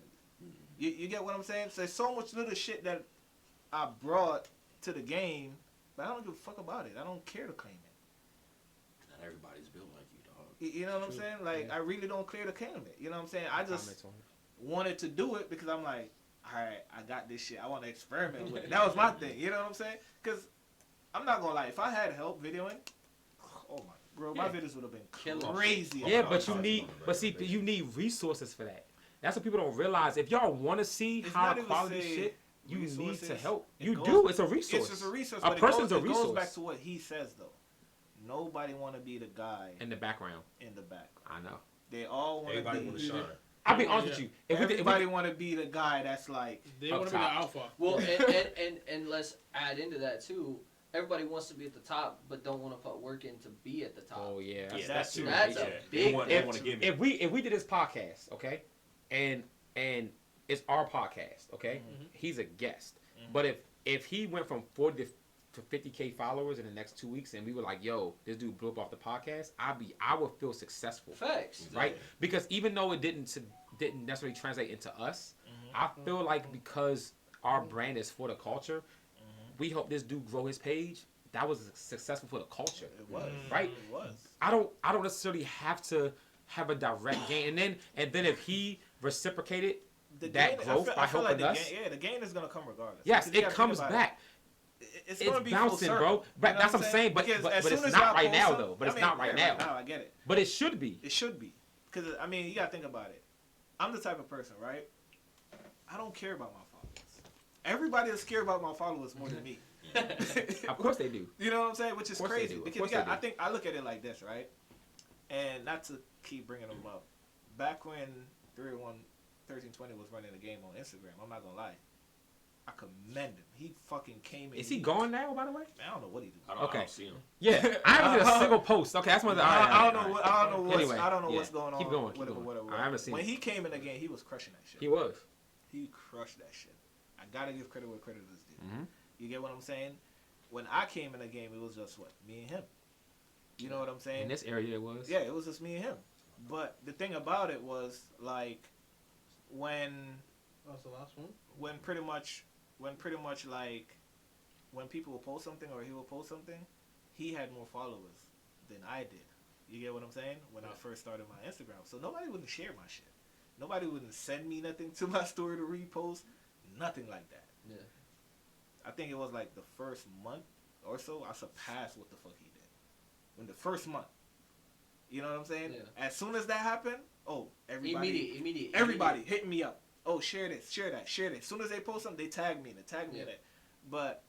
You get what I'm saying? So there's so much little shit that I brought to the game, but I don't give a fuck about it. I don't care to claim it. Not everybody's built like you, dog. You know what I'm saying? Like, I really don't care to claim it. You know what I'm saying? I just wanted to do it because I'm like, all right, I got this shit. I want to experiment with it. That was my thing. You know what I'm saying? Because I'm not going to lie. If I had help videoing, oh my, bro, my videos would have been crazy. Yeah, but you need resources for that. That's what people don't realize. If y'all want to see high quality shit, you need to help. You do. It's a resource. It's just a resource. A person's a resource. It goes back to what he says, though. Nobody want to be the guy in the background. I know. They all want to be. Everybody want to shine. I'll be honest with you. Everybody want to be the guy that's like. They want to be the alpha. Well, and let's add into that too. Everybody wants to be at the top, but don't want to put work in to be at the top. Oh yeah, that's true. a big. If we did this podcast, okay, and it's our podcast, okay, he's a guest. But if he went from 40 to 50K followers in the next 2 weeks, and we were like, "Yo, this dude blew up off the podcast," I would feel successful. Facts, right? Because even though it didn't necessarily translate into us, I feel like because our brand is for the culture, we hope this dude grow his page. That was successful for the culture. It was right. It was. I don't necessarily have to have a direct gain, and then if he reciprocated that growth by helping us, the gain is gonna come regardless. Yes, it comes back. It's gonna be bouncing, bro. But that's what I'm saying. But it's not right now, though. But it's not right now. I get it. But it should be. It should be. Because, I mean, you got to think about it. I'm the type of person, right? I don't care about my followers. Everybody is scared about my followers more than me. Of course they do. You know what I'm saying? Which is crazy. Because I think I look at it like this, right? And not to keep bringing them up. Back when 1320 was running the game on Instagram, I'm not going to lie. I commend him. He fucking came in. Is he gone now, by the way? I don't know what he did. I don't see him. Yeah, I haven't seen a single post. Okay, that's one. I don't know what's going on. Keep going. Whatever. I haven't seen. When he came in the game, he was crushing that shit. He was. He crushed that shit. I gotta give credit where credit is due. Mm-hmm. You get what I'm saying? When I came in the game, it was just me and him. You know what I'm saying? In this area, it was. Yeah, it was just me and him. But the thing about it was like when. That was the last one. When people will post something or he will post something, he had more followers than I did. You get what I'm saying? When I first started my Instagram. So nobody wouldn't share my shit. Nobody wouldn't send me nothing to my story to repost. Nothing like that. Yeah. I think it was like the first month or so, I surpassed what the fuck he did. In the first month. You know what I'm saying? Yeah. As soon as that happened, everybody. Immediate. Everybody hitting me up. Oh, share this, share that, share this. As soon as they post something, they tag me in it. But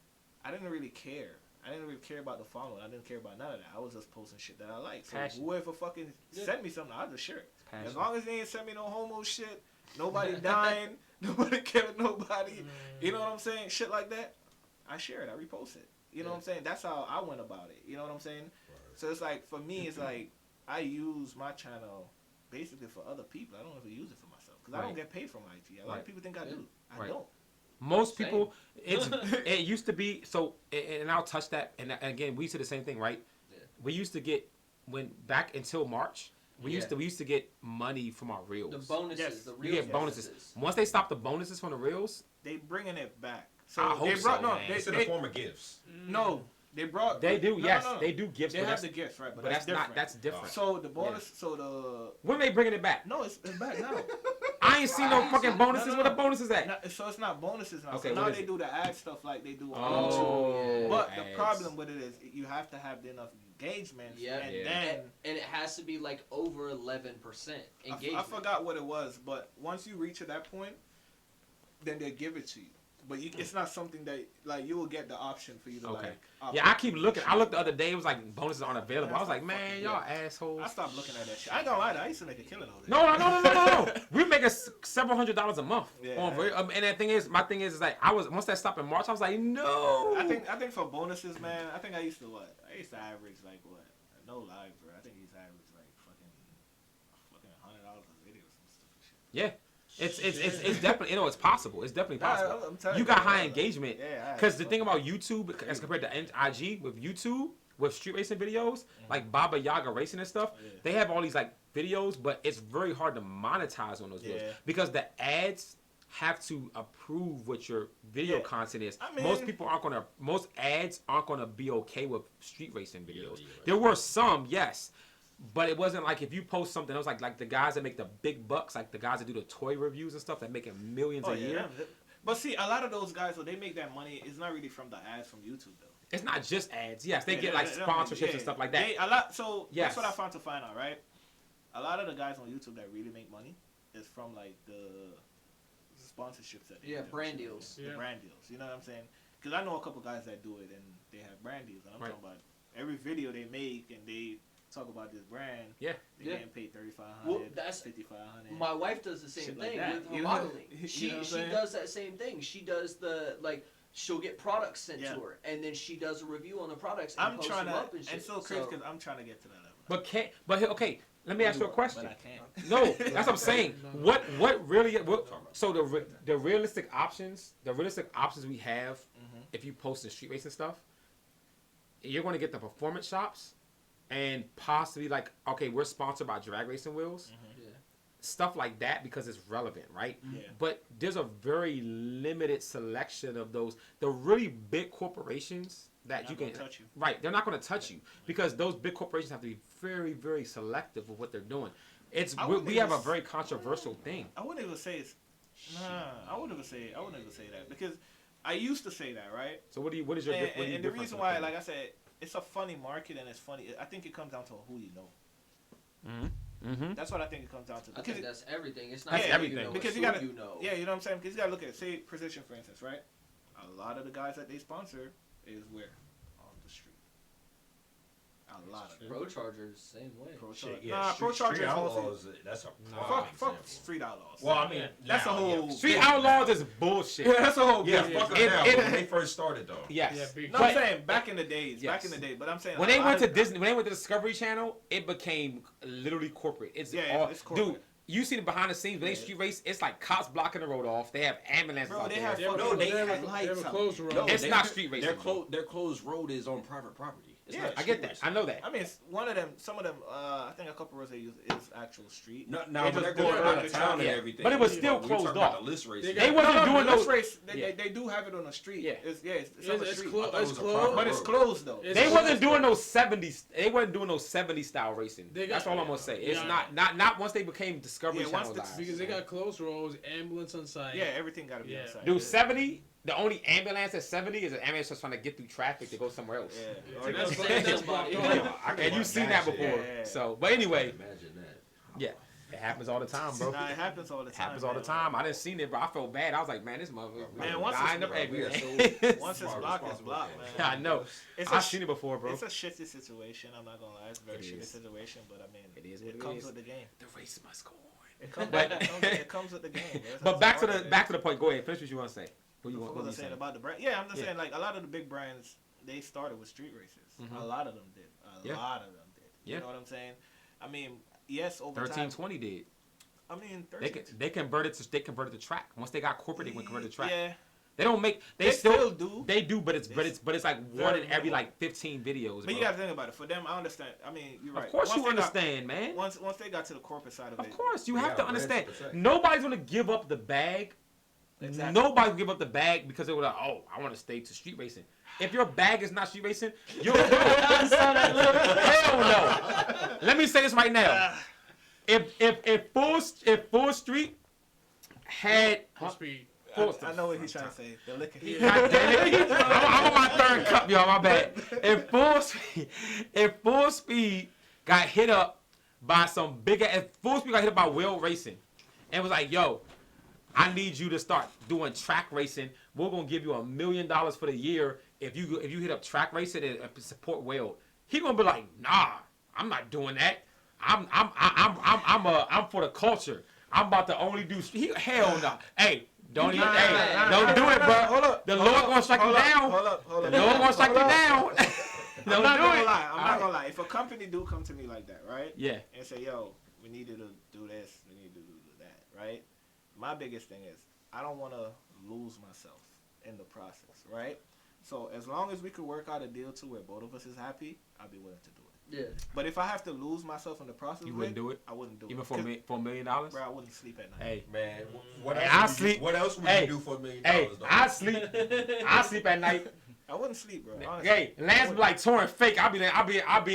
I didn't really care. I didn't really care about the following. I didn't care about none of that. I was just posting shit that I like. So whoever fucking sent me something, I'll just share it. As long as they ain't send me no homo shit, nobody dying, nobody killing nobody, you know what I'm saying? Shit like that, I share it. I repost it. You know what I'm saying? That's how I went about it. You know what I'm saying? Right. So it's like, for me, it's like, I use my channel basically for other people. I don't ever use it for myself. Because I don't get paid from IG. A lot of people think I do. I don't. Most people, it used to be, so, and I'll touch that, and again, we used to the same thing, right? Yeah. We used to get, back until March, we used to get money from our reels. The bonuses, the reels. You get bonuses. Once they stop the bonuses from the reels, they bringing it back. So I hope they brought, so, it's in the form of gifts. No. They brought. They do, they do gifts. They have the gifts, right? But that's different. That's different. So the bonus, when are they bringing it back? No, it's back now. I ain't seen no fucking bonuses. No. Where the bonuses at? So it's not bonuses now. Okay, so now they do the ad stuff like they do on YouTube. Yeah. But the problem with it is you have to have enough engagement. Yeah. And it has to be like over 11% engagement. I forgot what it was, but once you reach at that point, then they give it to you. But it's not something that, like, you will get the option for you to, like... Yeah, I keep looking. I looked the other day. It was like, bonuses aren't available. I was like, man, y'all assholes. I stopped looking at that shit. I ain't gonna lie, I used to make a killing over there. No. We make several $100s a month. Yeah. And the thing is, my thing is like, once that stopped in March, I was like, no. I think for bonuses, man, I think I used to average, like, what? No lie, bro. I think I used to average, like, fucking $100 a video or some stupid shit. Yeah. It's definitely, it's possible. It's definitely possible. I'm telling you got high engagement. Yeah. Because the thing about YouTube, as compared to IG, with YouTube, with street racing videos, like Baba Yaga Racing and stuff. Yeah. They have all these like videos, but it's very hard to monetize on those videos Yeah. because the ads have to approve what your video Yeah. content is. I mean- Most ads aren't gonna be okay with street racing videos. Yeah, right. There were some, yes. But it wasn't like if you post something, it was like the guys that make the big bucks, like the guys that do the toy reviews and stuff that making millions a year. But see, a lot of those guys, when they make that money, it's not really from the ads from YouTube though. It's not just ads. Yes, they Yeah, get like they don't- sponsorships yeah. and stuff like that. So Yes. that's what I found to find out, right? A lot of the guys on YouTube that really make money is from like the sponsorships that they Yeah, do. brand deals. The Yeah. brand deals. You know what I'm saying? Because I know a couple guys that do it and they have brand deals. And I'm Right. talking about every video they make and they talk about this brand. Yeah. They Yeah. getting paid $3,500, Well, that's- $5,500. My wife does the same Shit like thing that. with her You know? modeling. You know She what I'm saying? does that same thing. She does the like. She'll get products sent Yeah. to her, and then she does a review on the products and I'm posts trying them to, up and shit. and so crazy because I'm trying to get to that level. But okay, let me ask you a question. But I can't. No, that's what I'm saying. What really? So the realistic options we have, if you post in street racing stuff, you're going to get the performance shops, and possibly like okay, we're sponsored by Drag Racing Wheels, yeah. stuff like that because it's relevant, right? Yeah. But there's a very limited selection of those. The really big corporations that Not you gonna can touch you. right, they're not going to touch you because those big corporations have to be very, very selective of what they're doing. I We wouldn't have a even very controversial thing. I wouldn't even say it's. Nah, I wouldn't even say that because I used to say that, right? So what is your And the reason why, like I said, it's a funny market and it's funny. I think it comes down to who you know. Mm-hmm. That's what I think it comes down to. I think that's everything. It's not That's who everything. You know, Because it's you who gotta, you know. yeah, you know what I'm saying. Because you gotta look at, say, Precision, for instance, right? A lot of the guys that they sponsor is where on the street. A lot of them. Pro Chargers, same way. Pro Shit, Chargers. yeah, Nah, Pro Street Chargers. Outlaws, that's a Fuck example. Street Outlaws. Well, I mean, that's now, a whole. yeah. Street Outlaws is bullshit. Yeah, that's a whole. Yeah, business. Fuck them It- now, it- but when they first started though. Yes. Yeah, big- No, But I'm saying back in the days. Yes. Back in the day. But I'm saying when a they lot went to of- Disney, when they went to Discovery Channel, it became literally corporate. It's Yeah, all it's corporate. dude. You see the behind the scenes when they street race. It's like cops blocking the road off. They have ambulances Bro, out they there. have Yeah, fucking- but they have had a lights out. closed road. No, It's they- not street racing. Their closed road is on private property. It's Yeah, not I street get that. racing. I know that. I mean, it's one of them. Some of them. I think a couple roads they use is actual street. No, They but just they're do going it out on of the town and Yeah. everything. But it was still We closed talking about off. the list race. They wasn't doing this those. race. Yeah. They do have it on the street. Yeah. It's on the It's street. closed. thought it It's was a closed. private But it's road. closed though. It's They closed. wasn't doing those 70s. They wasn't doing those 70 style racing. They got- That's all I'm gonna say. It's Yeah. not once they became Discovery Yeah, once Channel the- guys. Because they got closed roads, ambulance on site. Yeah, everything got to be Yeah. inside. Dude, 70. The only ambulance at 70 is an ambulance just trying to get through traffic to go somewhere else. Yeah. Yeah, that's Save that's somebody. blocked off. Yeah, I can And you've seen that imagine. before. Yeah. So, but anyway, Imagine that. yeah, it happens all the time, bro. Nah, it happens all the It time. happens all the man. time. I didn't see it, but I felt bad. I was like, man, this motherfucker. Man, once dying it's- up everywhere. Once it's Smart, blocked, it's responsible blocked, thing. man. I know. It's I've a seen it before, bro. It's a shitty situation. I'm not gonna lie. It's a very It shitty is. situation, but I mean, It is what it it comes is. with the game. The race must go on. It comes, But- it comes with the game. That's But how back to hard it the is. point. Go ahead. Finish what you want to say. What you What want was to I saying say? about the brand? Yeah, I'm just Yeah. saying like a lot of the big brands they started with street races. Mhm. A lot of them did. Yeah. A lot of them did. You Yeah. know what I'm saying? I mean, yes, over 1320 did. time. I mean, They 13. they converted to track. Once they got corporate, they went converted to track. Yeah, They don't make. they still do. They do, but it's like one very in every minimal. like 15 videos. But bro. you gotta think about it. For them, I understand. I mean, you're right. Of course Once you they got- understand, man. Once they got to the corporate side of it, Of course, you Yeah, have to rest understand. protect. Nobody's gonna give up the bag. Exactly. Nobody will give up the bag because they were like, oh, I want to stay to street racing. If your bag is not street racing, you're hell no. Let me say this right now. If Full Street had For speed. I know what he's trying to say. The liquor. God damn it. I'm on my third cup, y'all. My bad. If Full Speed got hit up by some bigger, if Full Speed got hit up by Will Racing, and was like, "Yo, I need you to start doing track racing. We're gonna give you $1 million for the year if you hit up track racing and support Will." He gonna be like, "Nah, I'm not doing that. I'm for the culture. I'm about to only do hell no. Hey." Don't even, don't do it, bro. Hold up. The Lord gonna strike you down. Hold up. The Lord gonna strike you down. I'm Don't not do gonna it. lie. I'm not gonna lie. If a company do come to me like that, right? Yeah. And say, "Yo, we need you to do this. We need you to do that," right? My biggest thing is I don't want to lose myself in the process, right? So as long as we could work out a deal to where both of us is happy, I'd be willing to do it. Yeah. But if I have to lose myself in the process, You wouldn't do it? I wouldn't do Even it. for $1 million? Bro, I wouldn't sleep at night. Hey, Man, what Hey, else? I would you- sleep- What else would hey, you do for $1 million? hey, though? I sleep at night. I wouldn't sleep, bro. Honestly. Hey, Lance be like touring fake. I'll be in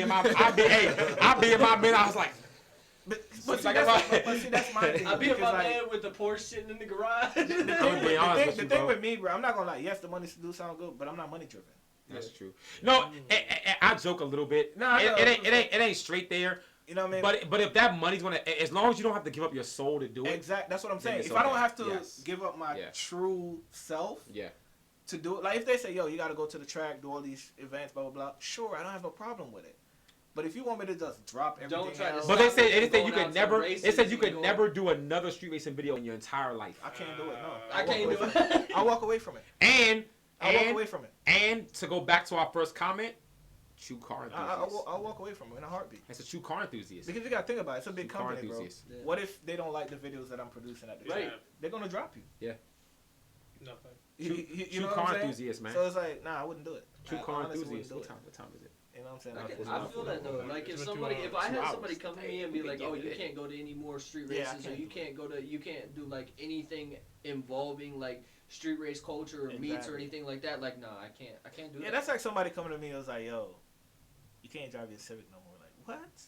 my bed. I was like, But Like, see, that's my thing. I'd be in because, my like, man with the Porsche sitting in the garage. I'm gonna be honest with the you, thing bro. with me, bro, I'm not gonna lie. Yes, the money do sound good, but I'm not money driven. That's true. No, I joke a little bit. No, it ain't straight there. You know what I mean? But if that money's gonna, as long as you don't have to give up your soul to do it. Exactly. That's what I'm Then saying. it's If I don't okay. have to Yes. give up my Yeah. true self Yeah. to do it, like if they say, "Yo, you got to go to the track, do all these events, blah blah blah," sure, I don't have no problem with it. But if you want me to just drop everything, Don't try to else, But they Stop said it from you going out could to never. races They said you and could going- never do another street racing video in your entire life. I can't do it. No, I I'll can't walk do away from it. I'll walk away from it. And I'll walk away from it. and to go back to our first comment, true car enthusiast. I'll walk away from it in a heartbeat. That's a true car enthusiast. Because you got to think about it. It's a big True car company, bro. enthusiast. Yeah. What if they don't like the videos that I'm producing at the Right. track? They're gonna drop you. Nothing. True, You true know what car I'm saying? enthusiast, man. So it's like, nah, I wouldn't do it. True I car honestly enthusiast. wouldn't What do it. time is it? You know what I'm saying? I feel that though. Like if It's been somebody, 2 if I hours. had 2 somebody hours. come to Hey, me and be we like, can "Oh, get you it. can't go to any more street Yeah, I races, or can't you do it. you can't do like anything involving like street race culture or meets or Exactly. anything like that." Like, nah, I can't do Yeah, that. that's like somebody coming to me and was like, "Yo, you can't drive your Civic no more." Like, what?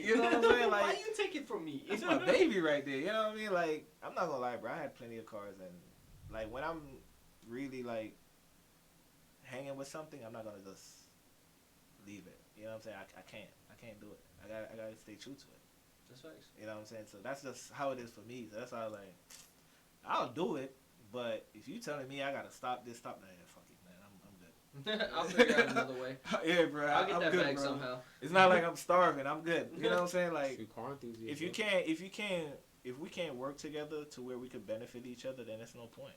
You know what I'm saying? Why Like, you take it from me? it's my baby right there. You know what I mean? Like, I'm not gonna lie, bro. I had plenty of cars, and like when I'm really like hanging with something, I'm not gonna just leave it. You know what I'm saying? I can't do it. I gotta stay true to it. That's facts. You know what I'm saying? So that's just how it is for me. So that's how like I'll do it, but if you telling me I gotta stop this, stop that, fuck it, man. I'm good. I'll figure out another way. Yeah, bro. I'll get I'm that good, back bro. somehow. It's not like I'm starving. I'm good. You know what I'm saying? Like True car enthusiast. if we can't work together to where we could benefit each other, then it's no point.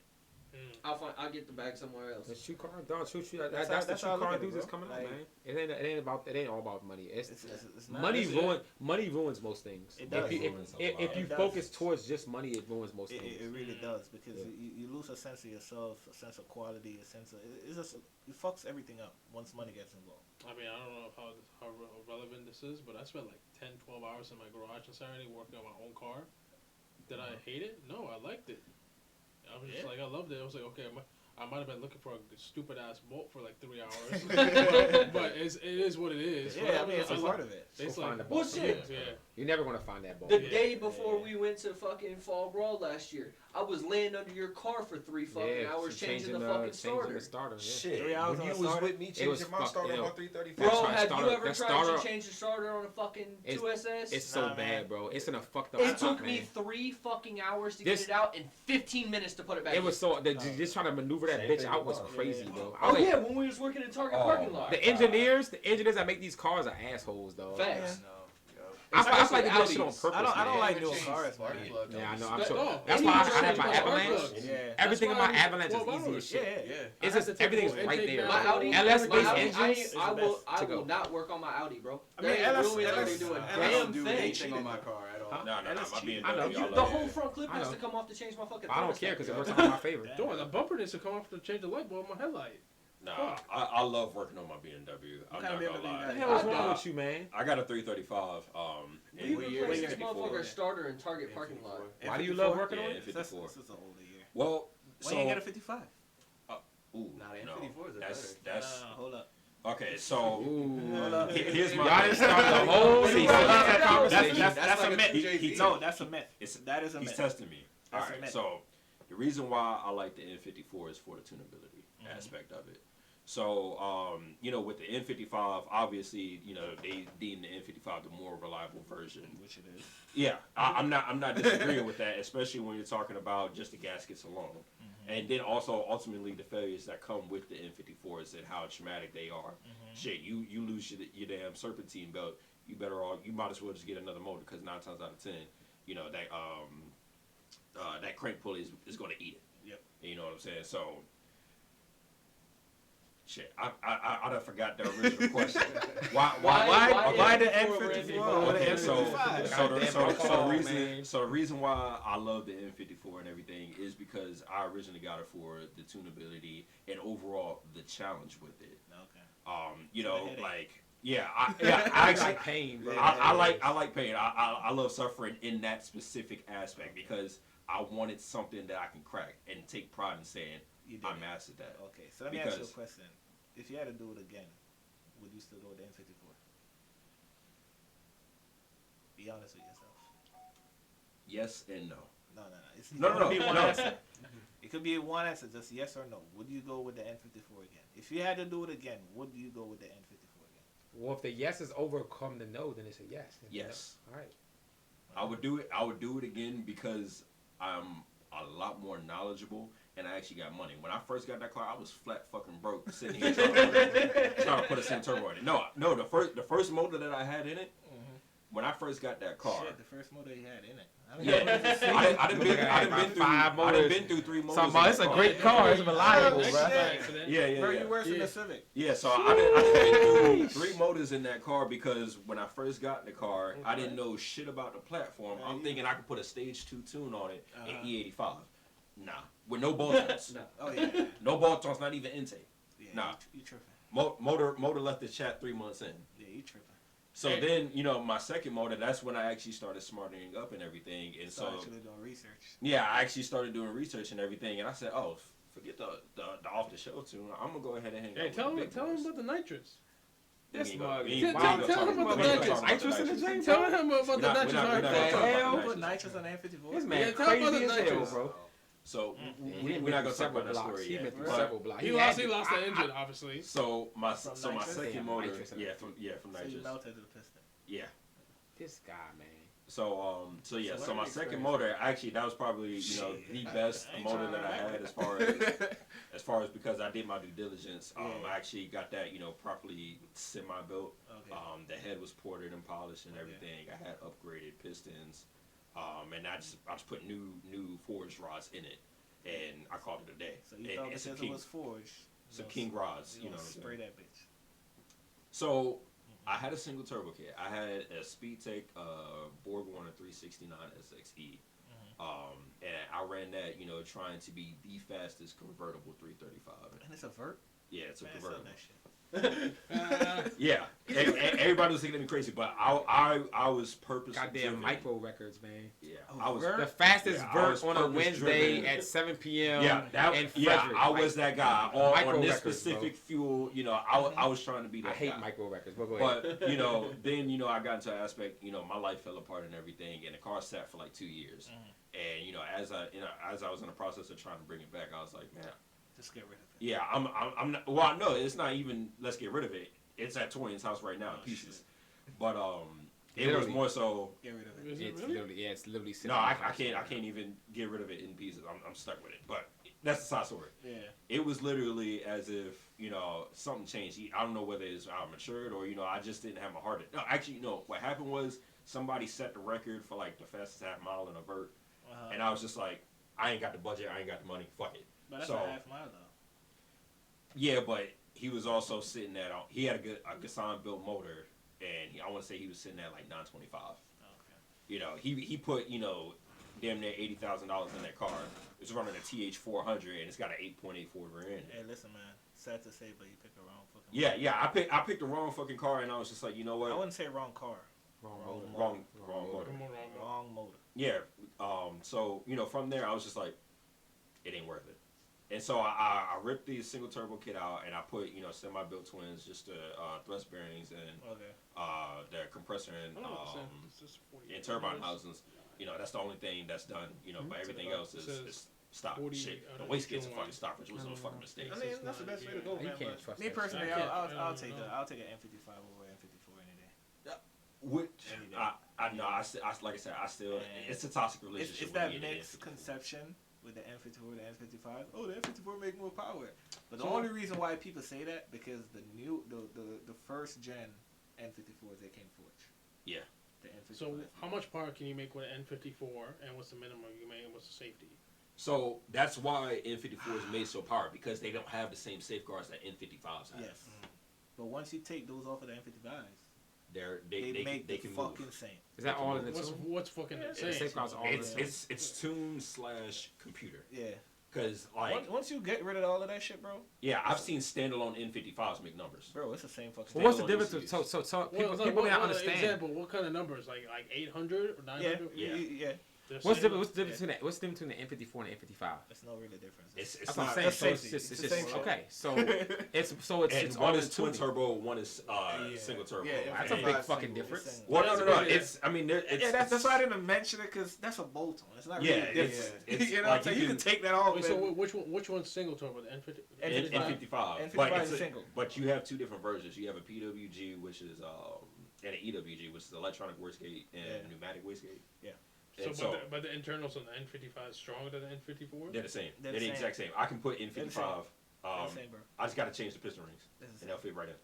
I'll get the bag somewhere else. That's true car. No, true. That's That's how- the that's true how I look car at it, enthusiast bro. coming Like- out, man. It ain't all about money. It's not. money It's- money ruins most things. It does. If you, Ruins a if lot. you It does. focus towards just money, it ruins most It things. really does because Yeah. you lose a sense of yourself, a sense of quality, a sense of it just it fucks everything up once money gets involved. I mean, I don't know how relevant this is, but I spent like 10, 12 hours in my garage on Saturday working on my own car. Did I hate it? No, I liked it. I was just Yeah. like, I loved it. I was like, okay, I might have been looking for a stupid ass bolt for like 3 hours, but it is what it is. Yeah, I mean it's a I part like- of it. It's Go like, find the ball. Well, shit. Yeah. You're never gonna find that ball. The Yeah. day before we went to fucking Fall Brawl last year, I was laying under your car for 3 fucking hours changing the fucking starter. starter. Yeah. Shit, 3 hours when on you a was starter? with me was changing my fuck- starter yo. on my 335. Bro, That's right, have starter- you ever that tried starter- to change the starter on a fucking It's- 2SS? It's so Nah, man. bad, bro. It's in a fucked up It spot, took me man. 3 fucking hours to This- get it out and 15 minutes to put it back It was in. so just trying to maneuver that Same bitch thing out with was mine. crazy, Yeah. bro. Oh yeah, when we was working in Target Oh, parking lot. my The engineers that make these cars are assholes, though. Facts. I feel like they do that shit on Especially purpose. I don't man. like Change newer cars, spark man. plug. Yeah, I know. I'm But sure. no, That's any why I change have my my spark Avalanche. plugs. Yeah. Everything in my why Avalanche well, is easy as shit. Yeah. Yeah. It's I had just to everything's take right intake there. My Audi, LS my based Audi, engines. I will to go. not work on my Audi, bro. I mean, They LS really let me LS do a I damn don't do thing. anything on my car at all. Huh? No, LS my cheap. BMW. I know. I love The it. whole front clip I has know. to come off to change my fucking I don't thermostat. care because it works out in my favor. Door, the bumper needs to come off to change the light bulb on my headlight. Nah, I love working on my BMW. I'm What kind not of gonna BMW lie. What the you hell is I wrong know. with you, man? I got a 335. We What replaced year is this it? motherfucker's starter in Target parking lot. Why do you love working Yeah, on in it? 54. This is an older year. Well, Why you ain't got a 55? ooh, Nah, the no, N54 is a that's better. Hold up. okay. So Hold up. here's my Y'all didn't start the whole season. That conversation. That's like a a myth. Jay-Z. No, that's a myth. That is a he's myth. testing me. All That's a right. myth. So the reason why I like the N54 is for the tunability aspect of it. So, with the N55, obviously, they deem the N55 the more reliable version. Which it is. Yeah, I'm not disagreeing with that, especially when you're talking about just the gaskets alone, and then also ultimately the failures that come with the N54s and how traumatic they are. Shit, you lose your damn serpentine belt, you might as well just get another motor because 9 times out of 10, that crank pulley is going to eat it. Yep. You know what I'm saying? So Shit, I done forgot the original question. Why the N54 N54 over over the Okay, N55? so the reason why I love the N54 and everything is because I originally got it for the tunability and overall the challenge with it. Okay. You So know, the headache. like I actually like pain, bro. I like pain. I love suffering in that specific aspect because I wanted something that I can crack and take pride in saying You did I it. mastered that. Okay, so let me ask you a Because- question. If you had to do it again, would you still go with the N54? Be honest with yourself. Yes and no. No. It's No, it no, could be no, one no. answer. It could be one answer, just yes or no. Would you go with the N54 again? If you had to do it again, would you go with the N54 again? Well, if the yes is overcome the no, then it's a yes. Yes. All right. I would do it. I would do it again because I'm a lot more knowledgeable and I actually got money. When I first got that car, I was flat fucking broke, sitting here trying to put a center turbo in it. No, the first motor that I had in it, when I first got that car. Shit, the first motor he had in it. Yeah, I done been through 3 motors. So, it's a great car. It's reliable, Shit. bro. Yeah. Bro, you worse than the Civic. Yeah, so I done been through 3 motors in that car because when I first got in the car, I didn't know shit about the platform. I'm thinking I could put a stage 2 tune on it in E85. Nah, with no ball joints. Oh yeah. No ball joints, not even intake. Yeah, Nah. You tripping. Motor left the chat 3 months in. Yeah, you tripping. So then, my second motor, that's when I actually started smartening up and everything. And so actually doing research. yeah, I actually started doing research and everything. And I said, oh, forget the off the show tune. I'm gonna go ahead and hang Hey, out tell with him the big boys. about the nitrous. This We ain't mug. gonna- we ain't Tell gonna him talk about the we ain't gonna nitrous. talk about Nitrous in the nitrous. J, Tell bro. him about the We're not- nitrous. we're not- hard we're not car. talking about hell? the Put nitrous. nitrous on the N54. This man Yeah, tell him about crazy the as hell, nitrous. bro. So He we're been not gonna through talk several about that blocks. story He yet. been through but- several blocks. He had lost the engine, obviously. So my From my nitrous? second Yeah, motor, nitrous in it. from So you nitrous. melted the piston. Yeah. This guy, man. So So my learning second experience. motor, actually that was probably the best I ain't motor trying that I to- had as far as because I did my due diligence. Yeah. I actually got that properly semi built. Okay. The head was ported and polished and Okay. everything. I had upgraded pistons, and I just put new forged rods in it, and I called it a day. So you And thought it's because a it king, was forged. some king rods, You you know, know. What I'm spray saying? that bitch. So I had a single turbo kit. I had a Speedtech Borg Warner 369 SXE. And I ran that, trying to be the fastest convertible 335. And it's a vert. Yeah, it's a Man, convertible. that shit. Yeah, and everybody was thinking me crazy, but I was purposely Goddamn driven. micro records, man. Yeah, Oh, I was. vert? The fastest Yeah, I vert was on a purpose Wednesday driven. at 7 p.m. Yeah, in Frederick. I was that guy Micro on this records, specific bro. fuel. I was trying to be that I hate guy. micro records. But go ahead. But then I got into an aspect. My life fell apart and everything, and the car sat for like 2 years. And as I was in the process of trying to bring it back, I was like, man, Just get rid of it. yeah, I'm not. Well, no, it's not even. Let's get rid of it. It's at Torian's house right now in Oh, pieces. But it was Literally. more so. Get rid of it. Is it It's really? literally, it's literally sitting No, in I the house can't. I right can't even get rid of it in pieces. I'm stuck with it. But that's the side story. Yeah. It was literally as if something changed. I don't know whether it's I matured or I just didn't have my heart. No, actually, no. What happened was somebody set the record for like the fastest half mile in a vert, and I was just like, I ain't got the budget. I ain't got the money. Fuck it. But that's So- a half mile though. Yeah, but he was also sitting at. He had a Gassan built motor, and I want to say he was sitting at like 925. Okay. He put damn near $80,000 in that car. It's running a TH400 and it's got an 8.84 rear end. Hey, listen, man. Sad to say, but you picked the wrong fucking. Yeah. I picked the wrong fucking car, and I was just like, you know what? I wouldn't say wrong car. Wrong motor. Wrong Come motor. on, Rob. Wrong motor. Yeah. So from there, I was just like, it ain't worth it. And so I ripped the single turbo kit out, and I put semi-built twins, just the thrust bearings and Okay. the compressor and It's just 40 and turbine housings. That's the only thing that's done. But everything else is stop. 40 Shit, out the of wastegates are 21. fucking stopped, which was a fucking mistake. I mean, that's the best way to go, You man. can't but trust me that personally, shit. I can't- I'll I take don't know. I'll take an N55 over an N54 any day. Which Any day. I know. Like I said, I still. And it's a toxic relationship. It's with that me and the mixed N54. conception with the N54 and the N55. Oh, the N54 make more power. But the So- only reason why people say that because the first gen N54s they came forged. Yeah. The N55. So how much power can you make with an N54, and what's the minimum you make, and what's the safety? So that's why N54 is made so powerful, because they don't have the same safeguards that N55s have. Yes. But once you take those off of the M55s, They make they the can fucking move. same. Is that all in the What's tune? what's fucking insane? Safeguards all in the tune. It's tune / computer. Yeah. Because like Once you get rid of all of that shit, bro, yeah, I've seen standalone N55s make numbers. bro, it's the same fucking. Well, what's the on difference? ECUs. So Well, people may not understand. Example, what kind of numbers? Like 800 or 900? Yeah. yeah. What's the difference between that? What's the difference between the N54 and the N55? There's no really difference. It's That's what I'm not. saying. that's So it's safety. just, It's it's the just same shit. okay. So And it's one all is twin tuning. turbo, one is single turbo. Yeah, That's a Yeah. big Yeah. fucking Single. difference. Well, no. Yeah. It's I mean, it's, Yeah, that's why I didn't mention it because that's a bolt on. It's not really Yeah, different. it's you know like what I'm saying? you You can can- take that off. Wait, so which one's single turbo? The N50? N55. N55. N55 But is it's single. But you have two different versions. You have a PWG, which is and an EWG, which is electronic wastegate and pneumatic wastegate. Yeah. And But the internals on the N55 is stronger than the N54? they're the same. They're They're the the exact same. I can put They're the N55. That's the same, bro. I just got to change the piston rings, This is and they'll fit right in.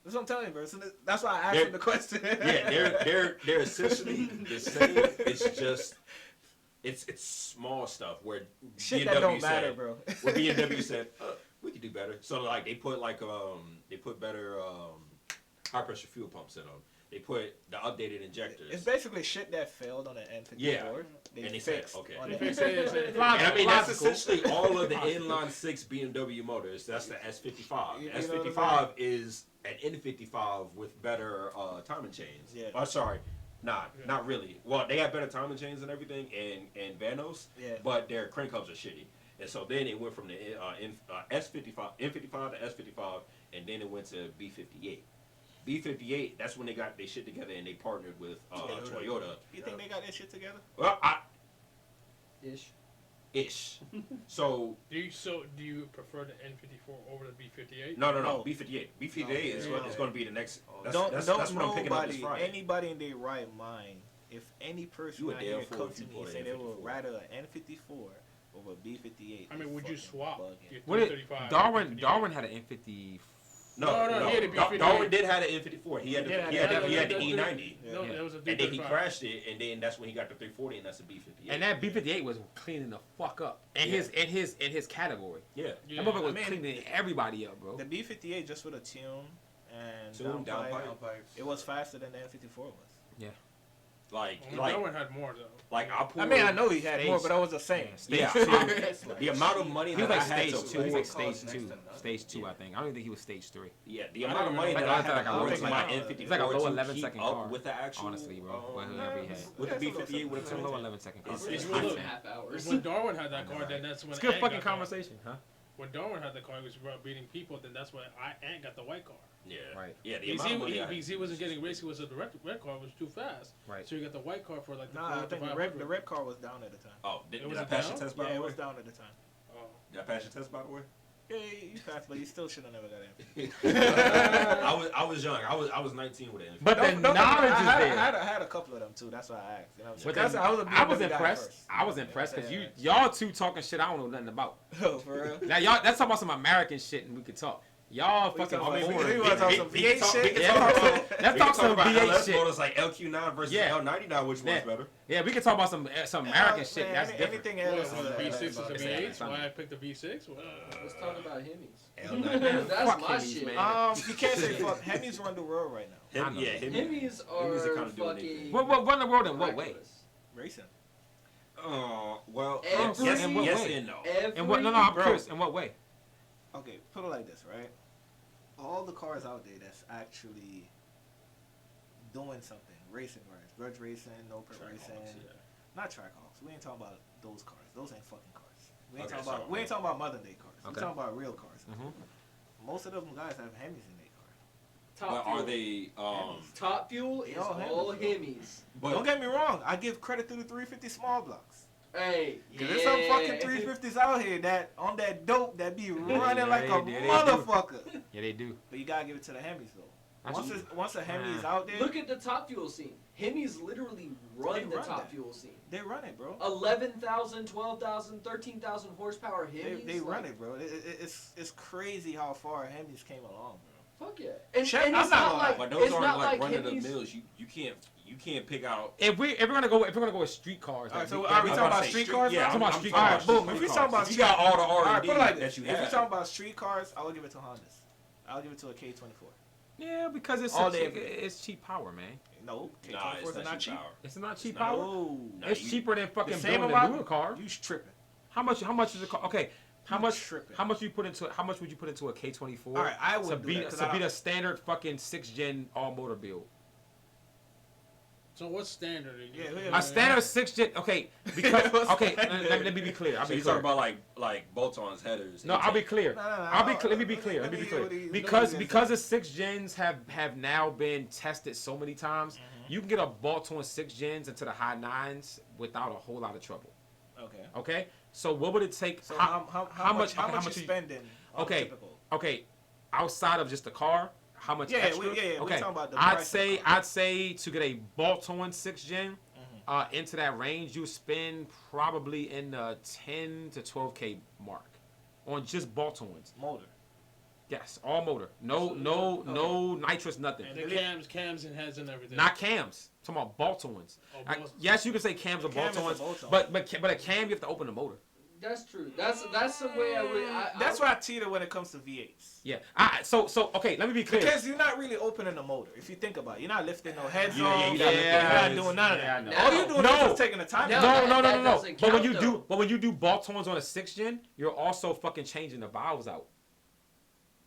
That's what I'm telling you, bro. So that's why I asked They're- him the question. Yeah, they're essentially the same. It's just it's small stuff where Shit BMW that don't said, matter, bro. Where BMW said we could do better. So like they put better high pressure fuel pumps in them. They put the updated injectors. It's basically shit that failed on the N54. Yeah. They And they said, fixed okay. on They the fixed it. And I mean, that's Logical. essentially all of the inline 6 BMW motors. That's the S55. You The know what I'm S55 is an N55 with better timing chains. Yeah. Oh, sorry. Not really. Well, they have better timing chains and everything and Vanos, Yeah. but their crank hubs are shitty. And so then it went from the S55, N55 to S55, and then it went to B58. B58, that's when they got their shit together and they partnered with Toyota. You think they got that shit together? Well, Ish. So Do you prefer the N54 over the B58? No. No. B58. B58 is yeah. going to be the next. That's, Don't that's what I'm picking up this nobody, Friday. anybody in their right mind, if any person You a out damn here fool come if to you me bought and an say they would N54. rather an N54 over a B58. I mean, would you swap your What did 335? Darwin had an N50? No, he had a B58. Darwin did have an N54. He had Yeah, the E90. No, Yeah. that was a And then he 335. crashed it, and then that's when he got the 340, and that's a B58. And that B58 was cleaning the fuck up. And his category. yeah. Yeah. That motherfucker was I mean, cleaning everybody up, bro. The B58 just with a tune and Tune, downpipe. Downpipes. it was faster than the N54 was. Yeah. Like Darwin had more though. I pulled. I mean, I know he had Stage- more, but I was just saying. Yeah. The amount of money He was that like I had stage to 2. He was like Cost stage next 2. to nothing. Stage 2, I think. I don't even think he was stage 3. Yeah, the amount of money Like, that I I had think to I put was into like- my it's N54 like a low to 11 keep second up car, with the actual. honestly, bro. Whatever he had. With the B58 with It's a a low turn. 11 second car. It's It's really- really half hours. When Darwin had that car, then that's when It's good Ant fucking got the- conversation, huh? When Darwin had the car, he was about beating people. Then that's when Ant got the white car. Yeah. Right. Yeah, the Because amount of money I he wasn't getting racing. Was the red car was too fast. Right. So he got the white car for like the Nah, I 4 to think the 500. red car was down at the time. Oh, did was I it pass your down? test by Yeah, the it way? was down at the time. Oh. Did I pass your test by the way? Yeah, you passed, but you still should have never got in. I was young. I was 19 with it. But the Don't get me wrong, knowledge is I there. had a couple of them too. That's why I asked. You know what I'm saying? But That's- then, I was, I was BMW guy impressed. first. I was impressed because Yeah. y'all two talking shit I don't know nothing about. Oh, for real? Now y'all, let's talk about some American shit and we could talk. Y'all We fucking talking about- foreign. we wanna talk some V8 shit? Yeah, let's talk some V8 LS shit. motors like LQ9 versus Yeah. L99. Which Yeah. one's better? Yeah, we can talk about some American shit. Man, That's different. Anything What, else? was it V6 is a It's V8? something. Why I picked the V6? Well, Let's talk about Hemis. L99. That's Fuck my Hemis, shit. man. You can't say fuck. Hemis run the world right now. I know. Yeah, Hemis Hemis are kinda doing fucking. What run the world in what way? reckless. Racing. Well, Every- yes, In what yes way? and no. And what? No, I'm Bro. curious. In what way? Okay, put it like this, right? All the cars out there that's actually doing something, racing cars, grudge racing, no pit racing, not Trackhawks. We ain't talking about those cars. Those ain't fucking cars. We ain't Okay, talking about. so- We ain't talking about modern day cars. Okay. We talking about real cars. Mm-hmm. Most of them guys have Hemis in their car. Top But fuel. are they? Top fuel is all all Hemis, Hemis. But Don't get me wrong. I give credit to the 350 small blocks. Hey, Cause there's some fucking 350s out here that on that dope that be running Yeah, like a they do. motherfucker. Yeah, they do. But you gotta give it to the Hemis though. Absolutely. Once a Hemi is Nah. out there, Look at the top fuel scene. Hemis literally run They the run top that. fuel scene. they run it, bro. 11,000, 12,000, 13,000 horsepower Hemis. They run like, it, bro. It's crazy how far Hemis came along, bro. Fuck yeah. And, Check- and I'm it's not not gonna like But those it's aren't not like like run of the Hemis. mills. You can't pick out. If we're gonna go with street cars, All right, so that are we that talking I'm about say street cars? Yeah, now? talking about I'm street talking cars. about Boom. If street we talking about cars. If you got all the All right, R&D put it like that this. you If we have. talking about street cars, I will give it to Hondas. I'll give it to a K24. Yeah, because All day, it's cheap power, man. No, Nah, K24s it's are not cheap. power. It's not cheap not. power. No, Nah, It's you- cheaper than the fucking same building amount. a newer car. You tripping? How much is a car? Okay, how You much? tripping. How much you put into it? How much would you put into a K24? All right, I would to do beat that 'cause to I beat don't- a standard fucking 6th-gen all motor build. So what's standard? Yeah, A standard 6th-gen. Okay, because okay. Let me be clear. I'll So be you clear. talking about like bolt-ons, headers? No, I'll be clear. No, I'll be clear. Let me be clear. let Let me me be hear clear. what he- Because what he because said. the 6th-gens have now been tested so many times, you can get a bolt-on 6th-gens into the high 9s without a whole lot of trouble. Okay. Okay, so what would it take? So how much you you- spending? On Okay. Typical? Okay, outside of just the car, how much Yeah, extra? we're Okay, talking about the I'd price of say the car. I'd say to get a bolt-on 6th-gen into that range, you spend probably in the 10 to 12K mark on just bolt-ons. Motor. Yes, all motor. No nitrous, nothing. And the cams and heads and everything. Not cams. I'm talking about bolt-ons. Oh, bolt-ons. Yes, you can say cams or Cam is a bolt-ons, bolt-on. but a cam you have to open the motor. That's true. That's the way I would. That's why I teeter when it comes to V8s. Yeah. So okay. Let me be clear. Because you're not really opening the motor. If you think about it, you're not lifting no heads Yeah, off. yeah, You're you not, gotta lift you're the not heads. doing none of Yeah, I that. know. All you're doing No. is just taking the time. No. out. No. that doesn't But when count, you though. do bolt-ons on a 6th-gen, you're also fucking changing the valves out.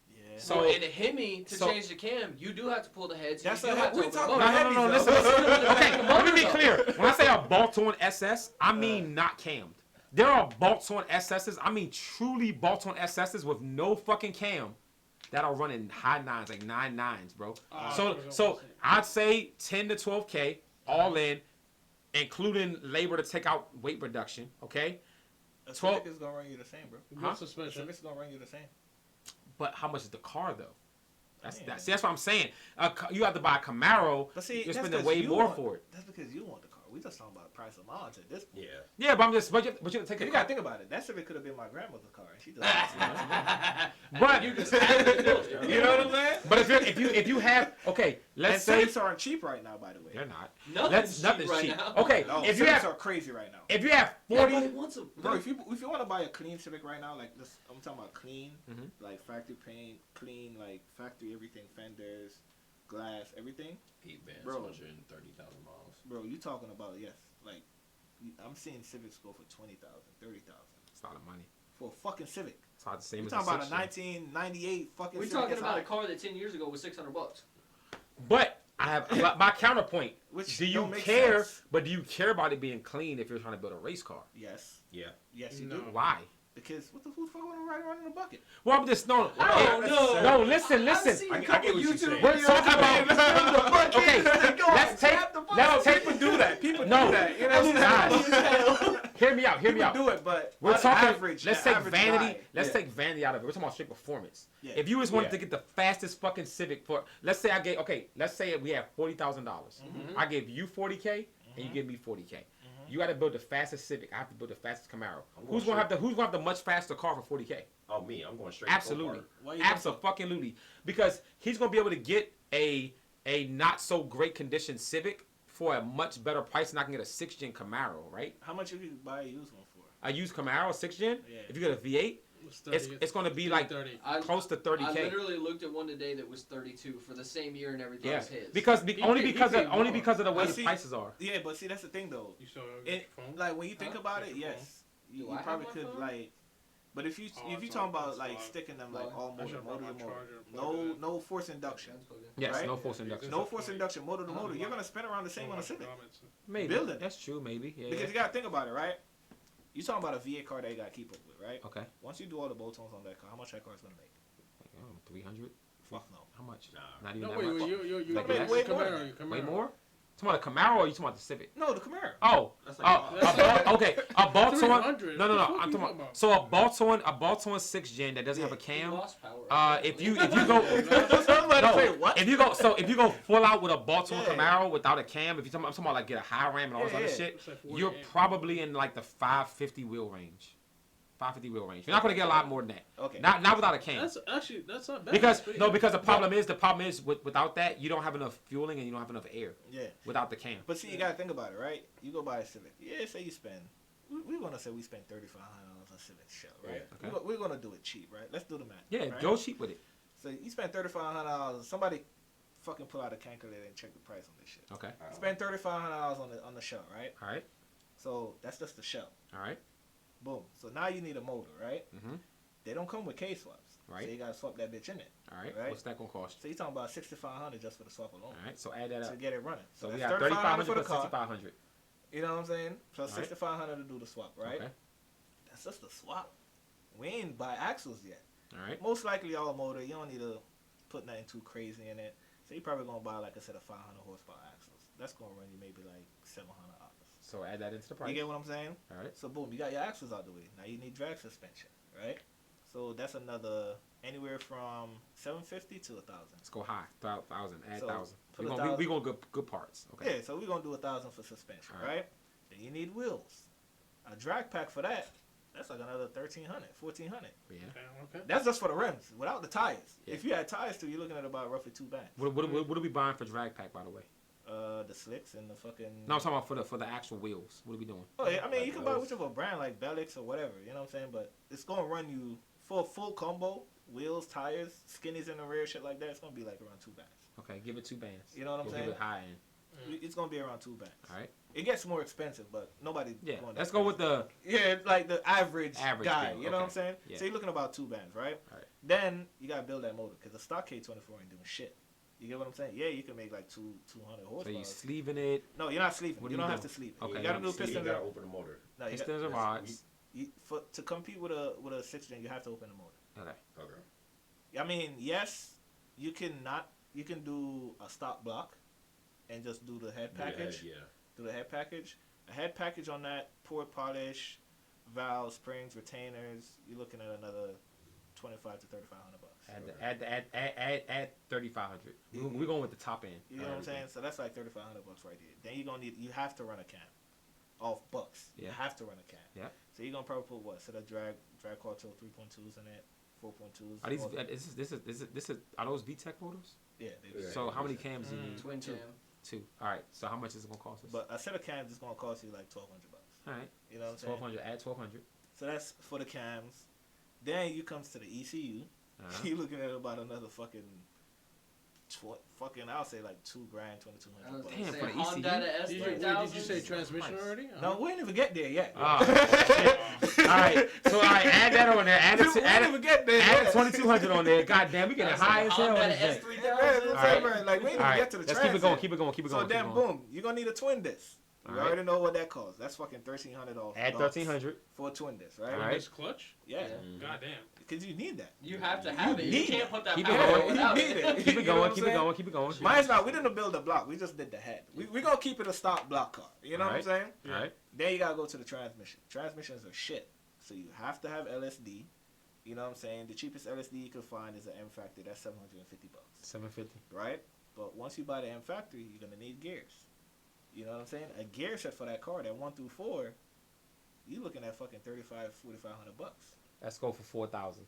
Yeah. So- So in a Hemi to so- change the cam, you do have to pull the heads. That's you do what have to we open the talking motor. about. No. Heavies, Listen. though. Okay, let me be clear. When I say a bolt-on SS, I mean not cammed. There are bolt-on SSs. I mean truly bolt-on SSs with no fucking cam that are running high 9s, like 9.9s, bro. So I'd say 10 to 12K all in, including labor to take out weight reduction. Okay, A 12 Civic is gonna run you the same, bro. Good Huh? A suspension. Civic's gonna run you the same. but how much is the car though? That's Yeah. that's what I'm saying. You have to buy a Camaro. But see, You're that's spending 'cause way you more want- for it. That's because you want the car. We just talking about the price of miles at this point. Yeah. Yeah, but I'm just but you have to take You the gotta car. think about it. That Civic could have been my grandmother's car, and she does. But You just have to do it. You know what I'm saying? but if you have okay, let's And say Civics aren't cheap right now, by the way. they're not. Nothing's Nothing's cheap cheap. right now. Okay, No, if you Civics have are crazy right now. if you have Nobody 40, wants them. Bro, if you want to buy a clean Civic right now, like this, I'm talking about clean, Mhm. like factory paint, clean, like factory everything, fenders, glass, everything. 8 bands, Bro. 130,000 miles. Bro, you talking about like I'm seeing Civics go for 20,000, 30,000 it's a lot of money. for a fucking Civic. It's not the same We're as talking a about a 6-gen. 1998 fucking. We're Civic talking is about a high. car that 10 years ago was $600. But I have my counterpoint. Which Do you don't make care? sense. But do you care about it being clean if you're trying to build a race car? Yes, Yeah. yes, you No. do. Why? Because what the fuck want to ride around in a bucket? Well, I'm just no. Oh, hey, no. No, listen. I've seen I a get couple what you're YouTube saying. We're videos talking where about. they fill the bucket Okay, and they go let's and take. tap the bucket. Let's take. People do that. People No. do that. You know what I'm saying? Guys, hear me out. Hear me People out. do it, but We're on talking. average, let's the take average vanity. guy- Let's yeah. take vanity out of it. We're talking about straight performance. Yeah. If you just wanted Yeah. to get the fastest fucking Civic for, let's say I gave. Okay, let's say we have $40,000. I gave you 40K and you give me 40K. You got to build the fastest Civic. I have to build the fastest Camaro. Who's gonna have the much faster car for 40K? Oh, me. I'm going straight. Absolutely, Why you think absolutely, because he's gonna be able to get a not so great condition Civic for a much better price than I can get a 6-gen Camaro, right? How much you could buy a used one for? A used Camaro, 6-gen. Yeah. If you get a V8, it's gonna be like 30. close to I 30K. literally looked at one today that was 32 for the same year and everything Yeah, as his. only He because paid of more. the way I the see. prices are. Yeah, but see, that's the thing though. You saw It, phone? like when you think Huh? about it, Your yes, Do you I have probably my could phone? like. But if you Oh, if you it's talking like- about it's like like- sticking them like Why? all I motor, should've motor brought to my motor, charger, plug it in. no force induction, Yes, Right? no force induction. no force induction, motor to motor. You're gonna spend around the same on a Civic Maybe building. that's true. Maybe yeah. because you gotta think about it, right? You talking about a V8 car that you gotta keep up with, right? Okay, Once you do all the bolt-ons on that car, how much that car is gonna make? 300. Fuck no. How much? Nah. Not even No, that wait, much. you Like make less? Way more Camaro, than you that. Camaro. Way more? You talking about a Camaro or you talking about the Civic? No, the Camaro. Oh, That's like okay. A bolt-on. 300. No. What the I'm fuck you talking talking about. about? So a bolt-on 6-gen that doesn't have a He cam. lost power. If you go. If you go full out with a bolt-on Yeah. Camaro without a cam, if I'm talking about like get a high ram and all this Yeah, other yeah. shit, It's like you're 48. probably in like the 550 wheel range. 550 wheel range. You're not gonna get a lot more than that. Okay. Not without a cam. That's not bad. Because That's pretty no, good. because the problem is without that you don't have enough fueling and you don't have enough air Yeah. without the cam. But see, you gotta think about it, right? You go buy a Civic. Yeah, say you spend. We're gonna say we spend $3,500 on Civic shell, right? Yeah. Okay. We're gonna do it cheap, right? Let's do the math. Yeah, right? go cheap with it. So you spend $3,500. Somebody fucking pull out a calculator and check the price on this shit. Okay. You spend $3,500 on the shell, right? All right. So that's just the shell. All right. Boom. So now you need a motor, right? Mm-hmm. They don't come with K-swaps. Right. So you gotta swap that bitch in it. All right. Right. What's that gonna cost? So you're talking about $6,500 just for the swap alone. All right. So add that To up. get it running. So we that's got 3,500 for the plus car. 6,500. You know what I'm saying? Plus Right. 6,500 to do the swap, right? Okay. That's just the swap. We ain't buy axles yet. All right. Most likely all motor. You don't need to put nothing too crazy in it. So you're probably gonna buy like a set of 500 horsepower axles. That's gonna run you maybe like $700. So add that into the price. You get what I'm saying? All right. So boom, you got your axles out the way. Now you need drag suspension, right? So that's another anywhere from $750 to $1,000. Let's go high. 1,000. Add So, 1,000. put We're 1,000. gonna good parts. Okay. Yeah, so we're gonna do $1,000 for suspension, All right. right? Then you need wheels. A drag pack for that. That's like another $1,300, $1,400. Yeah. Okay. That's just for the rims, without the tires. Yeah. If you had tires too, you're looking at about roughly 2 bands. What are we buying for drag pack, by the way? The slicks and the fucking. No, I'm talking about for the actual wheels. What are we doing? Oh yeah, I mean you Like can buy those. whichever brand like Bellix or whatever. You know what I'm saying? But it's gonna run you for a full combo, wheels, tires, skinnies in the rear, shit like that. It's gonna be like around 2 bands. Okay, give it 2 bands. You know what I'm We'll saying? Give it high end. It's gonna be around 2 bands. All right. It gets more expensive, but nobody. Yeah. going that Let's go with crazy. the. Yeah, like the average guy. bill, You know what I'm okay. saying? Yeah. So you're looking about 2 bands, right? All right. Then you gotta build that motor because the stock K24 ain't doing shit. You get what I'm saying? Yeah, you can make like 200 So horsepower. you sleeving it. No, you're not sleeving. What You do don't you have do? to sleeve it. Okay. You gotta do You piston. gotta open the motor. No, you Pistons and that's- rods. to compete with a 6-gen, you have to open the motor. Okay. Okay. I mean, yes, you can do a stop block and just do the head package. Yeah. Do the head package. A head package on that, port polish, valves, springs, retainers. You're looking at another $2,500 to $3,500. Add 3,500. We're going with the top end. You know what I'm saying? So that's like $3,500 right there. Then you have to run a cam. Off bucks. You Yeah. have to run a cam. Yeah. So you're gonna probably put what? So the drag cartel 3.2s in it, 4.2s. Are these? all the- This is. Are those VTEC motors? Yeah. Yeah. So how many cams do you need? Twin Two. cam. 2. All right. So how much is it gonna cost us? But a set of cams is gonna cost you like $1,200. All right. You know what I'm saying? 1,200. Add 1,200. So that's for the cams. Then you comes to the ECU. Uh-huh. You're looking at about another I'll say like $2,000, I $2,200. was bucks. Damn, gonna for say the Honda ECU? S3000. Did you say transmission Nice. already? No, we ain't even get there yet. Oh, shit. All right. So add that on there. Add we ain't even get there Add yet. 2,200 on there. God damn, we getting high as hell. on Honda this thing. S3000. Yeah, Alright. right. Like we ain't All even right. get to the Let's transit. keep it going. Keep it going. Keep it going. So keep it then, going. boom, you're gonna need a twin disc. You Alright. already know what that costs. That's fucking $1,300. Add 1,300. for a twin disc, right? Alright. This clutch? Yeah, God damn. because you need that. You have to have it. You need can't put that Keep it power going. without You need it. it. Keep it You know going. what Keep I'm it saying? going. Keep it going. Mine's not. We didn't build the block. We just did the head. We gonna keep it a stock block car. You know what I'm saying? All right. Then you gotta go to the transmission. Transmissions are shit. So you have to have LSD. You know what I'm saying? The cheapest LSD you can find is an M Factory. That's $750, 750. right? But once you buy the M Factory, you're gonna need gears. You know what I'm saying? A gear set for that car, that 1 through 4, you looking at fucking $4,500. Let's go for 4,000.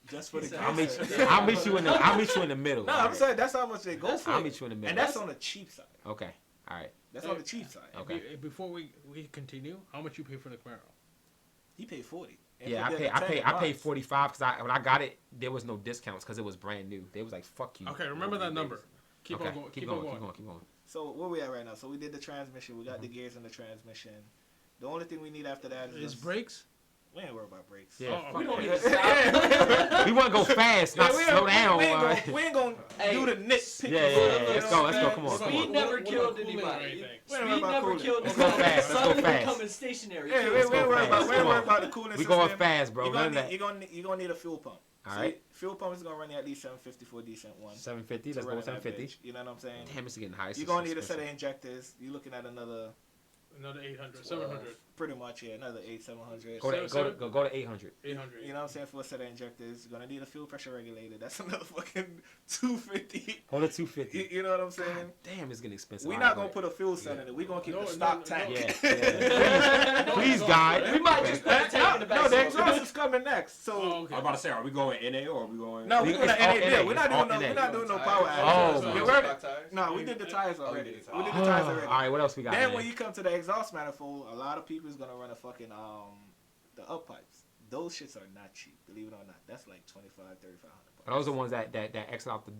Just for the gear I'll meet set. I'll meet you in the. I'll meet you in the middle. No, I'm saying that's how much they go for. I'll meet you in the middle. And that's on the cheap side. Okay. All right. That's on the cheap side. Okay. Before we continue, how much you pay for the Camaro? He paid 40. And Yeah, for the I paid attendant 45 because when I got it, there was no discounts because it was brand new. They was like, "Fuck you." Okay, remember that number. Keep Okay, on going. Keep going. Keep going. So where we at right now? So we did the transmission. We got the gears in the transmission. The only thing we need after that is Is just- brakes? We ain't worried about brakes. Yeah. Oh, fuck We don't that. need to stop. We want to go fast, not we ain't- slow down. We ain't alright. gonna, we ain't gonna Hey. do the nitpicky. Yeah, yeah, yeah. Let's go. Let's go. Come on. Come Speed on. never What about killed cooling or anybody. anything? We ain't Speed worried about never cooling. killed Let's anybody. go fast, let's go Suddenly fast. becoming stationary. Yeah, too. we ain't go worried about fast. we ain't Come worried on. about the cooling We system. going fast, bro. You're None gonna of need, that. you're gonna need a fuel pump. All See, right. fuel pump is gonna run you at least $750 for a decent one. 750. to Let's run go in that 750. bitch, you know what I'm saying? Damn, it's getting high. You're gonna need a set of injectors. You're looking at another Another 800, 700. Pretty much, yeah, another 700. Go to 800. 800. You know what I'm saying? For a set of injectors, you're gonna need a fuel pressure regulator. That's another fucking 250. Go to 250. You know what I'm saying? God damn, it's getting expensive. We're not gonna put a fuel cell in it. We're gonna keep the stock tank. Yeah. Please, God. We might just put a tank in the back. No, the exhaust is coming next. So Oh, okay. I'm about to say, are we going NA or are we going? no, we're doing It's an all NA NA. deal. We're not It's all doing no. NA. We're not doing no power Oh, action. my We're Stock ready. tires? No, we did the tires already. did the We did tires. the tires already. All right, what else we got? Then man? when you come to the exhaust manifold, a lot of people is gonna run a fucking the up pipes. Those shits are not cheap, believe it or not. That's like $2,500, $3,500. Are those the ones that exit out the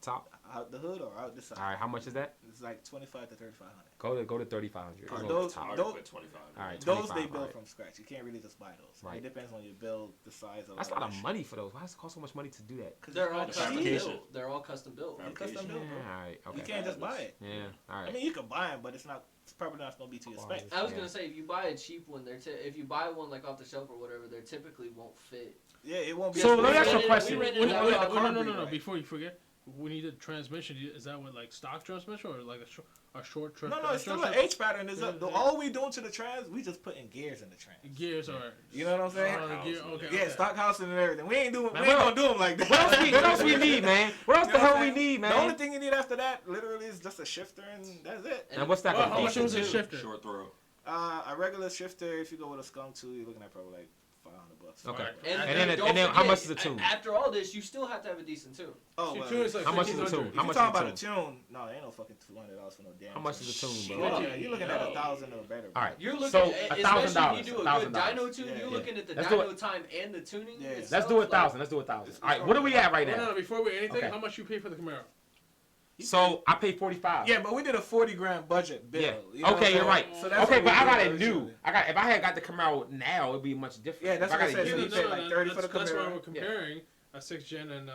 top? Out the hood or out the side? All right, how much is that? It's like $2,500 to $3,500. Go to 3,500. Alright, Go to those- the top. I those- already put 25. All right, Those 25, they build alright. from scratch. You can't really just buy those. Right. It depends on your build, the size of. That's a lot of money for those. Why does it cost so much money to do that? They're all custom Fabrication. built. They're all custom built. They're custom Yeah, built, bro. all right, okay. You can't just buy it. Yeah, all I right. mean, you can buy them, but it's probably not gonna be to your Quality. specs. I was Yeah. gonna say, if you buy a cheap one, if you buy one like off the shelf or whatever, they typically won't fit. Yeah, it won't be. So We let me ask you a rented- question. we rented When, it no, out no, of no, our no, breed, right? Before you forget, when you did transmission, is that with like stock transmission or like a short trip? No, it's still an H pattern. Is up. All we doing to the trans, we just putting gears in the trans. Gears or You know what I'm saying? okay. Yeah, stock housing and everything. We ain't Man, gonna do them like that. What else we need, man? What else You the know what hell we I'm saying? need, The only man? thing you need after that, literally, is just a shifter, and that's it. And what's that Well, gonna how much cost? was a shifter? Short throw. A regular shifter, if you go with a skunk 2, you're looking at probably like $500. Okay. Alright. don't and then how forget, much is a tune? After all this, you still have to have a decent tune. Oh, Your well. tune is like How much is the 1,500. tune? If How you much talking is about the a tune, no, ain't no fucking $200 for no damn. How much is the tune, You're bro? looking at $1,000 or better. All right. You're looking So, at, $1,000, especially if you do a good $1,000. dyno tune, Yeah, you're yeah. looking at the Let's do dyno time and the tuning. Yeah. itself, Let's do like- 1,000. Let's do 1,000. All right. What are we at right No, now? before we anything, Okay. how much you pay for the Camaro? So I paid 45. Yeah, but we did a $40,000 budget bill. Yeah. You know what Okay, I'm you're saying? right. So that's Okay, what but we I got did it new. originally. If I had got the Camaro now, it'd be much different. Yeah, that's If I what I got it said. used- So you paid like 30 for the That's why Camaro. we're comparing a 6th-gen and the.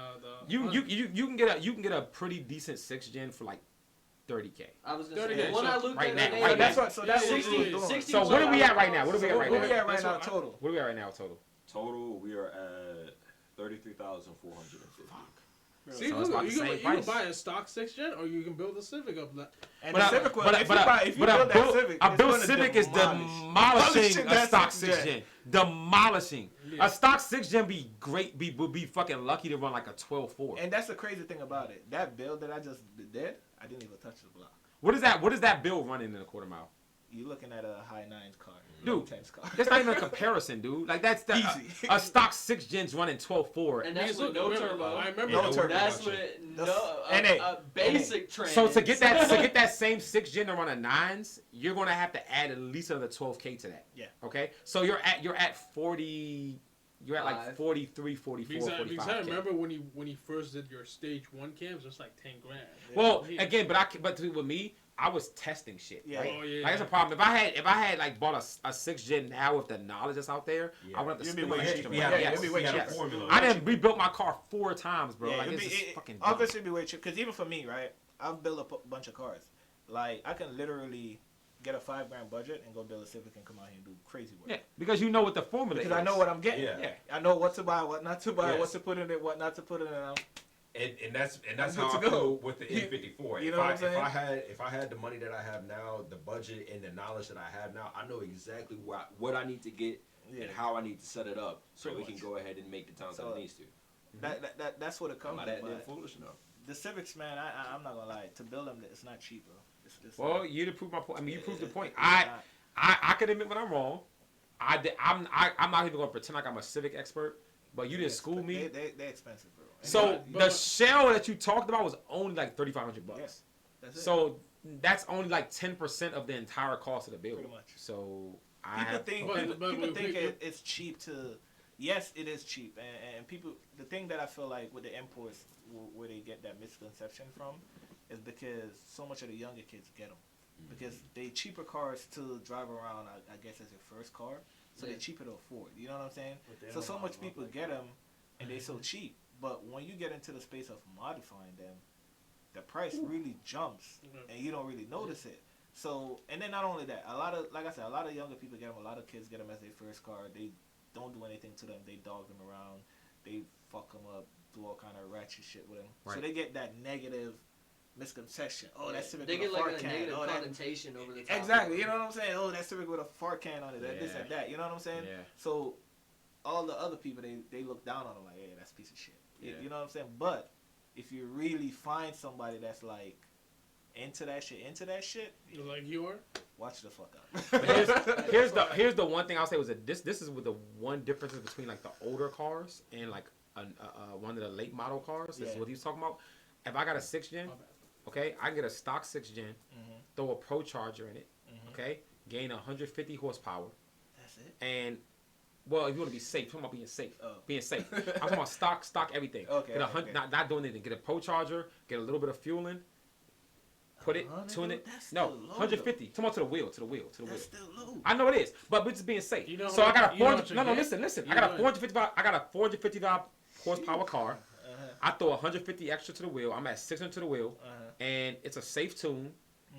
You can get a pretty decent 6th gen for like 30K. I was gonna 30 say, days, when so I looked right at now- it, right So that's now. what. So that's what we 60, were doing. 60 So what are we at right now? What are we at right Where now? we at right That's now what I- total? What are we at right now total? Total, we are at 33,450. See, So it's look, about you the can, same you can price. buy a stock 6th-gen or you can build a Civic up that. And the Civic, if you build that Civic, a built it's gonna Civic is demolishing a that stock 6th 6 gen. Demolishing. Yeah. A stock 6 gen be great. Would be fucking lucky to run like a 12.4. And that's the crazy thing about it. That build that I just did, I didn't even touch the block. What is that? What is that bill running in a quarter mile? You're looking at a high 9s car, Dude, low 10s car. That's not even a comparison, dude. Like that's the Easy. a stock 6 gen's running 12.4. and that's Because with no remember, turbo. I remember. No turbo. That's with no NA. a basic trans. So to get that same 6 gen to run a 9s, you're gonna have to add at least another 12K to that. Yeah. Okay. So you're at 40. You're at like 43, 44, Because I 45K. remember when you first did your stage 1 cams, it was like 10 grand. Well, Yeah. again, but with me, I was testing shit. Yeah. Right? Oh, yeah. Like that's a problem. If I had like bought a 6 gen now with the knowledge that's out there, Yeah. I would have to You'd be spend way my cheaper. extra Yeah, money. yeah, Yes. it'd be way Yes. cheaper. Formula. I done rebuilt my car 4 times, bro. Yeah, like it'd it's be- just it- fucking dumb. obviously it'd be way cheap. Because even for me, right, I've built a bunch of cars. Like, I can literally get a $5,000 budget and go build a Civic and come out here and do crazy work. Yeah, because you know what the formula is. Because I know what I'm getting. Yeah. I know what to buy, what not to buy, Yes. what to put in it, what not to put in it. And that's I'm how good I to go. feel with the N54. You If know what I'm saying? if I had the money that I have now, the budget and the knowledge that I have now, I know exactly what I need to get Yeah. and how I need to set it up so Pretty we can much. go ahead and make the towns So, that it needs to. That's what it I'm comes not to. that damn but foolish enough. The Civics, man, I'm not gonna lie. To build them, it's not cheap, bro. It's Well, you to prove my point. I mean, you proved the point. it's I not. could admit when I'm wrong. I'm not even gonna pretend like I'm a civic expert, but you didn't school me. They're expensive, bro. And So But- the shell that you talked about was only like $3,500. Yes, that's it. So that's only like 10% of the entire cost of the build. Pretty much. So people think But- people, but people we- think we- it's cheap to. Yes, it is cheap, and people. The thing that I feel like with the imports, where they get that misconception from, is because so much of the younger kids get them. Because they cheaper cars to drive around, I guess, as your first car, so Yeah. they're cheaper to afford. You know what I'm saying? But they So don't much modify people like get that. them, and they're so cheap. But when you get into the space of modifying them, the price really jumps, and you don't really notice it. So, and then not only that, like I said, a lot of younger people get them. A lot of kids get them as their first car. They don't do anything to them. They dog them around. They fuck them up, do all kind of ratchet shit with them. So Right. they get that negative misconception. Oh, that Civic They with get a like fart a can. negative Oh, that connotation over the top. exactly. You know what I'm saying? Oh, that Civic with a fart can on it. That this Yeah. and that. You know what I'm saying? Yeah. So all the other people they look down on them like, yeah, that's a piece of shit. Yeah. You know what I'm saying? But if you really find somebody that's like into that shit, You like you are? watch the fuck out. Here's the one thing I'll say was that this is with the one difference between like the older cars and like one of the late model cars. This is Yeah. what he's talking about. If I got a 6th gen, My bad. okay, I get a stock 6th gen, Mhm. throw a Pro Charger in it, Mhm. okay, gain 150 horsepower, That's it. and well, if you want to be safe, talking about being safe, Oh. being safe. I'm talking about stock everything. Okay, Get a okay. not doing anything. Get a Pro Charger, get a little bit of fuel in, put it, 100, tune it. that's No, still low, 150. Come on to the wheel. That's still low. I know it is, but we're just being safe. You know So I got a you know 400. what you No, get? listen. You I got know a 455. I got a 455 horsepower car. Uh-huh. I throw 150 extra to the wheel. I'm at 600 to the wheel, Uh-huh. and it's a safe tune.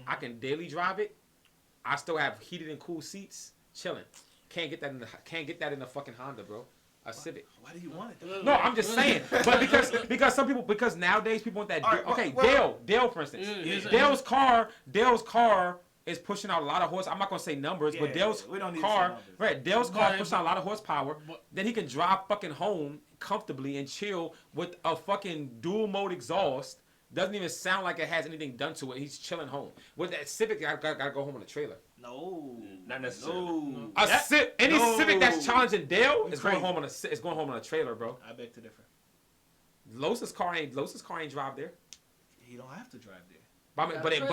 I can daily drive it. I still have heated and cool seats, chilling. Can't get that in the fucking Honda, bro. A Civic. Why do you want it? Though? No, I'm just saying. But because some people nowadays people want that. All right, Okay, well- Dale for instance. Yeah. Dale's car is pushing out a lot of horse. I'm not gonna say numbers, but Yeah, Dale's we don't need to say car, numbers. right? Dale's car But- pushing out a lot of horsepower. but- Then he can drive fucking home comfortably and chill with a fucking dual mode exhaust. Doesn't even sound like it has anything done to it. He's chilling home. With that Civic, I gotta go home on a trailer. No, Not necessarily. No. Any No. Civic that's challenging Dale You is going crazy. home on a trailer, bro. I beg to differ. Los's car ain't drive there. He don't have to drive there. But, I mean,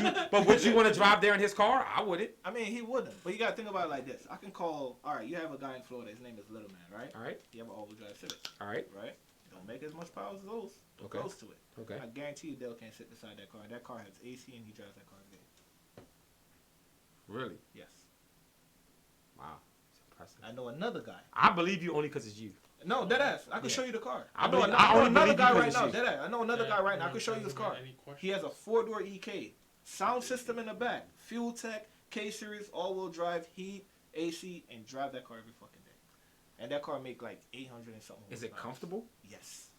Yeah, but would you want to drive there in his car? I wouldn't. I mean, he wouldn't. But you gotta think about it like this. I can call. All right, you have a guy in Florida. His name is Little Man, right? All right, You have an all-wheel drive Civic, all right, right? Don't make as much power as those. Okay. Close to it. okay. I guarantee you, Dale can't sit beside that car. That car has AC, and he drives that car every day. Really? Yes. Wow, it's impressive. I know another guy. I believe you only because it's you. No, deadass. I can Yeah. show you the car. I I know believe- another, I only another believe guy you 'cause right it's now. you. Deadass. I know another Yeah, guy right now. I yeah, can show you his yeah, car. any question? He has a 4-door EK, sound system in the back, fuel tech, K-series, all-wheel drive, heat, AC, and drive that car every fucking day. And that car make like 800 and something. Is it horsepower. comfortable? Yes.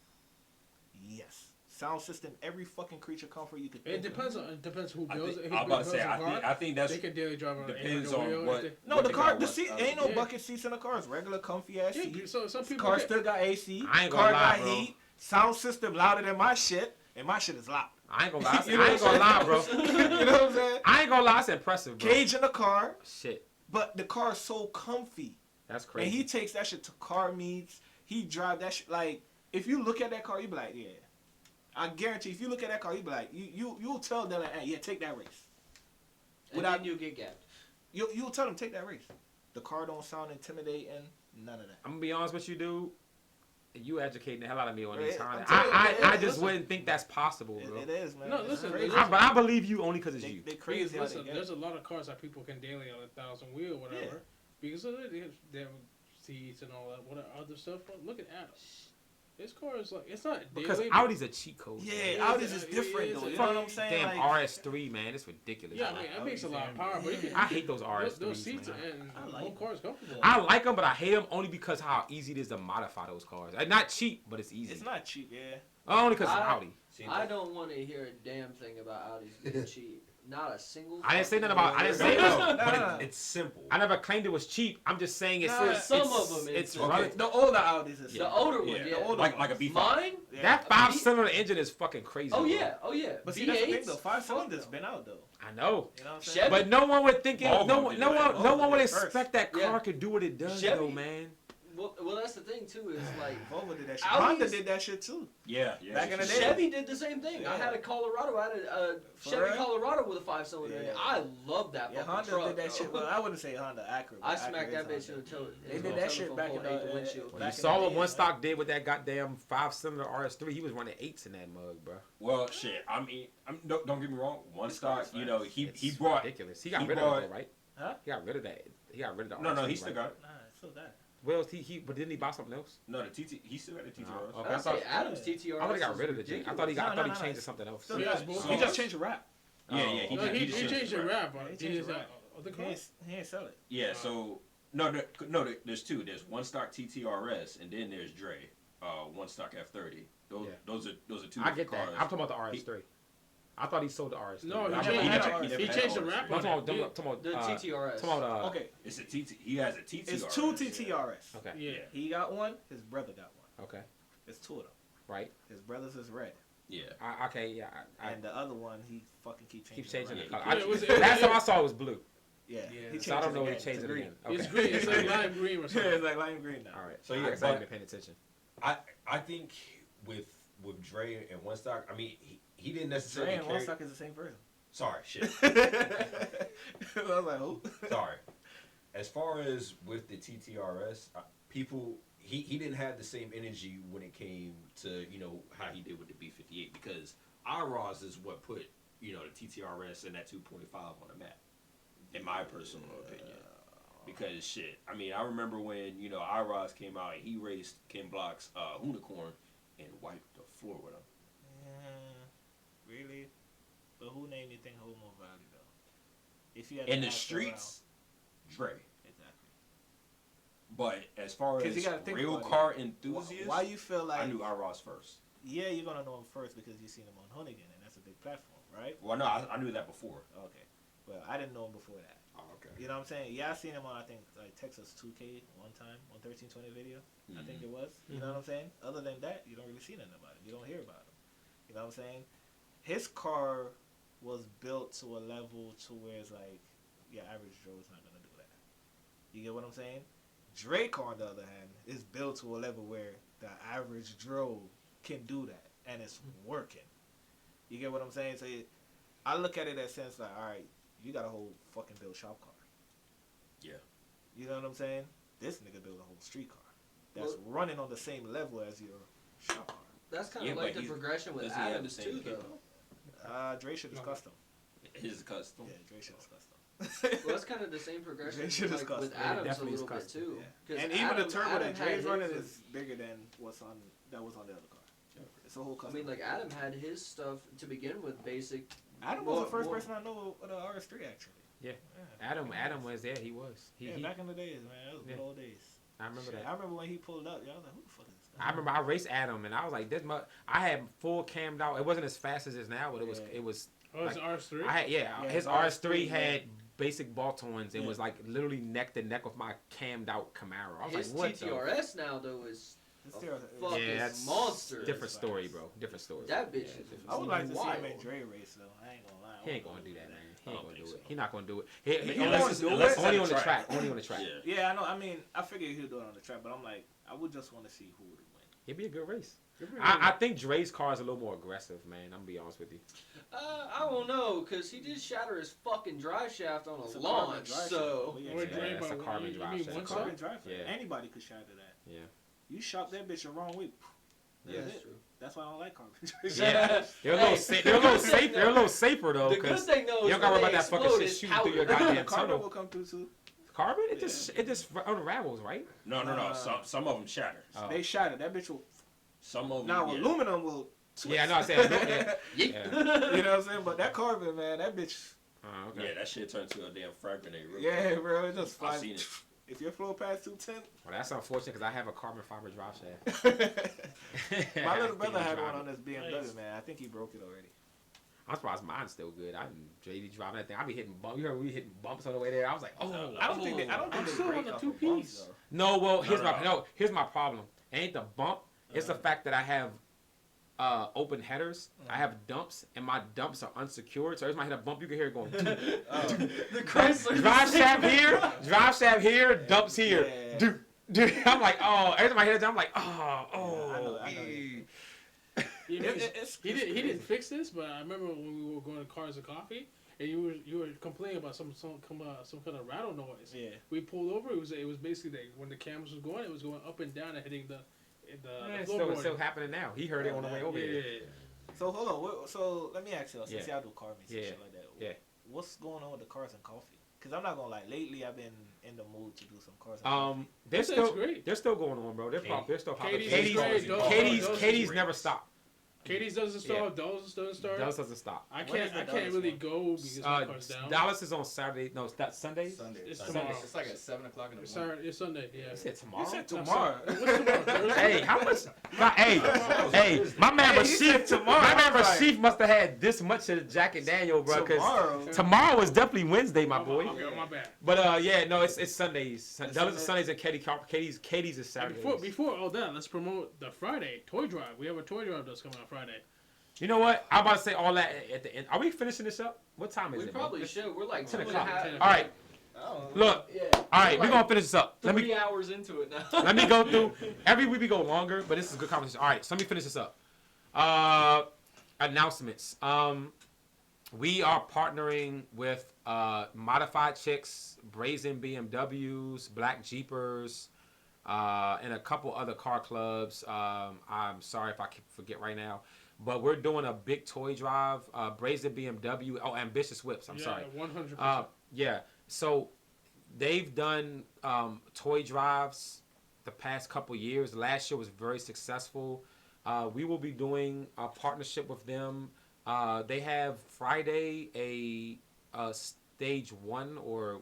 Yes. Sound system, every fucking creature comfort you could. It think of. depends who I builds think, it. I'm about to say, Car, I think that's they can daily drive on depends 800 wheel on if what. they- No, what the they car, got the what seat other- ain't no Yeah. bucket seats in the car. It's regular comfy ass Yeah, seats. so some people Car get- still got AC. I ain't gonna car lie, got bro. heat. Sound system louder than my shit, and my shit is loud. I ain't gonna lie. You know I ain't gonna lie, bro. you know what I'm saying? I ain't gonna lie. It's impressive, bro. Cage in the car, Shit, but the car is so comfy. that's And crazy. he takes that shit to car meets. He drive that shit like if you look at that car, you be like, yeah. I guarantee if you look at that car, you be like, you'll tell them like, hey, yeah, take that race. And Without then you get gapped. you'll tell them take that race. The car don't sound intimidating. None of that. I'm gonna be honest with you, dude. You educating the hell out of me on Right, these I'm times. telling you, I man, just listen. wouldn't think that's possible, bro. It is, man. No, It's listen, crazy. listen. But I believe you only because it's They, you. they crazy how they Listen, get. there's a lot of cars that people can daily on 1,000 wheel, whatever, Yeah. because of they have seats and all that, what other stuff. Look at Adam. His car is like it's not Because daily. Audi's a cheat code. Yeah, Yeah, Audis is yeah, different yeah, though. it's You know a what I'm saying? Damn Like, RS3, man, it's ridiculous. Yeah, I mean, that makes a lot of power, but you can, I hate those RS3s, those seats man. and I the like whole them. car is comfortable. I like them, but I hate them only because how easy it is to modify those cars. Not cheap, but it's easy. it's not cheap, yeah. Only because it's I- Audi. I don't want to hear a damn thing about Audi's being cheap. Not a single. I didn't say nothing fucking about. I didn't word. say no. But Nah. it's simple. I never claimed it was cheap. I'm just saying it's Nah, it's, some it's, of them It's it's- relative. The older Audis is The older one, Yeah, yeah. the older like a B5. Mine? Yeah. That 5-cylinder engine is fucking crazy. Oh bro. yeah, oh yeah. But see, that's the thing V8s? though. 5 cylinders been out though. I know. You know what I'm saying? Chevy- But no one would think it. Volvo No one. did No that. one. No one would Volvo did it expect that car Yeah. could do what it does, Chevy- though, man. Well, that's the thing too. Is like Volvo did that shit. Audis- Honda did that shit too. Yeah. Back in the day. Chevy did the same thing. I Yeah. had a Colorado. I had a For Chevy real? Colorado with a 5-cylinder in it. Yeah. I love that Yeah, fucking Honda truck. did that bro. shit. Well, I wouldn't say Honda, Acura. but I smacked Acura that is bitch in Honda. the toe. They did that shit back in the windshield. When back you in saw the what day, one man. stock did with that goddamn 5-cylinder RS3, he was running 8s in that mug, bro. Well, shit. I mean, don't get me wrong. One stock, fast. you know, he It's brought. ridiculous. He got he rid of brought- it, though, right? Huh? He got rid of that. He got rid of the No, RS3, he still right? got it. Nah, it's still that. Well, but didn't he buy something else? No, the TT. He still got the TTRs. Oh, okay. I I say thought- Adam's yeah. TTR. I thought he got rid of the G. I thought he No, changed no, it to something else. Still Yeah, got it's He just changed the wrap. Yeah, yeah. Oh. No, he just changed the wrap. Yeah, he He changed is the wrap. other He cars. ain't sell it. Yeah. So there's two. There's one stock TTRS, and then there's Dre. One stock F30. Those Yeah. those are two. I get different that. cars. I'm talking about the RS3. I thought he sold the RS3. No, I he remember- changed, he changed the wrap No, on I'm it. talking about, The TTRS. Okay, It's a TT. He has a TTR. it's two TTRS. Okay. Yeah. He got one. His brother got one. Okay. It's two of them. Right. His brother's is red, Yeah. Okay. Yeah. I and the other one he fucking keep changing. the Yeah, color. yeah, it was- Last time I saw it was blue. Yeah, Yeah. he So I don't know when when he changed it again. It's Okay. green. It's like lime green or Yeah, something. it's like lime green now. All right. So, So yeah, I guess I haven't but- been paying attention. I think with Dre and One Stock, I mean, he didn't Dre necessarily and One carry. Stock is the same person. Sorry, shit. I was like, who? Sorry. As far as with the TTRS, people, he didn't have the same energy when it came to, how he did with the B58, because IROS is what put, the TTRS and that 2.5 on the map, in my personal opinion. Because shit, I mean, I remember when, IROS came out and he raced Ken Block's Unicorn and wiped the floor with him. Really? But who named anything hold more value though? If you had In to the ask streets, Dre. around. Exactly. But as far 'Cause you as gotta think real about it. car enthusiasts, Why you feel like I knew IROS first. yeah, you're gonna know him first because you seen him on Hoonigan and that's a big platform, right? Well, no, I knew that before. Okay. Well, I didn't know him before that. Oh, okay. You know what I'm saying? Yeah, I seen him on I think like Texas 2K one time on 1320 video. I think it was. You know what I'm saying? Other than that, you don't really see nothing about him. You don't hear about him. You know what I'm saying? His car was built to a level to where it's like, yeah, average Joe's not gonna do that. You get what I'm saying? Dre car, on the other hand, is built to a level where the average Joe can do that, and it's working. You get what I'm saying? So I look at it as sense like, all right, you got a whole fucking built shop car. Yeah. You know what I'm saying? This nigga built a whole street car that's running on the same level as your shop car. That's kind Yeah, of like but the progression with does he have Adams the same too, kit, though. Dre shit is custom. His is custom. Yeah, Dre shit is custom. Well, that's kind of the same progression Dre shit is like, with custom. Adams a definitely is little bit custom, too. Yeah. 'Cause And even the turbo Adam that had Dre's running his- is bigger than that was on the other car. It's a whole I custom. mean, like Adam had his stuff to begin with, basic. Adam was the first more- person I know with the RS3 actually. Yeah. Adam was there. He was. He, Back in the days, man, that was good Yeah. old days. I remember Shit, that. I remember when he pulled up, y'all was like, who the fuck is this guy? I remember I raced Adam and I was like, I had full cammed out. It wasn't as fast as it is now, but Yeah. it was. Oh, it's Like, R3? I had Yeah, his RS3 RS3 had basic Baltones and Yeah. was like literally neck to neck with my cammed out Camaro. I was His like, what? TTRS now though is It's a still- fucking Yeah, that's monster. Different story, bro. Different story. That bitch Yeah, is different I would like to see him wild. in Dre race though. I ain't gonna lie. He ain't gonna do that, man. He I ain't don't gonna do think it. so. He not gonna do it. He Unless won't it's- do it. unless it's Only on on the the track. track. Only on the track. Yeah. Yeah, I know. I mean, I figured he'd do it on the track, but I'm like, I would just want to see who would win. It'd be a good race. I think Dre's car is a little more aggressive, man. I'm gonna be honest with you. I don't know, cause he did shatter his fucking drive shaft on It's a a carbon launch. drive So shaft. Or Yeah, Dre that's by a carbon you drive mean shaft. one Carbon side? drive. Yeah. Anybody could shatter that. Yeah. You shot that bitch the wrong way. Yeah. That's true. That's why I don't like carbon. Yeah, they're a little safe. They're a little safe. They're a little safer though, The good because thing though you is don't gotta worry when about that they fucking explode, shit it's shooting through your powder. goddamn Carbon tunnel. will come through too. Carbon, it just unravels, right? No. Some of them shatter. Oh. They shatter. That bitch will. Some of them. Now yeah. aluminum will. Twist. Yeah, I know. I said, yeah. Yeet. You know what I'm saying? But that carbon, man, that bitch. Oh, okay. Yeah, that shit turned to a damn frag grenade. Real quick. Yeah, bro, it just I've flies. seen it. If your flow past 210, Well, that's unfortunate because I have a carbon fiber drive shaft. my little brother had one Driving. on this BMW, Nice. man. I think he broke it already. I'm surprised mine's still good. I didn't JD driving that thing. I be hitting bumps. You heard we hitting bumps on the way there. I was like, oh. I don't think they. I don't I'm think they still break on the off two of bumps, piece. though. No, well, No. here's my problem. It ain't the bump. It's the fact that I have open headers. I have dumps, and my dumps are unsecured. So every time I hit a bump, you can hear it going. The Chrysler. Drive shaft here, dumps here. Yeah. Dude, I'm like, oh. Every time I hit it, I'm like, oh. I know. He It's- didn't fix this, but I remember when we were going to Cars and Coffee, and you were complaining about some kind of rattle noise. Yeah. We pulled over. It was basically like when the cameras was going, it was going up and down and hitting the It's floorboard. still happening now. He heard it on the way over here. Yeah. So hold on. So let me ask y'all, since Yeah. y'all do car meets and Yeah. shit like that, Yeah. what's going on with the Cars and Coffee? Because I'm not gonna lie, lately I've been in the mood to do some Cars and Coffee. They're That's still great. They're still going on, bro. They're still popping. Katie's Katie's great. Katie's Those Katie's great. never stop. Katie's doesn't start. Dallas doesn't start. Dallas doesn't stop. I When is can't. the I can't Dallas really one? go because my car's down. Dallas is on Saturday. No, that's Sunday. Sunday. It's Sunday. tomorrow. It's like at 7 o'clock in the It's morning. Saturday. It's Sunday. Yeah. You said tomorrow. You said No, tomorrow. What's tomorrow? Thursday? Hey, how much? Hey, my man Hey, he said Rashif. tomorrow. My man I was Rashif must have had this much of Jack and Daniel, bro. Tomorrow. Because tomorrow is definitely Wednesday, my boy. Okay, my bad. But yeah, no, it's Sundays. Dallas is Sundays and Katie's is Saturdays. Before all that, let's promote the Friday toy drive. We have a toy drive that's coming on Friday. You know what? I'm about to say all that at the end. Are we finishing this up? What time is We it? man? probably should. We're like 10 2 and a o'clock. half. 10 All right, Oh. look. Yeah. All right, We're we're gonna finish this up. Let 3 me hours into it now. let me go through. Every week we go longer, but this is a good conversation. All right, so let me finish this up. Announcements. We are partnering with Modified Chicks, Brazen BMWs, Black Jeepers, and a couple other car clubs. I'm sorry if I forget right now, but we're doing a big toy drive. Brazen BMW. Oh, Ambitious Whips. I'm sorry. 100%. Yeah. So they've done toy drives the past couple years. Last year was very successful. We will be doing a partnership with them. They have Friday a stage 1 or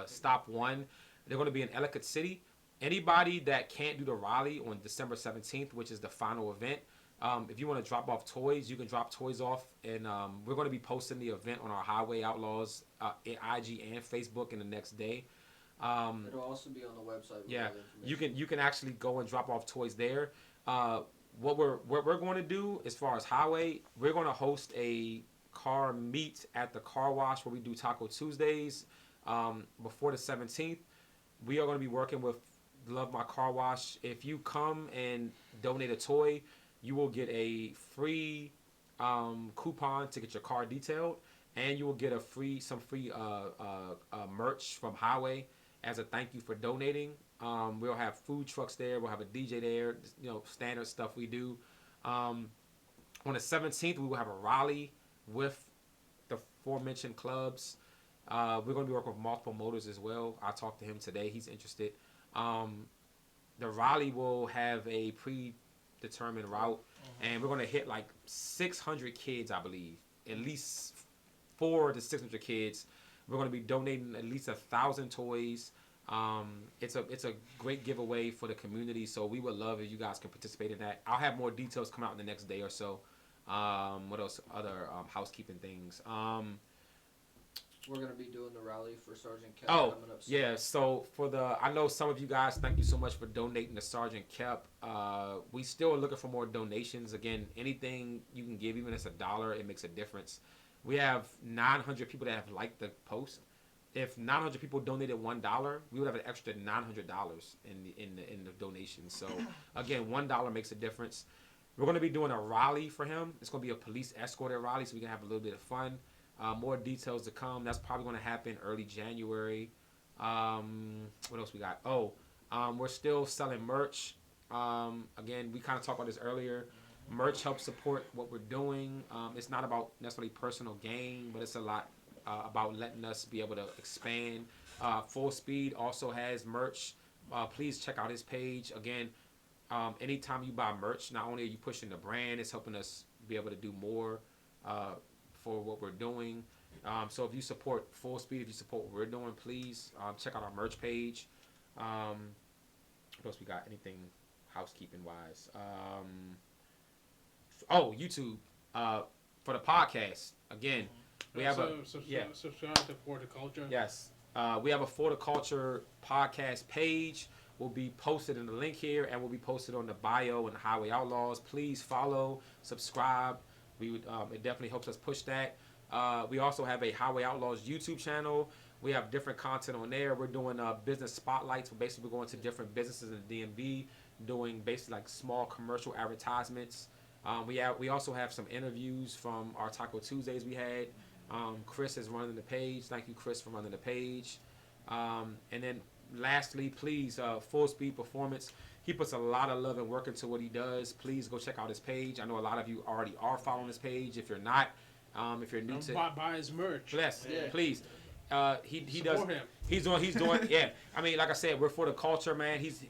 stop 1. They're going to be in Ellicott City. Anybody that can't do the Raleigh on December 17th, which is the final event, if you want to drop off toys, you can drop toys off. And we're going to be posting the event on our Highway Outlaws IG and Facebook in the next day. It'll also be on the website. With Yeah, all the information. you can actually go and drop off toys there. What we're going to do as far as Highway, we're going to host a car meet at the car wash where we do Taco Tuesdays before the 17th. We are going to be working with Love My Car Wash. If you come and donate a toy, you will get a free coupon to get your car detailed, and you will get some free merch from Highway as a thank you for donating. We'll have food trucks there. We'll have a DJ there. You know, standard stuff we do. On the 17th, we will have a rally with the aforementioned clubs. We're going to be working with Multiple Motors as well. I talked to him today. He's interested. The rally will have a predetermined route, and we're going to hit like 600 kids, I believe. At least 400 to 600 kids. We're going to be donating at least 1,000 toys. It's a great giveaway for the community, so we would love if you guys can participate in that. I'll have more details come out in the next day or so. What else? Other housekeeping things. We're gonna be doing the rally for Sergeant Cap coming up soon. Yeah. So I know some of you guys. Thank you so much for donating to Sergeant Kep. We still are looking for more donations. Again, anything you can give, even if it's $1, it makes a difference. We have 900 people that have liked the post. If 900 people donated $1, we would have an extra $900 in the donation. So again, $1 makes a difference. We're going to be doing a rally for him. It's going to be a police escorted rally, so we can have a little bit of fun. More details to come. That's probably going to happen early January. What else we got? We're still selling merch. Again, we kind of talked about this earlier. Merch helps support what we're doing. It's not about necessarily personal gain, but it's a lot about letting us be able to expand. Full Speed also has merch. Please check out his page. Again, anytime you buy merch, not only are you pushing the brand, it's helping us be able to do more for what we're doing. So if you support Full Speed, if you support what we're doing, please check out our merch page. What else we got? Anything housekeeping wise? YouTube for the podcast. Again, we have subscribe to For the Culture. Yes. We have a For the Culture podcast page. Will be posted in the link here, and will be posted on the bio and Highway Outlaws. Please follow, subscribe. We would it definitely helps us push that. We also have a Highway Outlaws YouTube channel. We have different content on there. We're doing business spotlights. We're basically going to different businesses in the DMV, doing basically like small commercial advertisements. We also have some interviews from our Taco Tuesdays we had. Kris is running the page. Thank you, Kris, for running the page. And then lastly, please, Full Speed Performance. He puts a lot of love and work into what he does. Please go check out his page. I know a lot of you already are following his page. If you're not, if you're new to buy his merch. Yes, Yeah. please. He Support does. him. He's doing. Yeah. I mean, like I said, we're for the culture, man. He's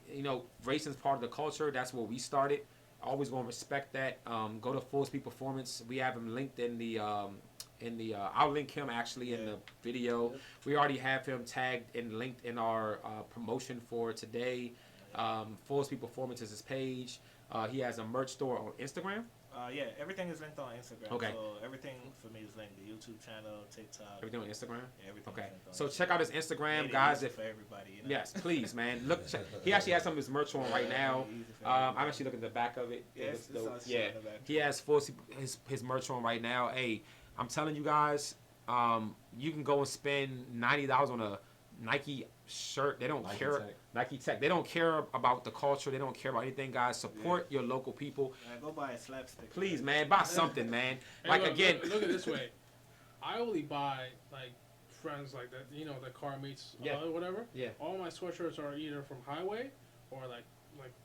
racing's part of the culture. That's where we started. always gonna respect that. Go to Full Speed Performance. We have him linked in the I'll link him actually in the video. Yep. We already have him tagged and linked in our promotion for today. Full Speed Performance is his page. He has a merch store on Instagram. Yeah, everything is linked on Instagram. Okay. So everything for me is linked. The YouTube channel, TikTok. Everything on Instagram? Yeah, everything. Okay. So check out his Instagram, Made it guys. easy for everybody. You know? Yes, please, man. Look, he actually has some of his merch on right now. I'm actually looking at the back of it. Yeah, He has his merch on right now. Hey, I'm telling you guys, you can go and spend $90 on a Nike shirt. They don't Nike care. Tech. Nike Tech. They don't care about the culture. They don't care about anything, guys. Support your local people. Go buy a slapstick. Please, man. Buy something, man. Hey, like look, again. Look at it this way. I only buy like friends like that. You know, the car meets whatever. Yeah. All my sweatshirts are either from Highway or like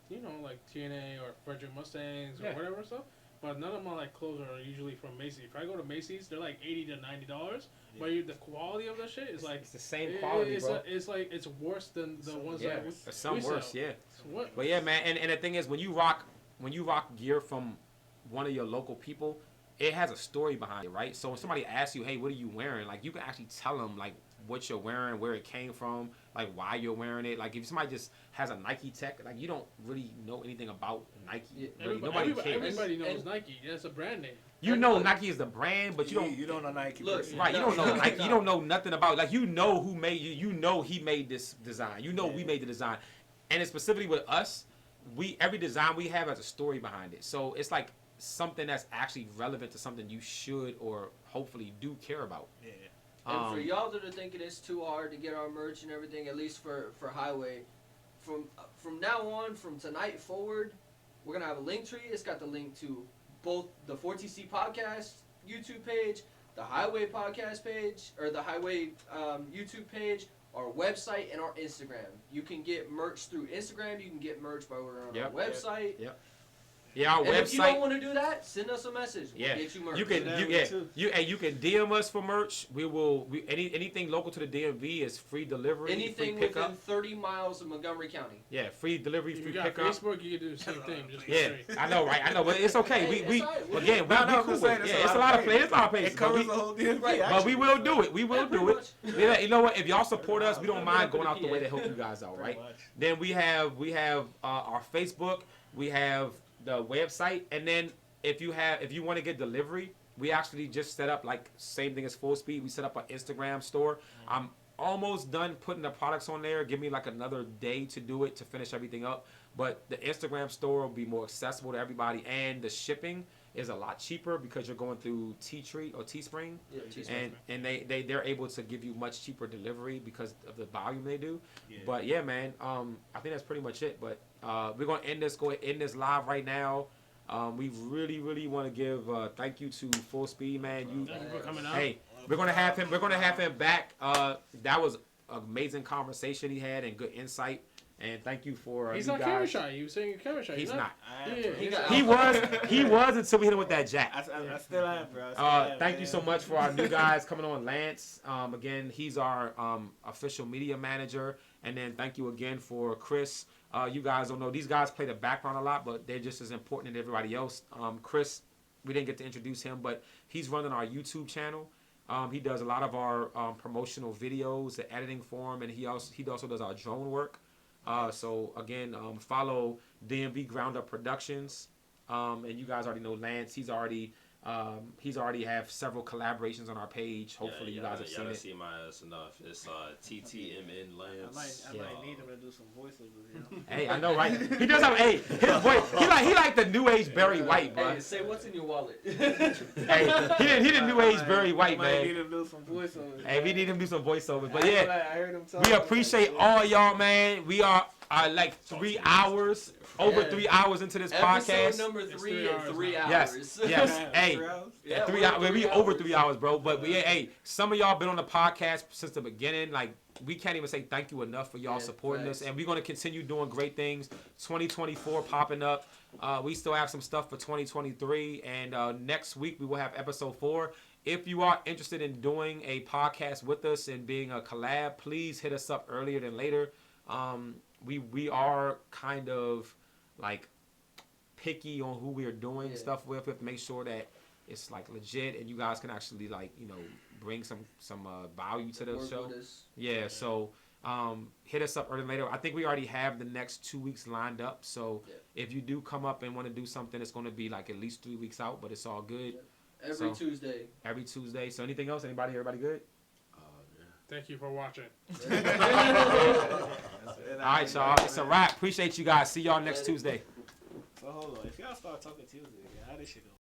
you know like TNA or Frederick Mustangs or whatever stuff. But none of my like clothes are usually from Macy's. If I go to Macy's, they're like $80 to $90. But the quality of that shit is like it's the same quality, bro. It's like it's worse than the ones that we some worse, sell. yeah. What? But yeah, man, and the thing is, when you rock gear from one of your local people, it has a story behind it, right? So when somebody asks you, hey, what are you wearing? Like, you can actually tell them, like, what you're wearing, where it came from, like, why you're wearing it. Like, if somebody just has a Nike Tech, like, you don't really know anything about Nike. Yeah, really. Nobody cares. Everybody knows Nike. That's a brand name. You know Nike is the brand, but you don't know Nike. Look, right, you don't know Nike. You don't know nothing about, like, you know who made you. You know he made this design. You know we made the design. And it's specifically with us, every design we have has a story behind it. So it's like something that's actually relevant to something you should or hopefully do care about. Yeah. And for y'all that are thinking it's too hard to get our merch and everything, at least for Highway, from now on, from tonight forward, we're gonna have a link tree. It's got the link to both the 4TC podcast YouTube page, the Highway podcast page, or the Highway YouTube page, our website, and our Instagram. You can get merch through Instagram. You can get merch by ordering on our website. Yep. Yeah, our and website. If you don't want to do that, send us a message. We'll get you merch. You can DM us for merch. Anything local to the DMV is free delivery. Anything free within 30 miles of Montgomery County. Yeah, free delivery, free If you got pickup. Facebook, you can do the same thing. Just I know, right? I know, but it's okay. Hey, we it's cool with it. Yeah, it's a lot of places. It's a lot of places. It covers the whole DMV. Right. But we will do it. We will do pretty it. much. Yeah, you know what? If y'all support us, we don't mind up in going the out the PA. way to help you guys out, right? much. Then we have our Facebook. We have the website, and then if you want to get delivery, we actually just set up like same thing as Full Speed. We set up an Instagram store. I'm almost done putting the products on there. Give me like another day to do it to finish everything up. But the Instagram store will be more accessible to everybody, and the shipping is a lot cheaper because you're going through T-Treat or Teespring. Yeah, Teespring. And they're able to give you much cheaper delivery because of the volume they do. Yeah. But yeah, man, I think that's pretty much it. But we're gonna end this live right now. We really want to give thank you to Full Speed, man. Thank you for coming out. Hey, we're gonna have him back. That was an amazing conversation he had and good insight. And thank you for He's you not guys. camera shy. You were saying you're camera shy. He's not. He was until we hit him with that jack. I still am, bro. Thank you so much for our new guys coming on, Lance. Again, he's our official media manager. And then thank you again for Kris. You guys don't know, these guys play the background a lot, but they're just as important as everybody else. Kris, we didn't get to introduce him, but he's running our YouTube channel. He does a lot of our promotional videos, the editing for him, and he also does our drone work. So again, follow DMV Ground Up Productions. And you guys already know Lance. He's already have several collaborations on our page. Hopefully you guys have seen it. See my ass enough. It's TTMN Lance. I might need him to do some voiceovers. You know? Hey, I know, right? He does have his voice. He like the new age Barry White, bro. Hey, say what's in your wallet. Hey, he the new age Barry White, man. Need him to do some voiceovers. Hey, we need him to do some voiceovers. But yeah, I heard him talk. we appreciate all y'all, man. We are like 3 hours, over 3 hours into this podcast. Episode number 3 in 3 hours. Yes. Hey, 3 hours? Yeah, 3 we're hours. We 3 over hours. 3 hours, bro. But hey, some of y'all been on the podcast since the beginning. Like, we can't even say thank you enough for y'all supporting us, and we're gonna continue doing great things. 2024 popping up. We still have some stuff for 2023, and next week we will have episode 4. If you are interested in doing a podcast with us and being a collab, please hit us up earlier than later. We are kind of like picky on who we're doing Yeah. stuff with. We have to make sure that it's like legit and you guys can actually like bring some value to the Work show. with us. Yeah, so hit us up early later. I think we already have the next 2 weeks lined up. So Yeah. if you do come up and want to do something, it's going to be like at least 3 weeks out, but it's all good. Yeah. Every So- Tuesday. Every Tuesday. So anything else? Everybody good? Thank you for watching. All right, y'all. It's a wrap. Appreciate you guys. See y'all next Later. Tuesday. So hold on, if y'all start talking Tuesday, how this shit go?